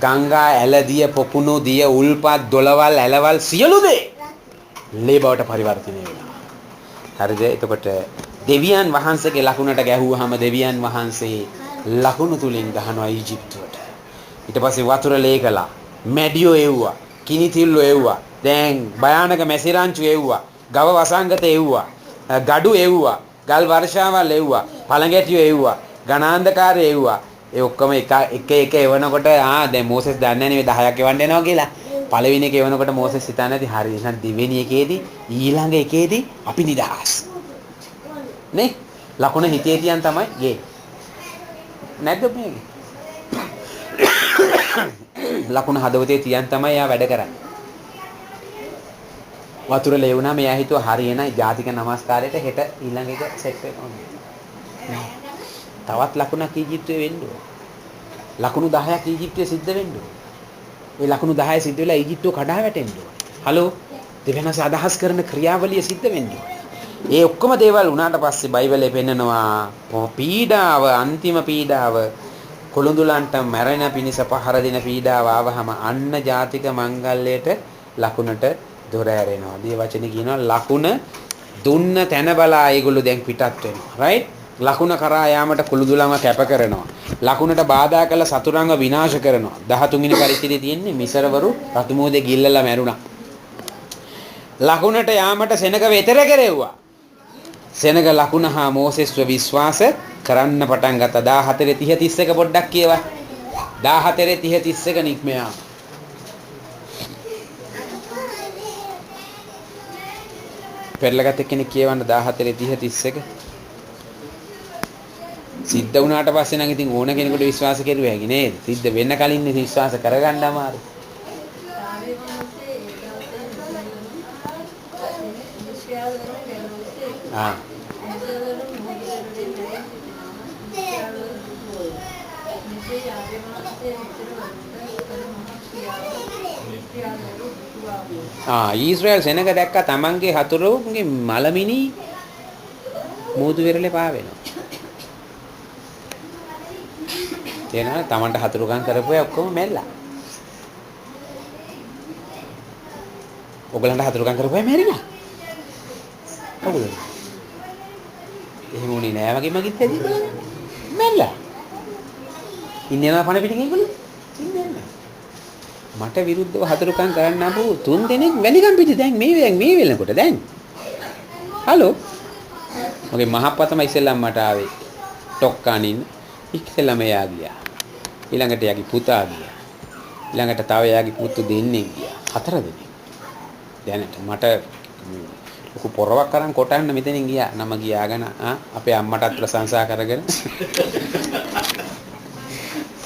S4: ගංගා ඇලදිය පොකුණු දිය උල්පත් දොළවල් ඇලවල් සියලු දේ ලේ බවට පරිවර්තනය වෙනවා. හරිද? එතකොට දෙවියන් වහන්සේගේ ලකුණට ගැහුවාම දෙවියන් වහන්සේ ලකුණු තුලින් ගහනවා ඊජිප්තුවට. ඊට පස්සේ වතුර ලේ කළා. මැඩියෝ එව්වා. කිනිතිල්ලෝ එව්වා. දැන් භයානක මැසිරංචු එව්වා. ගව වසංගත එව්වා. ගඩු එව්වා. ගල් වර්ෂාවල් එව්වා. පළඟැටියෝ එව්වා. ගණාන්ධකාරය එව්වා. ඒ ඔක්කොම එක එවනකොට දැන් මෝසෙස් දන්නේ නැහැ නේ 10ක් එවන්න එනවා කියලා. පළවෙනි එක එවනකොට මෝසෙස් හිතන්නේ නැති හරි එහෙනම් දෙවෙනි එකේදී ඊළඟ එකේදී අපි නිදහස්. නේ? ලකුණ හිතේ තියන් තමයි ගේ. නැද්ද මේක? ලකුණ හදවතේ තියන් තමයි යා වැඩ කරන්නේ. වතුර ලැබුණා මෙයා හිතුවා හරි එනයි ජාතික නමස්කාරයට හෙට ඊළඟ එක සෙට් වෙනවා. තවත් ලකුණක් ඊජිප්තුවේ වෙන්න ඕන. ලකුණු 10ක් ඊජිප්තුවේ සිද්ධ වෙන්න ඕන. ඒ ලකුණු 10 සිද්ධ වෙලා ඊජිප්තුව කඩා වැටෙන්න ඕන. හලෝ දෙවෙනස අදහස් කරන ක්‍රියාවලිය සිද්ධ වෙන්න ඕන. ඒ ඔක්කොම දේවල් වුණාට පස්සේ බයිබලයේ පෙන්නනවා පීඩාව අන්තිම පීඩාව කොළුඳුලන්ට මැරෙන පිණිස පහර දෙන පීඩාව ආවහම අන්න ජාතික මංගල්‍යයට ලකුණට දොර ඇරෙනවා. මේ වචනේ කියනවා ලකුණ දුන්න තැන බලා ඒගොල්ලෝ දැන් පිටත් වෙනවා. රයිට්? ලකුණ කරා යාමට කුළුදුලම කැප කරනවා. ලකුණට බාධා කළ සතුරන්ව විනාශ කරනවා. 13 වෙනි පරිච්ඡේදයේ තියෙන්නේ මිසරවරු රතුමෝදේ ගිල්ලලා මැරුණා. ලකුණට යාමට සෙනග වෙතර කෙරෙව්වා. සෙනග ලකුණ හා මෝසෙස්ව විශ්වාස කරන්න පටන් ගත්තා. 14:30 පොඩ්ඩක් කියවා. 14:30 නික්මයා. පෙරලගත් කෙනෙක් කියවන්න 14:30 සිද්ධ වුණාට පස්සේ නම් ඉතින් ඕන කෙනෙකුට විශ්වාස කරුවේ හැකි නේද? සිද්ධ වෙන්න කලින් විශ්වාස කරගන්න අමාරු. ඊශ්‍රායල් සෙනග දැක්ක තමන්ගේ හතුරුන්ගේ මලමිනි මෝදු වෙරළේ පාවෙනවා. තේනවා තමන්ට හතුරුකම් කරපුවා ඔක්කොම මැරිලා. ඔයගලන්ට හතුරුකම් කරපුවා මැරිලා. ඔයගොල්ලෝ. එහෙම උනේ නෑ වගේ මගිත් ඇදී මැරිලා. ඉන්නේම පණ පිටින් ඒගොල්ලෝ. ඉන්නේ නෑ. මට විරුද්ධව හතුරුකම් කරන්න ආපු 3 දෙනෙක් වැලිකම් පිටි දැන් මේ වෙලනකොට දැන්. හලෝ. මගේ මහප්පා තමයි ඉස්සෙල්ලම මට ආවේ. ටොක්කානින් ඉස්සෙල්ලම එයා ගියා. ඊළඟට යාගේ පුතා ගියා.
S1: ඊළඟට තව එයාගේ පුතු දෙන්නේ ගියා. 4 දෙනෙක්. දැනට මට ලොකු පොරවක් කරන් කොටන්න මෙතනින් ගියා. නම ගියාගෙන අපේ අම්මටත් ප්‍රශංසා කරගෙන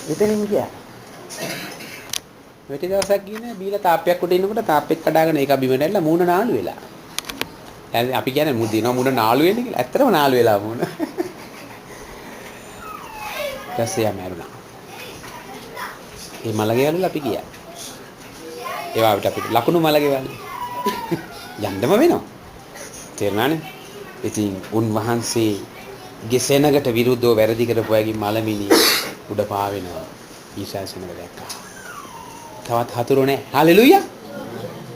S1: මෙතනින් ගියා. වෙටි දවසක් ගියේ බීලා තාප්පයක් උඩ ඉන්නකොට තාප්පෙක් කඩාගෙන ඒක බිම නැල්ලා මූණ නාලු වෙලා. දැන් අපි කියන්නේ මූණ දිනවා මූණ නාලු වෙන්නේ කියලා. ඇත්තටම නාලු වෙලා මූණ. ඊටසේ මැරුණා. මේ මලගෙවල් අපි ගියා. ඒවා අපිට ලකුණු මලගෙවල්. යන්නම වෙනවා. තේරුණානේ? ඉතින් උන්වහන්සේ ගෙසෙනකට විරුද්ධව වැරදි කරපු අයගේ මලමිනි උඩ පාවෙනවා. ඊසාව සෙනග දැක්කා. තවත් හතුරු නැහැ. හලෙලුයා.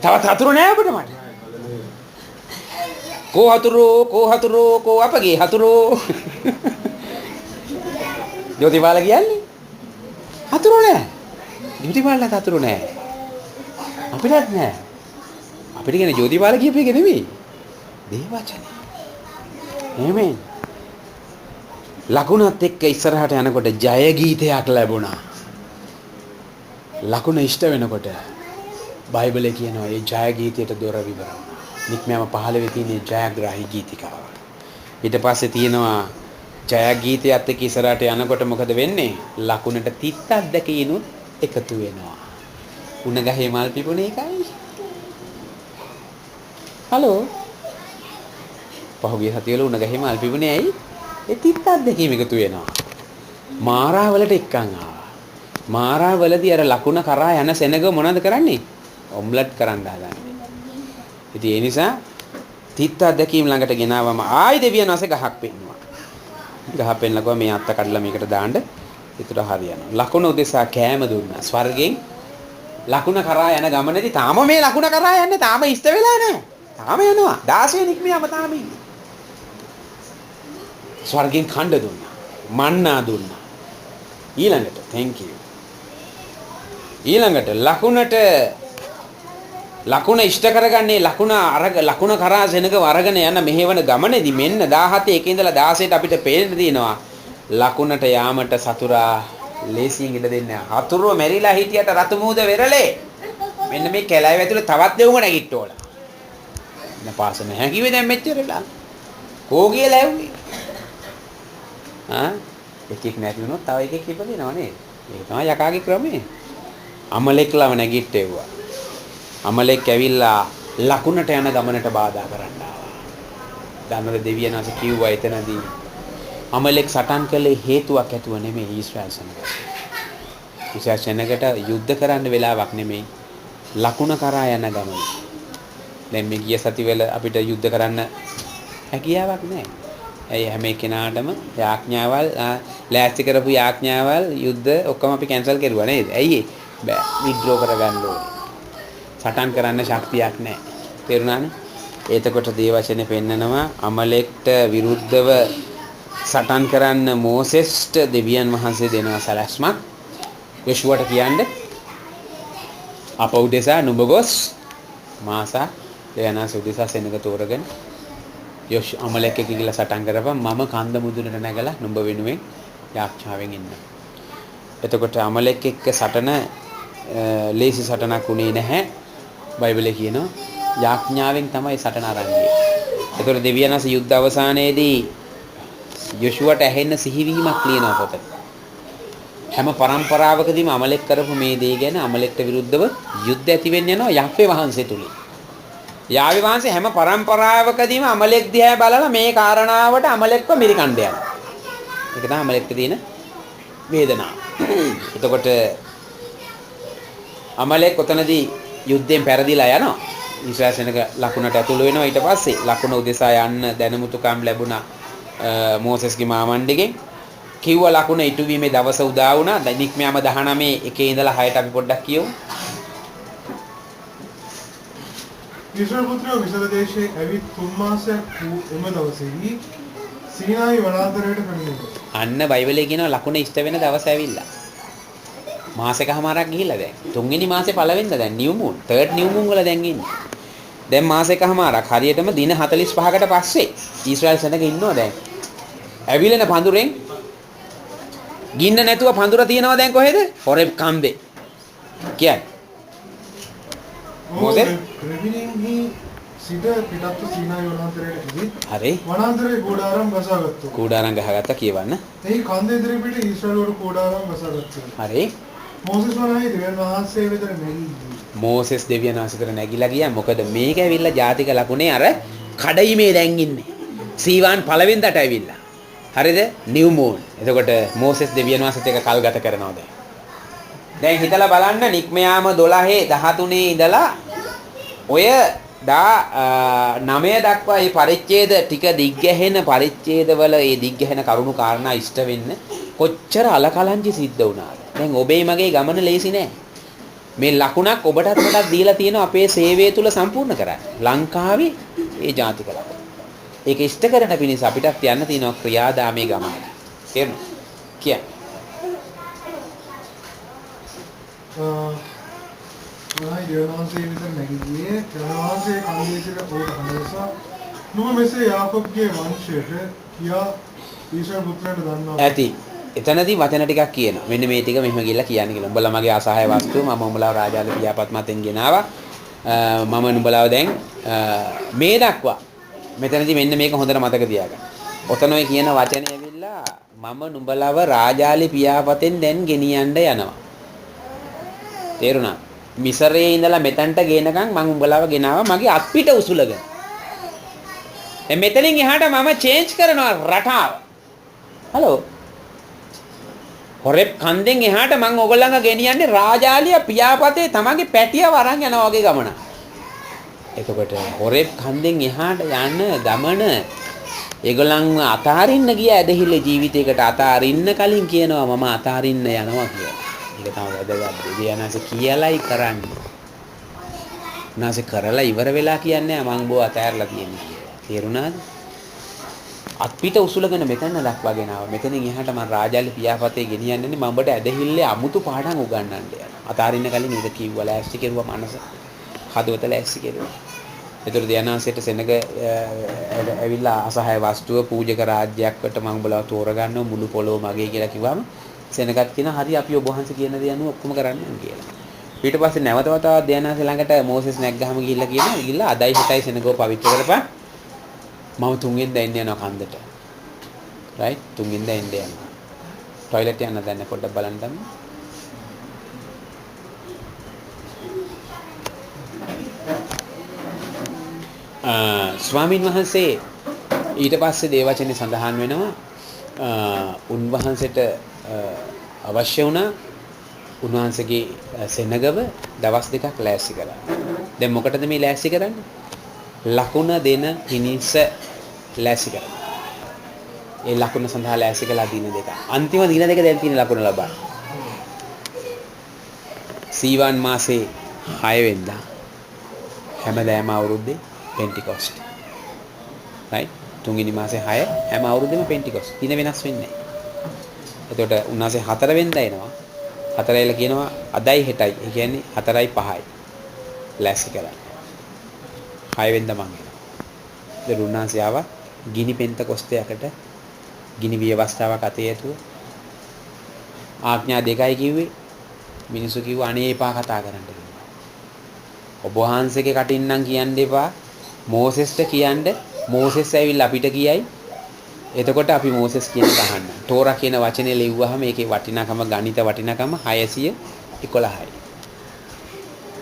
S1: තවත් හතුරු නැහැ අපිට මට. කෝ හතුරු අපගේ හතුරු. ජෝතිපාල කියන්නේ හතුරු නැහැ. ජෝතිපාලට හතුරු නැහැ. අපිටත් නැහැ. අපිට කියන්නේ ජෝතිපාල කියපු එක නෙමෙයි. දේවචනේ. එහෙමයි. ලකුණත් එක්ක ඉස්සරහට යනකොට ජය ගීතයක් ලැබුණා. ලකුණ ඉෂ්ට වෙනකොට බයිබලයේ කියනවා ඒ ජය ගීතයට දොර විවර වුණා. නික්මයම 15 තියෙන ජයග්‍රාහී ගීතිකාව. ඊට පස්සේ තියෙනවා ජය ගීතයත් එක්ක ඉස්සරහට යනකොට මොකද වෙන්නේ? ලකුණට තිත්තක් දැකිනුත් එකතු වෙනවා. උණ ගහේ මල් පිපුණේ එකයි. හලෝ. පහුගිය සතියේල උණ ගහේ මල් පිපුණේ ඇයි? ඒ තිත්තක් දෙකීම එකතු වෙනවා. මාරාවලට එක්කන් ආවා. මාරාවලදී අර ලකුණ කරා යන සෙනග මොනවද කරන්නේ? ඔම්ලට් කරන්න හදන්නේ. ඉතින් ඒ නිසා තිත්තක් දෙකීම ළඟට ගෙනාවම ආයි දෙවියන් වහන්සේ ගහක් පෙන්නවා. ගහ පෙන්නලකෝ මේ අත්ත කඩලා මේකට දාන්න. ඒතර හරියනවා. ලකුණ උදෙසා කෑම දුන්නා. ස්වර්ගෙන් ලකුණ කරා යන ගමනේදී තාම මේ ලකුණ කරා යන්නේ තාම ඉෂ්ට වෙලා නැහැ. තාම යනවා. 16 නික්මියම තාම ඉන්නේ. ස්වර්ගෙන් ඛණ්ඩ දුන්නා. මන්නා දුන්නා. ඊළඟට thank you. ඊළඟට ලකුණ ඉෂ්ට කරගන්නේ ලකුණ කරා සෙනග වරගෙන යන මෙහෙවන ගමනේදී මෙන්න 17 එක ඉඳලා 16ට අපිට පේන්න තියෙනවා ලකුණට යාමට සතුරා ලේසියෙන් ඉඩ දෙන්නේ නැහැ. හතුරුව මෙරිලා හිටියට රතු මූද වෙරළේ. මෙන්න මේ කැලෑව ඇතුලේ තවත් දෙවුම නැගිට්ටෝලා. දැන් පාස නැහැ කිව්වේ දැන් මෙච්චරලා. කෝගිය ලැව්වේ. එකෙක් නැති වුණොත් තව එකෙක් ඉපදිනවා නේද? ඒක තමයි යකාගේ ක්‍රමය. අමලෙක්ලව නැගිට්ටෙව්වා. අමලෙක් ඇවිල්ලා ලකුණට යන ගමනට බාධා කරන්න ආවා. ධනර දෙවියන් වහන්සේ කිව්වා එතනදී අමලෙක් සටන් කළේ හේතුවක් ඇතුව නෙමෙයි ඊශ්‍රායල් සෙනගට. ඊශ්‍රායල් සෙනගට යුද්ධ කරන්න වෙලාවක් නෙමෙයි ලකුණ කරා යන ගමන. දැන් මේ ගිය සතිවල අපිට යුද්ධ කරන්න හැකියාවක් නැහැ. ඇයි හැම කෙනාටම යාඥාවල් ලෑස්ති කරපු යාඥාවල් යුද්ධ ඔක්කොම අපි කැන්සල් කරුවා නේද? ඇයි බෑ විඩ්‍රෝ කරගන්න ඕනේ. සටන් කරන්න ශක්තියක් නැහැ. තේරුණානේ? එතකොට දේවචනේ පෙන්නනවා අමලෙක්ට විරුද්ධව සටන් කරන්න මෝසෙස්ට දෙවියන් වහන්සේ දෙනවා සැලැස්මක්. යොෂුවට කියන්නේ අප උදෙසා නුඹ ගොස් මාසා දෙයනාස උදෙසා සෙනග තෝරගෙන අමලෙක් එක්ක ගිහලා සටන් කරපන් මම කන්ද මුදුනට නැගලා නුඹ වෙනුවෙන් යාඥාවෙන් ඉන්න. එතකොට අමලෙක් එක්ක සටන ලේසි සටනක් උනේ නැහැ. බයිබලයේ කියනවා යාඥාවෙන් තමයි සටන ආරම්භය. එතකොට දෙවියන් වහන්සේ යුද්ධ අවසානයේදී යොෂුවට ඇහෙන්න සිහිවීමක් ලියනවා පොතේ. හැම පරම්පරාවකදීම අමලෙක් කරපු මේ දේ ගැන අමලෙක්ට විරුද්ධව යුද්ධ ඇති වෙන්න යනවා යහ්වේ වහන්සේ තුලින්. යාවේ වහන්සේ හැම පරම්පරාවකදීම අමලෙක් දිහා බලලා මේ කාරණාවට අමලෙක්ව මිරිකණ්ඩ යනවා. ඒක තමයි අමලෙක්ට තියෙන වේදනාව. එතකොට අමලෙක් ඔතනදී යුද්ධයෙන් පෙරදිලා යනවා. ඊශ්‍රායල් සෙනග ලකුණට ඇතුළු වෙනවා. ඊට පස්සේ ලකුණ උදෙසා යන්න දැනුමුතුකම් ලැබුණා මෝසෙස්ගේ මාමණ්ඩිගෙන්. කිව්ව ලකුණ ඉටුවීමේ දවස උදා වුණා. නික්මයම 19 එකේ ඉඳලා 6ට අපි පොඩ්ඩක් කියමු.
S2: ඉස්රායල් පුත්‍රයෝ මිසර දේශයේ ඇවිත් 3 මාසයක් වූ එම දවසේදී සීනායි වනාන්තරයට පැමිණෙනවා.
S1: අන්න බයිබලයේ කියනවා ලකුණ ඉෂ්ට වෙන දවස ඇවිල්ලා. මාසෙකමාරක් ගිහිල්ලා දැන්. 3 වෙනි මාසේ පළවෙනිද දැන් New moon. 3rd New moon වල දැන් ඉන්නේ. දැන් මාසෙකමාරක් හරියටම දින 45කට පස්සේ ඊශ්‍රායල් සෙනග ඉන්නවා දැන්. ඇවිලෙන පඳුරෙන් ගින්න නැතුව පඳුර තියනවා දැන් කොහෙද? හොරෙබ් කම්බේ. කියන්නේ. මොකද?
S2: රෙවිනින්හි සිට පිටත්තු සීනායි වනාන්තරයට ගිහින්
S1: හරි.
S2: වනාන්තරයේ කෝඩාරම් බසාගත්තා.
S1: කූඩාරම් ගහගත්තා කියවන්න.
S2: එහි කන්ද ඉදිරි පිට ඊශ්‍රායල් වල කෝඩාරම් බසාගත්තා.
S1: හරි.
S2: මෝසස් වනාහි දෙවියන් වහන්සේ වෙත නැගී
S1: මෝසෙස් දෙවියන් වහන්සේට නැගිලා ගියා. මොකද මේක ඇවිල්ලා ජාතික ලකුණේ අර කඩයිමේ දැන් ඉන්නේ. සීවාන් පළවෙනිදට ඇවිල්ලා. හරිද? New moon. එතකොට මෝසෙස් දෙවියන් වහන්සේත් එක කල් ගත කරනවා දැන්. දැන් හිතලා බලන්න නික්මයාම 12:13 ඉඳලා ඔය 9 දක්වා මේ පරිච්ඡේද ටික දිග්ගැහෙන පරිච්ඡේදවල මේ දිග්ගැහෙන කරුණු කාරණා ඉෂ්ට වෙන්න කොච්චර අලකලංචි සිද්ධ වුණාද? දැන් ඔබේ මගේ ගමන ලේසි නෑ. මේ ලකුණක් ඔබටත් මටත් දීලා තියෙනවා අපේ සේවය තුල සම්පූර්ණ කරන්න. ලංකාවේ ඒ ජාතික ලකුණ. ඒක ඉෂ්ට කරන පිණිස අපිටත් යන්න තියෙනවා ක්‍රියාදාමයේ ගමන. තේරුණා? කියන්නේ.
S2: වනාහි දෙවියන් වහන්සේ වෙත නැගී ගියේ. දෙවියන් වහන්සේ කන්දේ සිට ඕට හඬසා නුඹ මෙසේ යාකොබ්ගේ වංශයට කියා ඊශ්වර පුත්‍රයාට දන්වා
S1: ඇති. එතනදී වචන ටිකක් කියනවා. මෙන්න මේ ටික මෙහෙම ගිහලා කියන්නේ කියලා. උඹලා මගේ අසහාය වස්තුව මම උඹලා රාජාලි පියාපත් මතෙන් ගෙනාවා. මම උඹලාව දැන් මේ දක්වා මෙතනදී මෙන්න මේක හොඳට මතක තියාගන්න. ඔතන ඔය කියන වචනේ ඇවිල්ලා මම නුඹලව රාජාලි පියාපතෙන් දැන් ගෙනියන්න යනවා. තේරුණා? මිසරයේ ඉඳලා මෙතනට ගේනකම් මම උඹලාව ගෙනාවා මගේ අත්පිට උසුලගෙන. දැන් මෙතනින් එහාට මම චේන්ජ් කරනවා රටාව. හලෝ හොරෙප් කන්දෙන් එහාට මම ඔයගොල්ලන්ව ගෙනියන්නේ රාජාලිය පියාපතේ තමන්ගේ පැටියව අරන් යනවා වගේ ගමන. එතකොට හොරෙප් කන්දෙන් එහාට යන ගමන ඒගොල්ලන්ව අතාරින්න ගිය ඇදහිල්ල ජීවිතයකට අතාරින්න කලින් කියනවා මම අතාරින්න යනවා කියලා. ඒක තමයි වැදගත්. දෙවියන්වහන්සේ කියලායි කරන්නේ. උන්වහන්සේ කරලා ඉවර වෙලා කියන්නේ මම බෝ අතෑරලා තියෙන්නේ කියලා. තේරුණාද? අත්පිට උසුලගෙන මෙතන දක්වා ගෙනාවා. මෙතනින් එහාට මම රාජාලි පියාපතේ ගෙනියන්නේ මම ඔබට ඇදහිල්ලේ අමුතු පාඩම් උගන්වන්න යනවා. අතාරින්න කලින් ඒක කිව්වා ලෑස්ති කෙරුවා මනස. හදවත ලෑස්ති කෙරුවා. ඒතර දෙයනාසෙට සෙනග ඇවිල්ලා අසහාය වස්තුව පූජක රාජ්‍යයක්කට මම උඹලා තෝරගන්නවා මුළු පොළොව මගේ කියලා කිව්වම සෙනගත් කියන හරි අපි ඔබ වහන්සේ කියන දේ අනුව ඔක්කොම කරන්නම් කියලා. ඊට පස්සේ නැවත වතාවක් දෙයනාසෙ ළඟට මෝසෙස් නැග්ගහම ගිහිල්ලා අදයි හිතයි සෙනගව පවිත්‍ර කරපන්. මම තුන්වෙනිද එන්න යනවා කන්දට. රයිට් තුන්වෙනිද එන්න යනවා. টয়ලට් යන්න දැන් පොඩ්ඩක් බලන්න තමයි. ස්වාමින් වහන්සේ ඊට පස්සේ දේවචනේ සඳහන් වෙනවා උන්වහන්සේට අවශ්‍ය වුණා උන්වහන්සේගේ සෙනගව දවස් දෙකක් ලෑස්ති කරා. දැන් මොකටද මේ ලෑස්ති කරන්නේ? ලකුණ දෙන හිනිස ලෑස්ති කරා. ඒ ලකුණ සඳහා ලෑස්ති කළා දින දෙක. අන්තිම දින දෙක දැන් තියෙන ලකුණ ලබා. සීවාන් මාසේ 6 වෙනිදා හැමදාම අවුරුද්දේ පෙන්ටිකොස්ට්. රයිට්? තුන්වෙනි මාසේ 6 හැම අවුරුද්දෙම පෙන්ටිකොස්ට්. දින වෙනස් වෙන්නේ නැහැ. එතකොට උන්වහන්සේ 4 වෙනිදා එනවා. 4 වෙලා කියනවා අදයි හෙටයි. ඒ කියන්නේ 4යි 5යි. ලෑස්ති කරා. 6 වෙනිදා මම එනවා. ඒ උන්වහන්සේ ආවා ගිනි පෙන්තකොස්තයකට ගිනි විවස්ථාවක් අතේ ඇතුව ආඥා දෙකයි කිව්වේ. මිනිස්සු කිව්වා අනේ එපා කතා කරන්න කිව්වා. ඔබ වහන්සේගේ කටින් නම් කියන්න එපා. මෝසෙස්ට කියන්න. මෝසෙස් ඇවිල්ලා අපිට කියයි. එතකොට අපි මෝසෙස් කියන එක අහන්න. තෝරා කියන වචනේ ලිව්වහම ඒකේ වටිනාකම ගණිත වටිනාකම 611යි.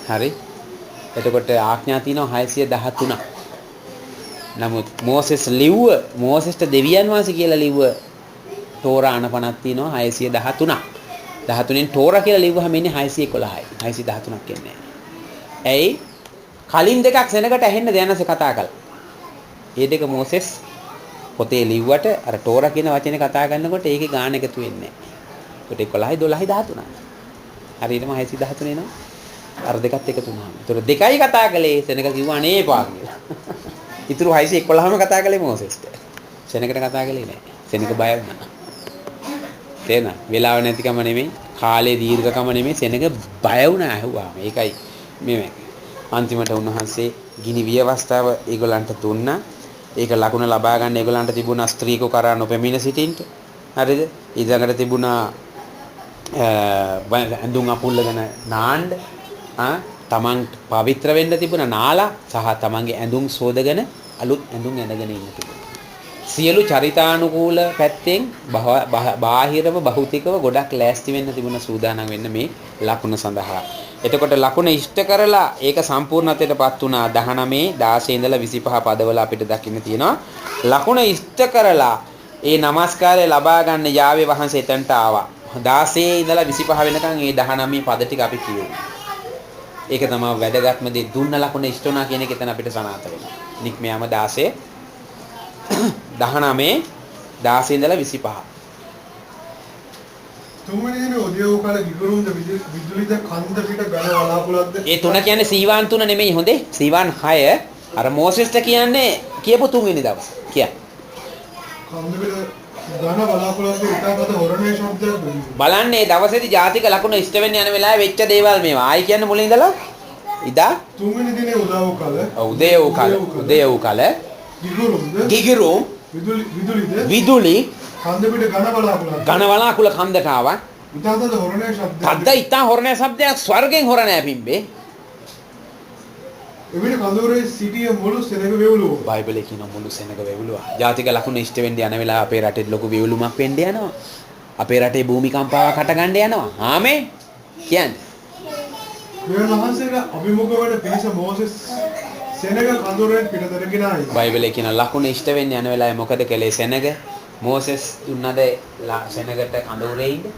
S1: හරි? එතකොට ආඥා තියෙනවා 613ක්. නමුත් මෝසෙස් ලිව්ව මෝසෙස්ට දෙවියන් වහන්සේ කියලා ලිව්ව තෝරා අනපනක් තියෙනවා 613ක්. 13න් තෝරා කියලා ලිව්වහම ඉන්නේ 611යි. 613ක් කියන්නේ. ඇයි? කලින් දෙකක් සෙනගට ඇහෙන්න දැනස කතා කළා. මේ දෙක මෝසෙස් පොතේ ලිව්වට අර තෝරා කියන වචනේ කතා කරනකොට ඒකේ ගාන එකතු වෙන්නේ නැහැ. ඒකට 11යි 12යි 13යි. හරියටම 613 එනවා. අර දෙකත් එකතු වුණාම. ඒතර දෙකයි කතා කළේ සෙනග කිව්වා අනේ එපා කියලා. ඉතුරු 611ම කතා කළේ මෝසෙස්ට. සෙනගට කතා කළේ නැහැ. සෙනග බය වුණා. තේරෙනවද? වෙලාව නැතිකම නෙමෙයි, කාලේ දීර්ඝකම නෙමෙයි, සෙනග බය වුණා ඇහුවාම. ඒකයි මේ අන්තිමට උන්වහන්සේ ගිනි විවස්ථාව ඒගොල්ලන්ට දුන්නා. ඒක ලකුණ ලබා ගන්න ඒගොල්ලන්ට තිබුණා ස්ත්‍රීකෝ කරා නොපෙමිණ සිටින්න. හරිද? ඊළඟට තිබුණා
S4: ඇඳුම් අපුල්ලගෙන නාන්න තමන් පවිත්‍ර වෙන්න තිබුණ නාලා සහ තමන්ගේ ඇඳුම් සෝදගෙන අලුත් ඇඳුම් ඇඳගෙන ඉන්න තිබුණා. සියලු චරිතානුකූල පැත්තෙන් බාහිරව භෞතිකව ගොඩක් ලෑස්ති වෙන්න තිබුණ සූදානම් වෙන්න මේ ලකුණ සඳහා. එතකොට ලකුණ ඉෂ්ට කරලා ඒක සම්පූර්ණත්වයටපත් වුණා 19 16 ඉඳලා 25 පදවල අපිට දකින්න තියෙනවා. ලකුණ ඉෂ්ට කරලා ඒ নমස්කාරය ලබා ගන්න යාවේ වහන්සේ එතනට ආවා. 16 ඉඳලා 25 වෙනකන් මේ 19 පද ටික අපි කියුවා. ඒක තමයි වැදගත්ම දේ. දුන්න ලකුණ ඉෂ්ට වුණා කියන එක එතන අපිට සනාථ වෙනවා. නික්මයාම 16 19 16 ඉඳලා 25.
S2: තුන්වෙනි දිනේ උදේව කාලේ ගිගුරුම්ද විදුලිද කන්ද පිට ඝන වලාකුළක්ද
S4: ඒ තුන කියන්නේ සීවාන් 3 නෙමෙයි හොඳේ. සීවාන් 6 අර මොසෙස්ට කියන්නේ කියපු තුන්වෙනි දවස්. කියන්න.
S2: කන්ද පිට ඝන වලාකුළක්ද ඉතාලද හොරණේ ශබ්දයක්
S4: බලන්න මේ දවසේදී ජාතික ලකුණ ඉෂ්ට වෙන්න යන වෙලාවේ වෙච්ච දේවල් මේවා. ආයි කියන්නේ මුලින් ඉඳලා ඉදා
S2: තුන්වෙනි දිනේ උදේව කාලේ
S4: උදේ වූ කාල ගිගුරුම් විදුලි
S2: කන්ද පිට
S4: ඝන වලාකුළ කන්දට ආවා.
S2: ඉතාලද හොරණේ ශබ්දයක්
S4: තද්ද ඉතා හොරණෑ શબ્දයක් ස්වර්ගෙන් හොරණෑ පිම්බේ.
S2: එවිට කඳවුරේ සිටිය මුළු සෙනග වේවුලුව.
S4: බයිබලයේ කියන මුළු සෙනග වේවුලුවා. ජාතික ලකුණ ඉෂ්ට වෙන්න යන වෙලාව අපේ රටේ ලොකු වේවුලුමක් වෙන්න යනවා. අපේ රටේ භූමිකම්පාවක් හට ගන්න යනවා. ආමේ කියන්නේ.
S2: දෙවියන් වහන්සේගේ අභිමුඛ වන පිරිස මෝසෙස් සෙනග කඳවුරෙන් පිටතට ගෙනායි.
S4: බයිබලයේ කියන ලකුණ ඉෂ්ට වෙන්න යන වෙලාවේ මොකද කළේ සෙනග? මෝසෙස් දුන්නද සෙනගට කඳවුරේ ඉන්න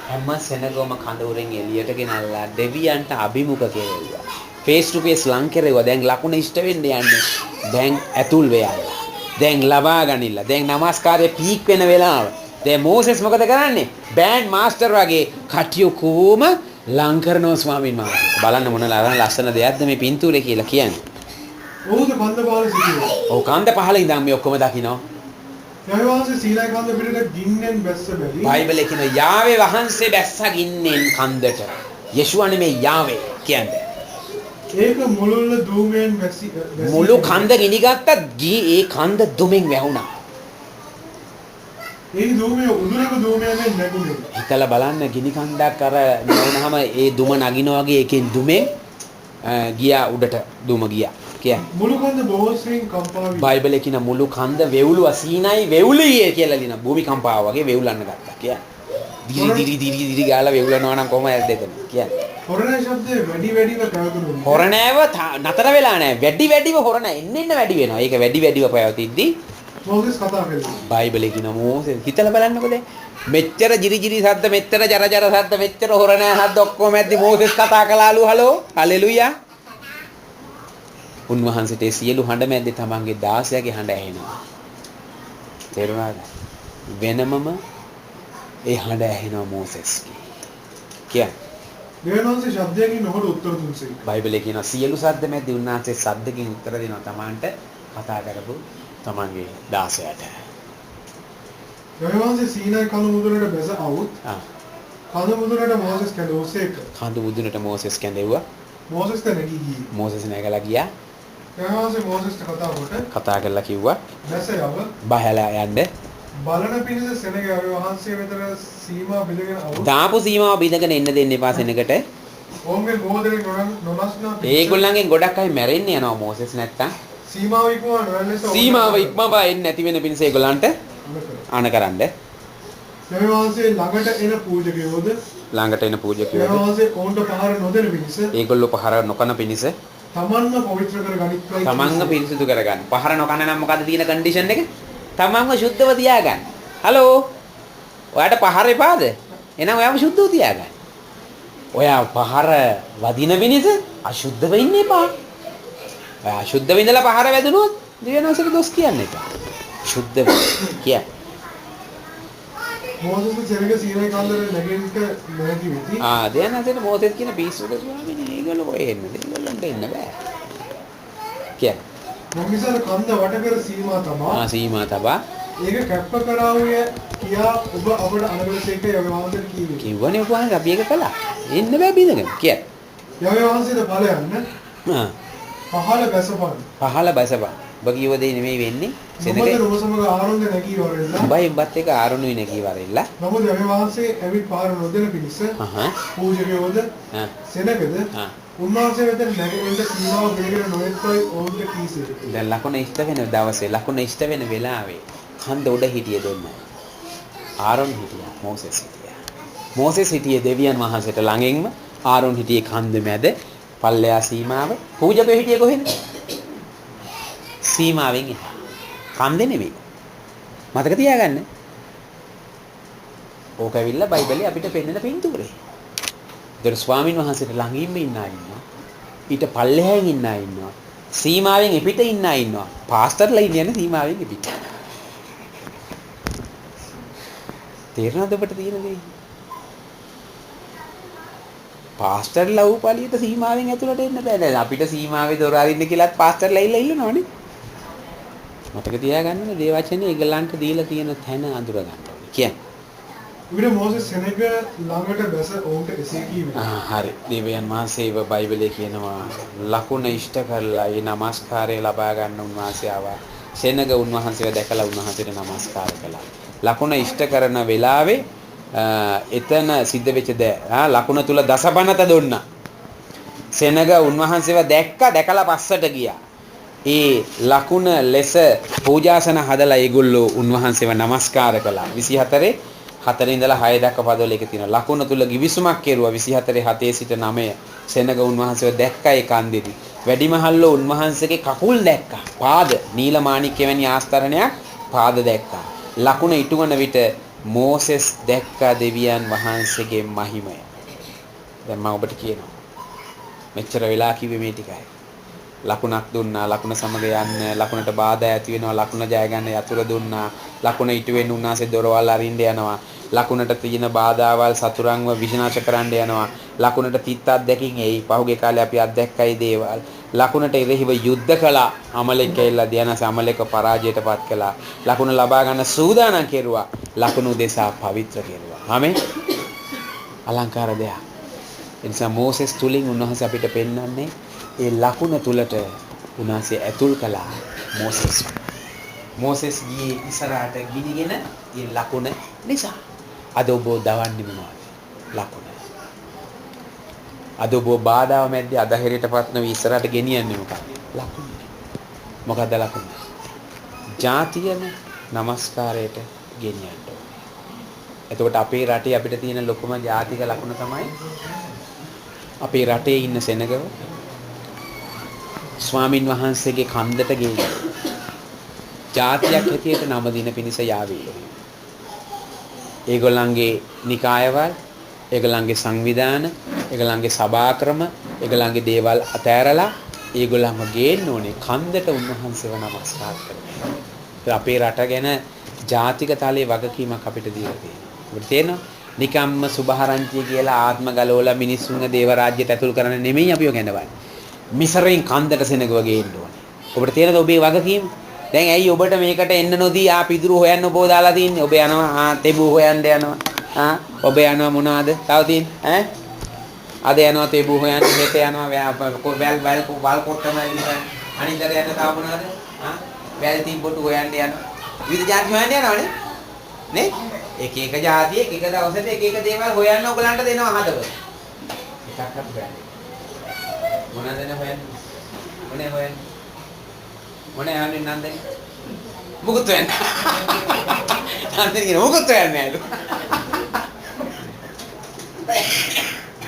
S4: හැම සෙනගම කඳවුරෙන් එළියට ගෙනල්ලා දෙවියන්ට අභිමුඛ කෙරෙව්වා. ෆේස් ටු ෆේස් ලං කෙරෙව්වා. දැන් ලකුණ ඉෂ්ට වෙන්න යන්නේ. දැන් ඇතුල් වෙයලා. දැන් ලබා ගනින්න. දැන් নমස්කාරයේ පීක් වෙන වෙලාව. දැන් මෝසෙස් මොකද කරන්නේ? බෑන්ඩ් මාස්ටර් වගේ කටියු කොම ලං කරනවා ස්වාමීන් වහන්සේ. බලන්න මොන ලස්සන දෙයක්ද මේ පින්තූරේ කියලා කියන්නේ.
S2: ඔහුද කන්ද පහළ සිටියා.
S4: ඔව් කන්ද පහළ ඉඳන් මේ ඔක්කොම දකිනවා.
S2: යාවේ වහන්සේ සීනායි කන්ද පිටට ගින්නෙන් බැස්ස බැරි.
S4: බයිබලයේ කියන යාවේ වහන්සේ බැස්ස ගින්නෙන් කන්දට. යේෂුවා නෙමෙයි යාවේ කියන්නේ.
S2: ඒක මුළුල්ල ධූමයෙන් වැසි
S4: මුළු කන්ද ගිනිගත්තත් ඒ කන්ද දුමෙන් වැහුණා.
S2: ඒ ධූමය උදුරක ධූමයෙන් නැගුණේ.
S4: හිතලා බලන්න ගිනි කන්දක් අර නැවුනහම ඒ දුම නගිනා වගේ එකෙන් දුමෙන් ගියා උඩට දුම ගියා. කියන්නේ
S2: මුළු කන්ද බොහෝසෙන් කම්පා වී.
S4: බයිබලයේ කියන මුළු කන්ද වෙවුලුවා සීනයි වෙවුලියේ කියලා ලියන භූමිකම්පාව වගේ වෙවුලන්න ගත්තා. කියන්නේ දිරි ගාලා වෙවුලනවා නම් කොහොමද දෙතන කියන්නේ.
S2: හොරණේ ශබ්දේ වැඩිව පැවතුණා.
S4: හොරණෑව නතර වෙලා නැහැ. වැඩිව හොරණ එන්න වැඩි වෙනවා. ඒක වැඩිව පැවතිද්දී
S2: මෝසෙස් කතා කළා.
S4: බයිබලයේ කියන මෝසෙස් හිතලා බලන්නකෝ දැන්. මෙච්චර ජිරි සද්ද, මෙච්චර ජර සද්ද, මෙච්චර හොරණෑ සද්ද ඔක්කොම ඇද්දි මෝසෙස් කතා කළාලු හලෝ. හලෙලුයා. උන්වහන්සේට සියලු හඬ මැද්දේ තමන්ගේ 16ගේ හඬ ඇහෙනවා. තේරුණාද? වෙනමම ඒ හඬ ඇහෙනවා මෝසෙස්ගේ. කියන්නේ
S2: දෙවියන්වහන්සේ ශබ්දයෙන් ඔහුට උත්තර දුන්සේ.
S4: බයිබලයේ කියන සියලු සද්ද මැද්දේ උන්වහන්සේ සද්දකින් උත්තර දෙනවා තමන්ට කතා කරපු තමන්ගේ 16ට.
S2: දෙවියන්වහන්සේ සීනායි කඳු මුදුනට බැස આવුත්. කඳු මුදුනට මෝසෙස් කැඳවසේක.
S4: කඳු මුදුනට මෝසෙස් කැඳෙව්වා.
S2: මෝසෙස් තැනගී ගියේ.
S4: මෝසෙස් නැගලා ගියා.
S2: දෙවියන්වහන්සේ මෝසෙස්ට
S4: කතා කරලා කිව්වා
S2: බැස යව.
S4: බහලා යන්න.
S2: බලන පිණිස සෙනග වහන්සේ වෙතට සීමා බිඳගෙන આવුත්.
S4: දාපු සීමාව බිඳගෙන එන්න දෙන්න එපා සෙනකට.
S2: ඕන්ගේ මොහොතේ නොනස්නා
S4: ඒගොල්ලන්ගෙන් ගොඩක් අය මැරෙන්න යනවා මෝසෙස් නැත්තම්.
S2: සීමාව ඉක්මවා නොයන්නේස.
S4: සීමාව ඉක්මවා එන්නේ නැති වෙන පිණිස ඒගොල්ලන්ට ආනකරන්න.
S2: දෙවියන්වහන්සේ ළඟට එන පූජකයෝද
S4: ළඟට එන පූජකයෝද
S2: දෙවියන්වහන්සේ ඔවුන්ට පහර නොදෙන පිණිස
S4: ඒගොල්ලෝ පහර නොකන පිණිස
S2: තමන්ම පවිත්‍ර කර ගනිත්වයි.
S4: තමන්ව පිරිසිදු කරගන්න. පහර නොකන නම් මොකද්ද තියෙන කන්ඩිෂන් එක? තමන්ව සුද්ධව තියාගන්න. හලෝ. ඔයාට පහර එපාද? එහෙනම් ඔයාම සුද්ධව තියාගන්න. ඔයා පහර වදින වෙනස අසුද්ධව ඉන්න එපා. ඔයා අසුද්ධව ඉඳලා පහර වැදුනොත් දෙවියන්වහන්සේට දොස් කියන්න එපා. සුද්ධව කිය.
S2: මෝසෙස් සෙනග සීනායි කන්දර නැගෙන්නට නැති වෙති.
S4: දෙවියන්වහන්සේට මෝසෙස් කියන පිස්සුද ස්වාමීනි ඒගොල්ලෝ කොහෙ එන්නද? ඒගොල්ලන්ට එන්න බෑ. කිය.
S2: මොමිසාර කන්ද වට කර සීමා තමා.
S4: සීමා තබා
S2: ඒක කැප්ප කරාවුය කියා ඔබ අපට අනුගමනයක යවහන්සේට කිව්වේ.
S4: කිව්වනේ ඔබ වහන්සේ අපි ඒක කළා. එන්න බෑ බින්දගෙන කිය.
S2: යවහන්සේට ඵල යන්න. පහළ බැසපන්.
S4: පහළ බැසපන්. ඔබ කියව දෙය නෙමෙයි වෙන්නේ.
S2: සෙනගේ ඔබ සමග ආරොන්ද නැගී වරෙල්ලා.
S4: උඹයි උඹත් එක්ක ආරණුයි නැගී වරෙල්ලා.
S2: නමුත් එම වහන්සේ ඇවිත් පාර නොදෙන පිණිස පූජකයෝද සෙනගද උන්වහන්සේ වෙත නැගෙන්න සීමාව ගෙනගෙන නොයෙත්වයි ඔවුන්ට කීසෙ.
S4: දැන් ලකුණ ඉෂ්ට වෙන දවසේ ලකුණ ඉෂ්ට වෙන වෙලාවේ කන්ද උඩ හිටියේ දෙන්න. ආරොන් හිටියා, මෝසෙස් හිටියා. මෝසෙස් හිටියේ දෙවියන් වහන්සේට ළඟින්ම, ආරොන් හිටියේ කන්ද මැද, පල්ලෙහා සීමාව. පූජකයෝ හිටියේ කොහෙද? සීමාවෙන් එහා. කන්ද නෙවෙයි. මතක තියාගන්න. ඕක ඇවිල්ලා බයිබලයේ අපිට පෙන්නන පින්තූරේ. ඒතර ස්වාමින් වහන්සේට ළඟින්ම ඉන්න අය ඉන්නවා. ඊට පල්ලෙහාන් ඉන්න අය ඉන්නවා. සීමාවෙන් එපිට ඉන්න අය ඉන්නවා. පාස්ටර්ලා ඉන්නේ සීමාවෙන් එපිට. තේරෙනවද ඔබට තියෙන දේ? පාස්ටර්ලා උපලියට සීමාවෙන් ඇතුළට එන්න බෑ. දැන් අපිට සීමාවේ දොර අරින්න කියලාත් පාස්ටර්ලා ඉල්ලනවනේ. මතක තියාගන්න ඕනේ දේ වචනේ ඒගලන්ට දීලා තියෙන තැන අඳුර ගන්න ඕනේ. කියන්නේ
S2: ඊට මෝසෙස් සෙනග ළඟට බැස ඔවුන්ට එසේ කීවේ.
S4: හරි. දේවයන් වහන්සේව බයිබලයේ කියනවා ලකුණ ඉෂ්ට කරලා ඒ নমස්කාරය ලබා ගන්න උන්වහන්සේ ආවා. සෙනග උන්වහන්සේව දැකලා උන්වහන්සේට নমස්කාර කළා. ලකුණ ඉෂ්ට කරන වෙලාවේ එතන සිද්ධ වෙච්ච දේ ලකුණ තුල දසබනත දුන්නා. සෙනග උන්වහන්සේව දැකලා පස්සට ගියා. ඒ ලකුණ ලෙස පූජාසන හදලා ඒගොල්ලෝ උන්වහන්සේව নমස්කාර කළා. 24 4 ඉඳලා 6 දක්වා පදවල එක තියෙනවා. ලකුණ තුල givisුමක් කෙරුවා 24 7 සිට 9. සෙනග උන්වහන්සේව දැක්කා ඒ කන්දේදී. වැඩිමහල්ලෝ උන්වහන්සේගේ කකුල් දැක්කා. පාද නීලමාණික්‍ය වැනි ආස්තරණයක් පාද දැක්කා. ලකුණ ඉටුවන විට මෝසෙස් දැක්කා දෙවියන් වහන්සේගේ මහිමය. දැන් මම ඔබට කියනවා. මෙච්චර වෙලා කිව්වේ මේ ටිකයි. ලකුණක් දුන්නා, ලකුණ සමග යන්න, ලකුණට බාධා ඇති වෙනවා, ලකුණ ජය ගන්න යතුරු දුන්නා, ලකුණ ඉටු වෙන්න උන්වහන්සේ දොරවල් අරින්න යනවා, ලකුණට තියෙන බාධාවල් සතුරන්ව විනාශ කරන්න යනවා, ලකුණට තිත් අත්දැකින් එයි. පහුගිය කාලේ අපි අත්දැක්කයි දේවල්. ලකුණට එරෙහිව යුද්ධ කළා. අමලෙක් ඇවිල්ලා ධනස අමලෙක්ව පරාජයටපත් කළා. ලකුණ ලබා ගන්න සූදානම් කෙරුවා. ලකුණු දෙසා පවිත්‍ර කෙරුවා. ආමෙන්. අලංකාර දෙයක්. ඒ නිසා මෝසෙස් තුලින් උන්වහන්සේ අපිට පෙන්වන්නේ ඒ ලකුණ තුලට උන්වහන්සේ ඇතුල් කළා මෝසෙස්. මෝසෙස් ගියේ ඉස්සරහට ගිනිගෙන ඒ ලකුණ නිසා. අද ඔබ දවන්නේ මොනවද? ලකුණ. අද ඔබ බාධාව මැද්දේ අධෛර්යයටපත් නොවී ඉස්සරහට ගෙනියන්නේ මොකක්ද? ලකුණ. මොකක්ද ලකුණ? ජාතියන নমස්කාරයට ගෙනියන්න ඕනේ. එතකොට අපේ රටේ අපිට තියෙන ලොකුම ජාතික ලකුණ තමයි අපේ රටේ ඉන්න සෙනගව ස්වාමින් වහන්සේගේ කන්දට ගෙනියන. ජාතියක් හැටියට නම දින පිණිස යාවේ. ඒගොල්ලන්ගේ නිකායවල, ඒගොල්ලන්ගේ සංවිධාන, ඒගොල්ලන්ගේ සභාක්‍රම, ඒගොල්ලන්ගේ දේවල් අතෑරලා ඒගොල්ලන්ව ගේන්න ඕනේ කන්දට උන්වහන්සේව නමස්කාර කරන්න. අපේ රට ගැන ජාතික තලයේ වගකීමක් අපිට දීලා තියෙනවා. ඔබට තේරෙනවද? නිකම්ම සුභාරංචිය කියලා ආත්ම ගලවලා මිනිස්සුන්ගේ දේව රාජ්‍යයට ඇතුල් කරන්න නෙමෙයි අපිව ගැනවන්නේ. මිසරෙන් කන්දට සෙනගව ගේන්න ඕනේ. ඔබට තේරෙනවද ඔබේ වගකීම? දැන් ඇයි ඔබට මේකට එන්න නොදී පිදුරු හොයන්න ඔබ දාලා තින්නේ? ඔබ යනවා තෙබු හොයන්න යනවා. ඔබ යනවා මොනවද? තව තියෙන්නේ අද යනවා තෙබු හොයන්න, හෙට යනවා වල් කොට්ටම අනිද්දාට යන්න තව මොනවද? වැල් තිබ්බොටු හොයන්න යනවා. විවිධ જાති හොයන්න යනවනේ. නේ? එක එක જાති එක එක දවසට එක එක දේවල් හොයන්න ඔයගලන්ට දෙනවා හදවත. එකක්වත් බෑ. මොනවද හොයන්නේ? මොනේ හොයන්නේ? මොනේ යන්නේ නන්දේ? මුකුත් වෙන්නේ. නන්දේ කියන මුකුත් වෙන්නේ නෑලු.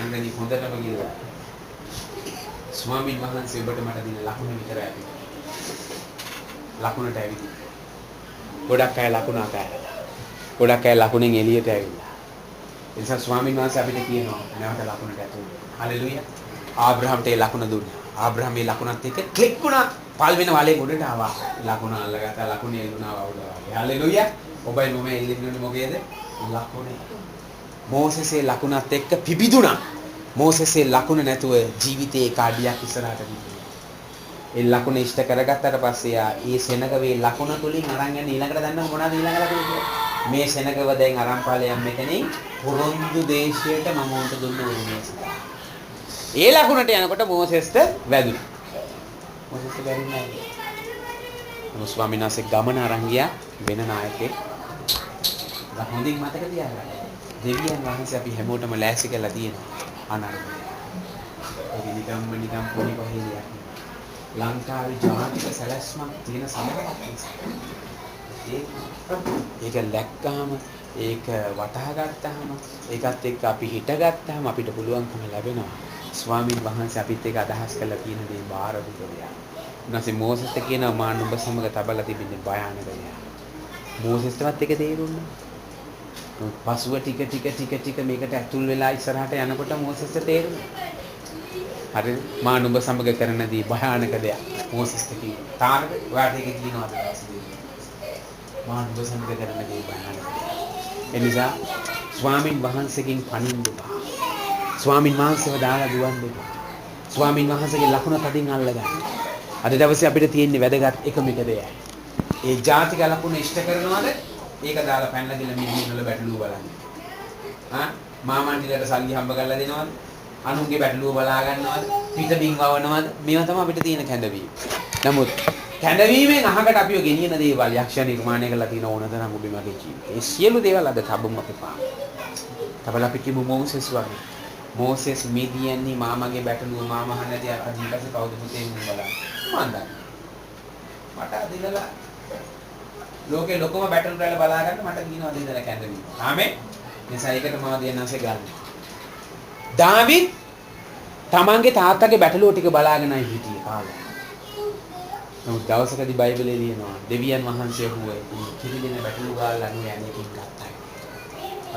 S4: නන්දේ හොඳටම ගිහලා. ස්වාමීන් වහන්සේ ඔබට මට දෙන ලකුණ විතරයි අපි. ලකුණට ඇවිත්. ගොඩක් අය ලකුණ අතහැරලා. ගොඩක් අය ලකුණෙන් එළියට ඇවිල්ලා. ඒ නිසා ස්වාමීන් වහන්සේ අපිට කියනවා නැවත ලකුණට ඇතුල් වෙන්න. හලෙලූයා. ආබ්‍රහම්ට ඒ ලකුණ දුන්නා. ආබ්‍රහම් මේ ලකුණත් එක්ක ක්ලික් වුණා. පල්වෙන වලේ ගොඩට ආවා. ලකුණ අල්ලගත්තා. ලකුණ එල්ලුණා වවුලා වගේ. හලෙලූයා. ඔබයි මම එල්ලෙන්නේ මොකේද? ලකුණේ. මෝසෙසේ ලකුණත් එක්ක පිබිදුණා. මෝසෙසේ ලකුණ නැතුව ජීවිතේ කාඩියක් ඉස්සරහට ගිහින්. ඒ ලකුණ ඉෂ්ට කරගත්තට පස්සේ ඒ සෙනගවේ ලකුණ තුලින් අරන් යන ඊළඟට දන්නව මොනවද ඊළඟ ලකුණ කියලා? මේ සෙනගව දැන් අරන් ඵලයන් මෙතනින් පුරුන්දු දේශයට මම උන්ට දුන්න උරුමය. ඒ ලකුණට යනකොට මෝසෙස්ට වැදුණා. මොසෙස්ට බැරි නෑ. නමුත් ස්වාමීන් වහන්සේ ගමන අරන් ගියා වෙන නායකයෙක්. හොඳින් මතක තියාගන්න. දෙවියන් වහන්සේ අපි හැමෝටම ලෑස්ති කරලා තියෙනවා අනර්ථය. ඒක නිකම් පොඩි කොහෙලියක්. ලංකාවේ ජාතික සැලැස්මක් තියෙන සමහරක් නිසා. ඒක ලැක්කාම ඒක වටහා ගත්තාම ඒකත් එක්ක අපි හිටගත්තාම අපිට පුළුවන්කම ලැබෙනවා. ස්වාමීන් වහන්සේ අපිත් එක්ක අදහස් කරලා තියෙන දේ බාර දුන්නා. ඊනසේ මෝසෙස්ට කියනවා මා නුඹ සමග තබලා තිබෙන්නේ භයානක දෙයක්. මෝසෙස්ටවත් ඒක තේරුණා. පසුව ටික මේකට ඇතුල් වෙලා ඉස්සරහට යනකොට මෝසෙස්ට තේරුණා. හරි මා නුඹ සමග කරන දේ භයානක දෙයක්. මෝසෙස්ට කිව්වා. තාරක ඔයාට ඒක කියනවාද දවසේදී? මා නුඹ සමග කරන දේ භයානක දෙයක්. එනිසා ස්වාමින් වහන්සේගෙන් පණින්න බෑ. ස්වාමින් වහන්සේව දාලා දුවන් දෙන්න. ස්වාමින් වහන්සේගේ ලකුණ තදින් අල්ලගන්න. අද දවසේ අපිට තියෙන වැදගත් එකම එක දෙයයි. ඒ ජාතික ලකුණ ඉෂ්ට කරනවද? ඒක දාලා පැනලා ගිහලා මිනිස්සුන් වල බැටළුව බලන්න. මාමන්ඩිලට සල්ලි හම්බ කරලා දෙනවද? අනුන්ගේ බැටළුව බලා ගන්නවද? පිටමින් වවනවද? මේවා තමයි අපිට තියෙන කැඳවීම. නමුත් කැඳවීමෙන් අහකට අපිව ගෙනියන දේවල් යක්ෂ නිර්මාණය කරලා තියෙන ඕනතරම් ඔබ මගේ ජීවිතේ. ඒ සියලු දේවල් අද තබමු අපේ පා. තවල අපි කිමු මොසෙස් වගේ. මොසෙස් මිදියන්නේ මාමගේ බැටළුව මාම අහන්නදී අදීපස්සේ කවුද පුතේ මුන් බලන්න. මන්ද. මට අදිනලා ලෝකේ ලොකම බැටල් රැළ බලා ගන්න මට කියනවා දෙන්නලා කැඳවීම. ආමෙන්. නිසා ඒකට මම දෙන්නanse ගන්න. දාවිත් තමන්ගේ තාත්තගේ බැටළුව ටික බලාගෙනයි හිටියේ කාලේ. නමුත් දවසකදී බයිබලයේ ලියනවා දෙවියන් වහන්සේ හුවේ කිරිදෙන බැටළුව ගාලා නු යන්නේ කින් ගත්තා.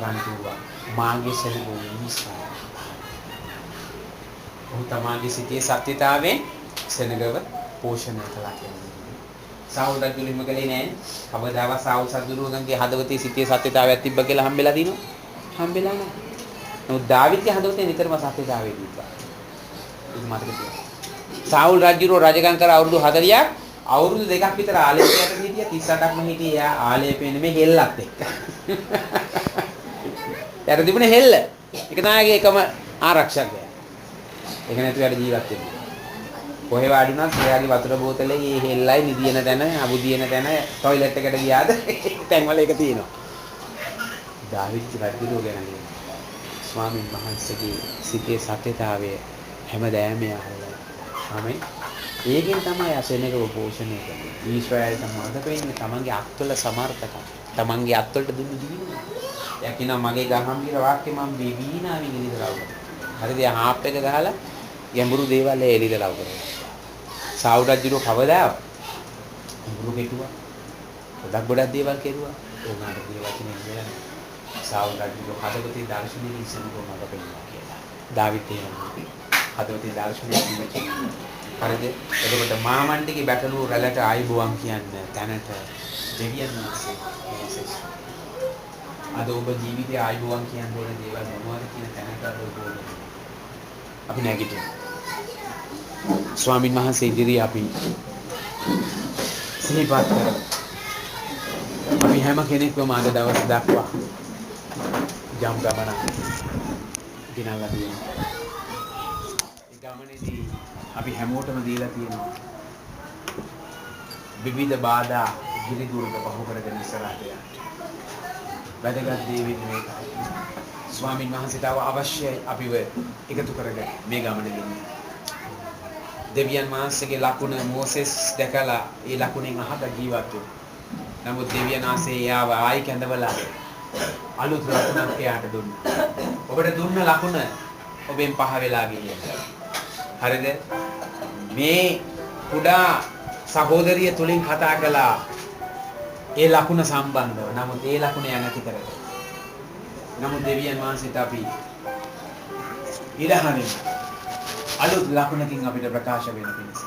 S4: රන්තුවා මාගේ සෙනගුනේ නිසා. ඔහු තමන්ගේ සිතේ සත්‍යතාවයෙන් සෙනගව පෝෂණය කළා කියන්නේ. සාවුල් රජුලින්ම කලේ නෑ. කවදාවත් සාවුල් සද්දුරුවන්ගේ හදවතේ සිටේ සත්‍යතාවයක් තිබ්බ කියලා හම්බෙලා දිනු. හම්බෙලා නෑ. නමුත් දාවිත්ගේ හදවතේ නිතරම සත්‍යතාවය තිබ්බා. ඒක මතක තියාගන්න. සාවුල් රජුරෝ රජකම් කර අවුරුදු 40ක් අවුරුදු 2ක් විතර ආලේපයට හිටියා 38ක්ම හිටියේ යා ආලේපේ නෙමෙයි හෙල්ලත් එක්ක. යාර තිබුණේ හෙල්ල. ඒක තමයි ඒකම ආරක්ෂකය. ඒක නැතුව යාට ජීවත් වෙන්න. කොහේ වාඩි වුණත් එයාගේ වතුර බෝතලේ මේ හෙල්ලයි නිදින තැන, අබුදින තැන, টয়ලට් එකට ගියාද තැන්වල ඒක තියෙනවා. දාවිත් රජුගේ ගැන ස්වාමීන් වහන්සේගේ සිතේ සත්‍යතාවය හැමදාම යහලා. ආමෙන්. ඒකෙන් තමයි අසෙනකව පෝෂණය කරන්නේ. ඊශ්‍රායල් සමාජ දෙන්නේ තමන්ගේ අත්වල සමර්ථකම්. තමන්ගේ අත්වලට දුන්නු දිනුන. එයා කියනවා මගේ ගාම්භීර වාක්‍ය මම බීනාවින් එළිදලා කරා. හරිද? හාප් එක ගහලා ගැඹුරු දේවල් එළිදලා කරා. සාවුල් රජුරෝ කවදාවත් ගුරු කෙටුවා. ගොඩක් දේවල් කෙරුවා. ඕනාට දේවල් කියන්නේ සාවුල් රජුරෝ හදවතේ දර්ශනීය ඉස්සෙනකෝ මඟ පෙන්වනවා කියලා. දාවිත් එහෙම හදවතේ දර්ශනීය ඉස්සෙනකෝ. හරිද? එතකොට මාමණ්ඩිගේ බැටළුව රැළට ආයිබුවන් කියන්නේ තැනට දෙවියන් වහන්සේ. අද ඔබ ජීවිතේ ආයිබුවන් කියන ඕන දේවල් මොනවද කියන තැනට ඔබ අපි නැගිටිමු. ස්වාමීන් වහන්සේ ඉදිරියේ අපි සිහිපත් කරමු. අපි හැම කෙනෙක්වම අද දවස් දක්වා ජම් ගමන ගෙනල්ලා තියෙනවා. ඒ ගමනේදී අපි හැමෝටම දීලා තියෙනවා විවිධ බාධා ගිරිදුරට පහු කරගෙන ඉස්සරහට යන්න. වැදගත් දේ වෙන්නේ මේකයි. ස්වාමීන් වහන්සේට අවශ්‍යයි අපිව එකතු කරගෙන මේ ගමනේදී දෙවියන් වහන්සේගේ ලකුණ මොසෙස් දැකලා ඒ ලකුණෙන් අහක ජීවත් වුණා. නමුත් දෙවියන් වහන්සේ යාව ආයි කැඳවලා අලුත් ලකුණක් එයාට දුන්නා. ඔබට දුන්න ලකුණ ඔබෙන් පහ වෙලා ගියේ. හරිද? මේ කුඩා සහෝදරිය තුලින් කතා කළා ඒ ලකුණ සම්බන්ධව. නමුත් ඒ ලකුණ යන්නති කරගන්න. නමුත් දෙවියන් වහන්සේට අපි ඉරහනේ අලුත් ලකුණකින් අපිට ප්‍රකාශ වෙන්න පිණිස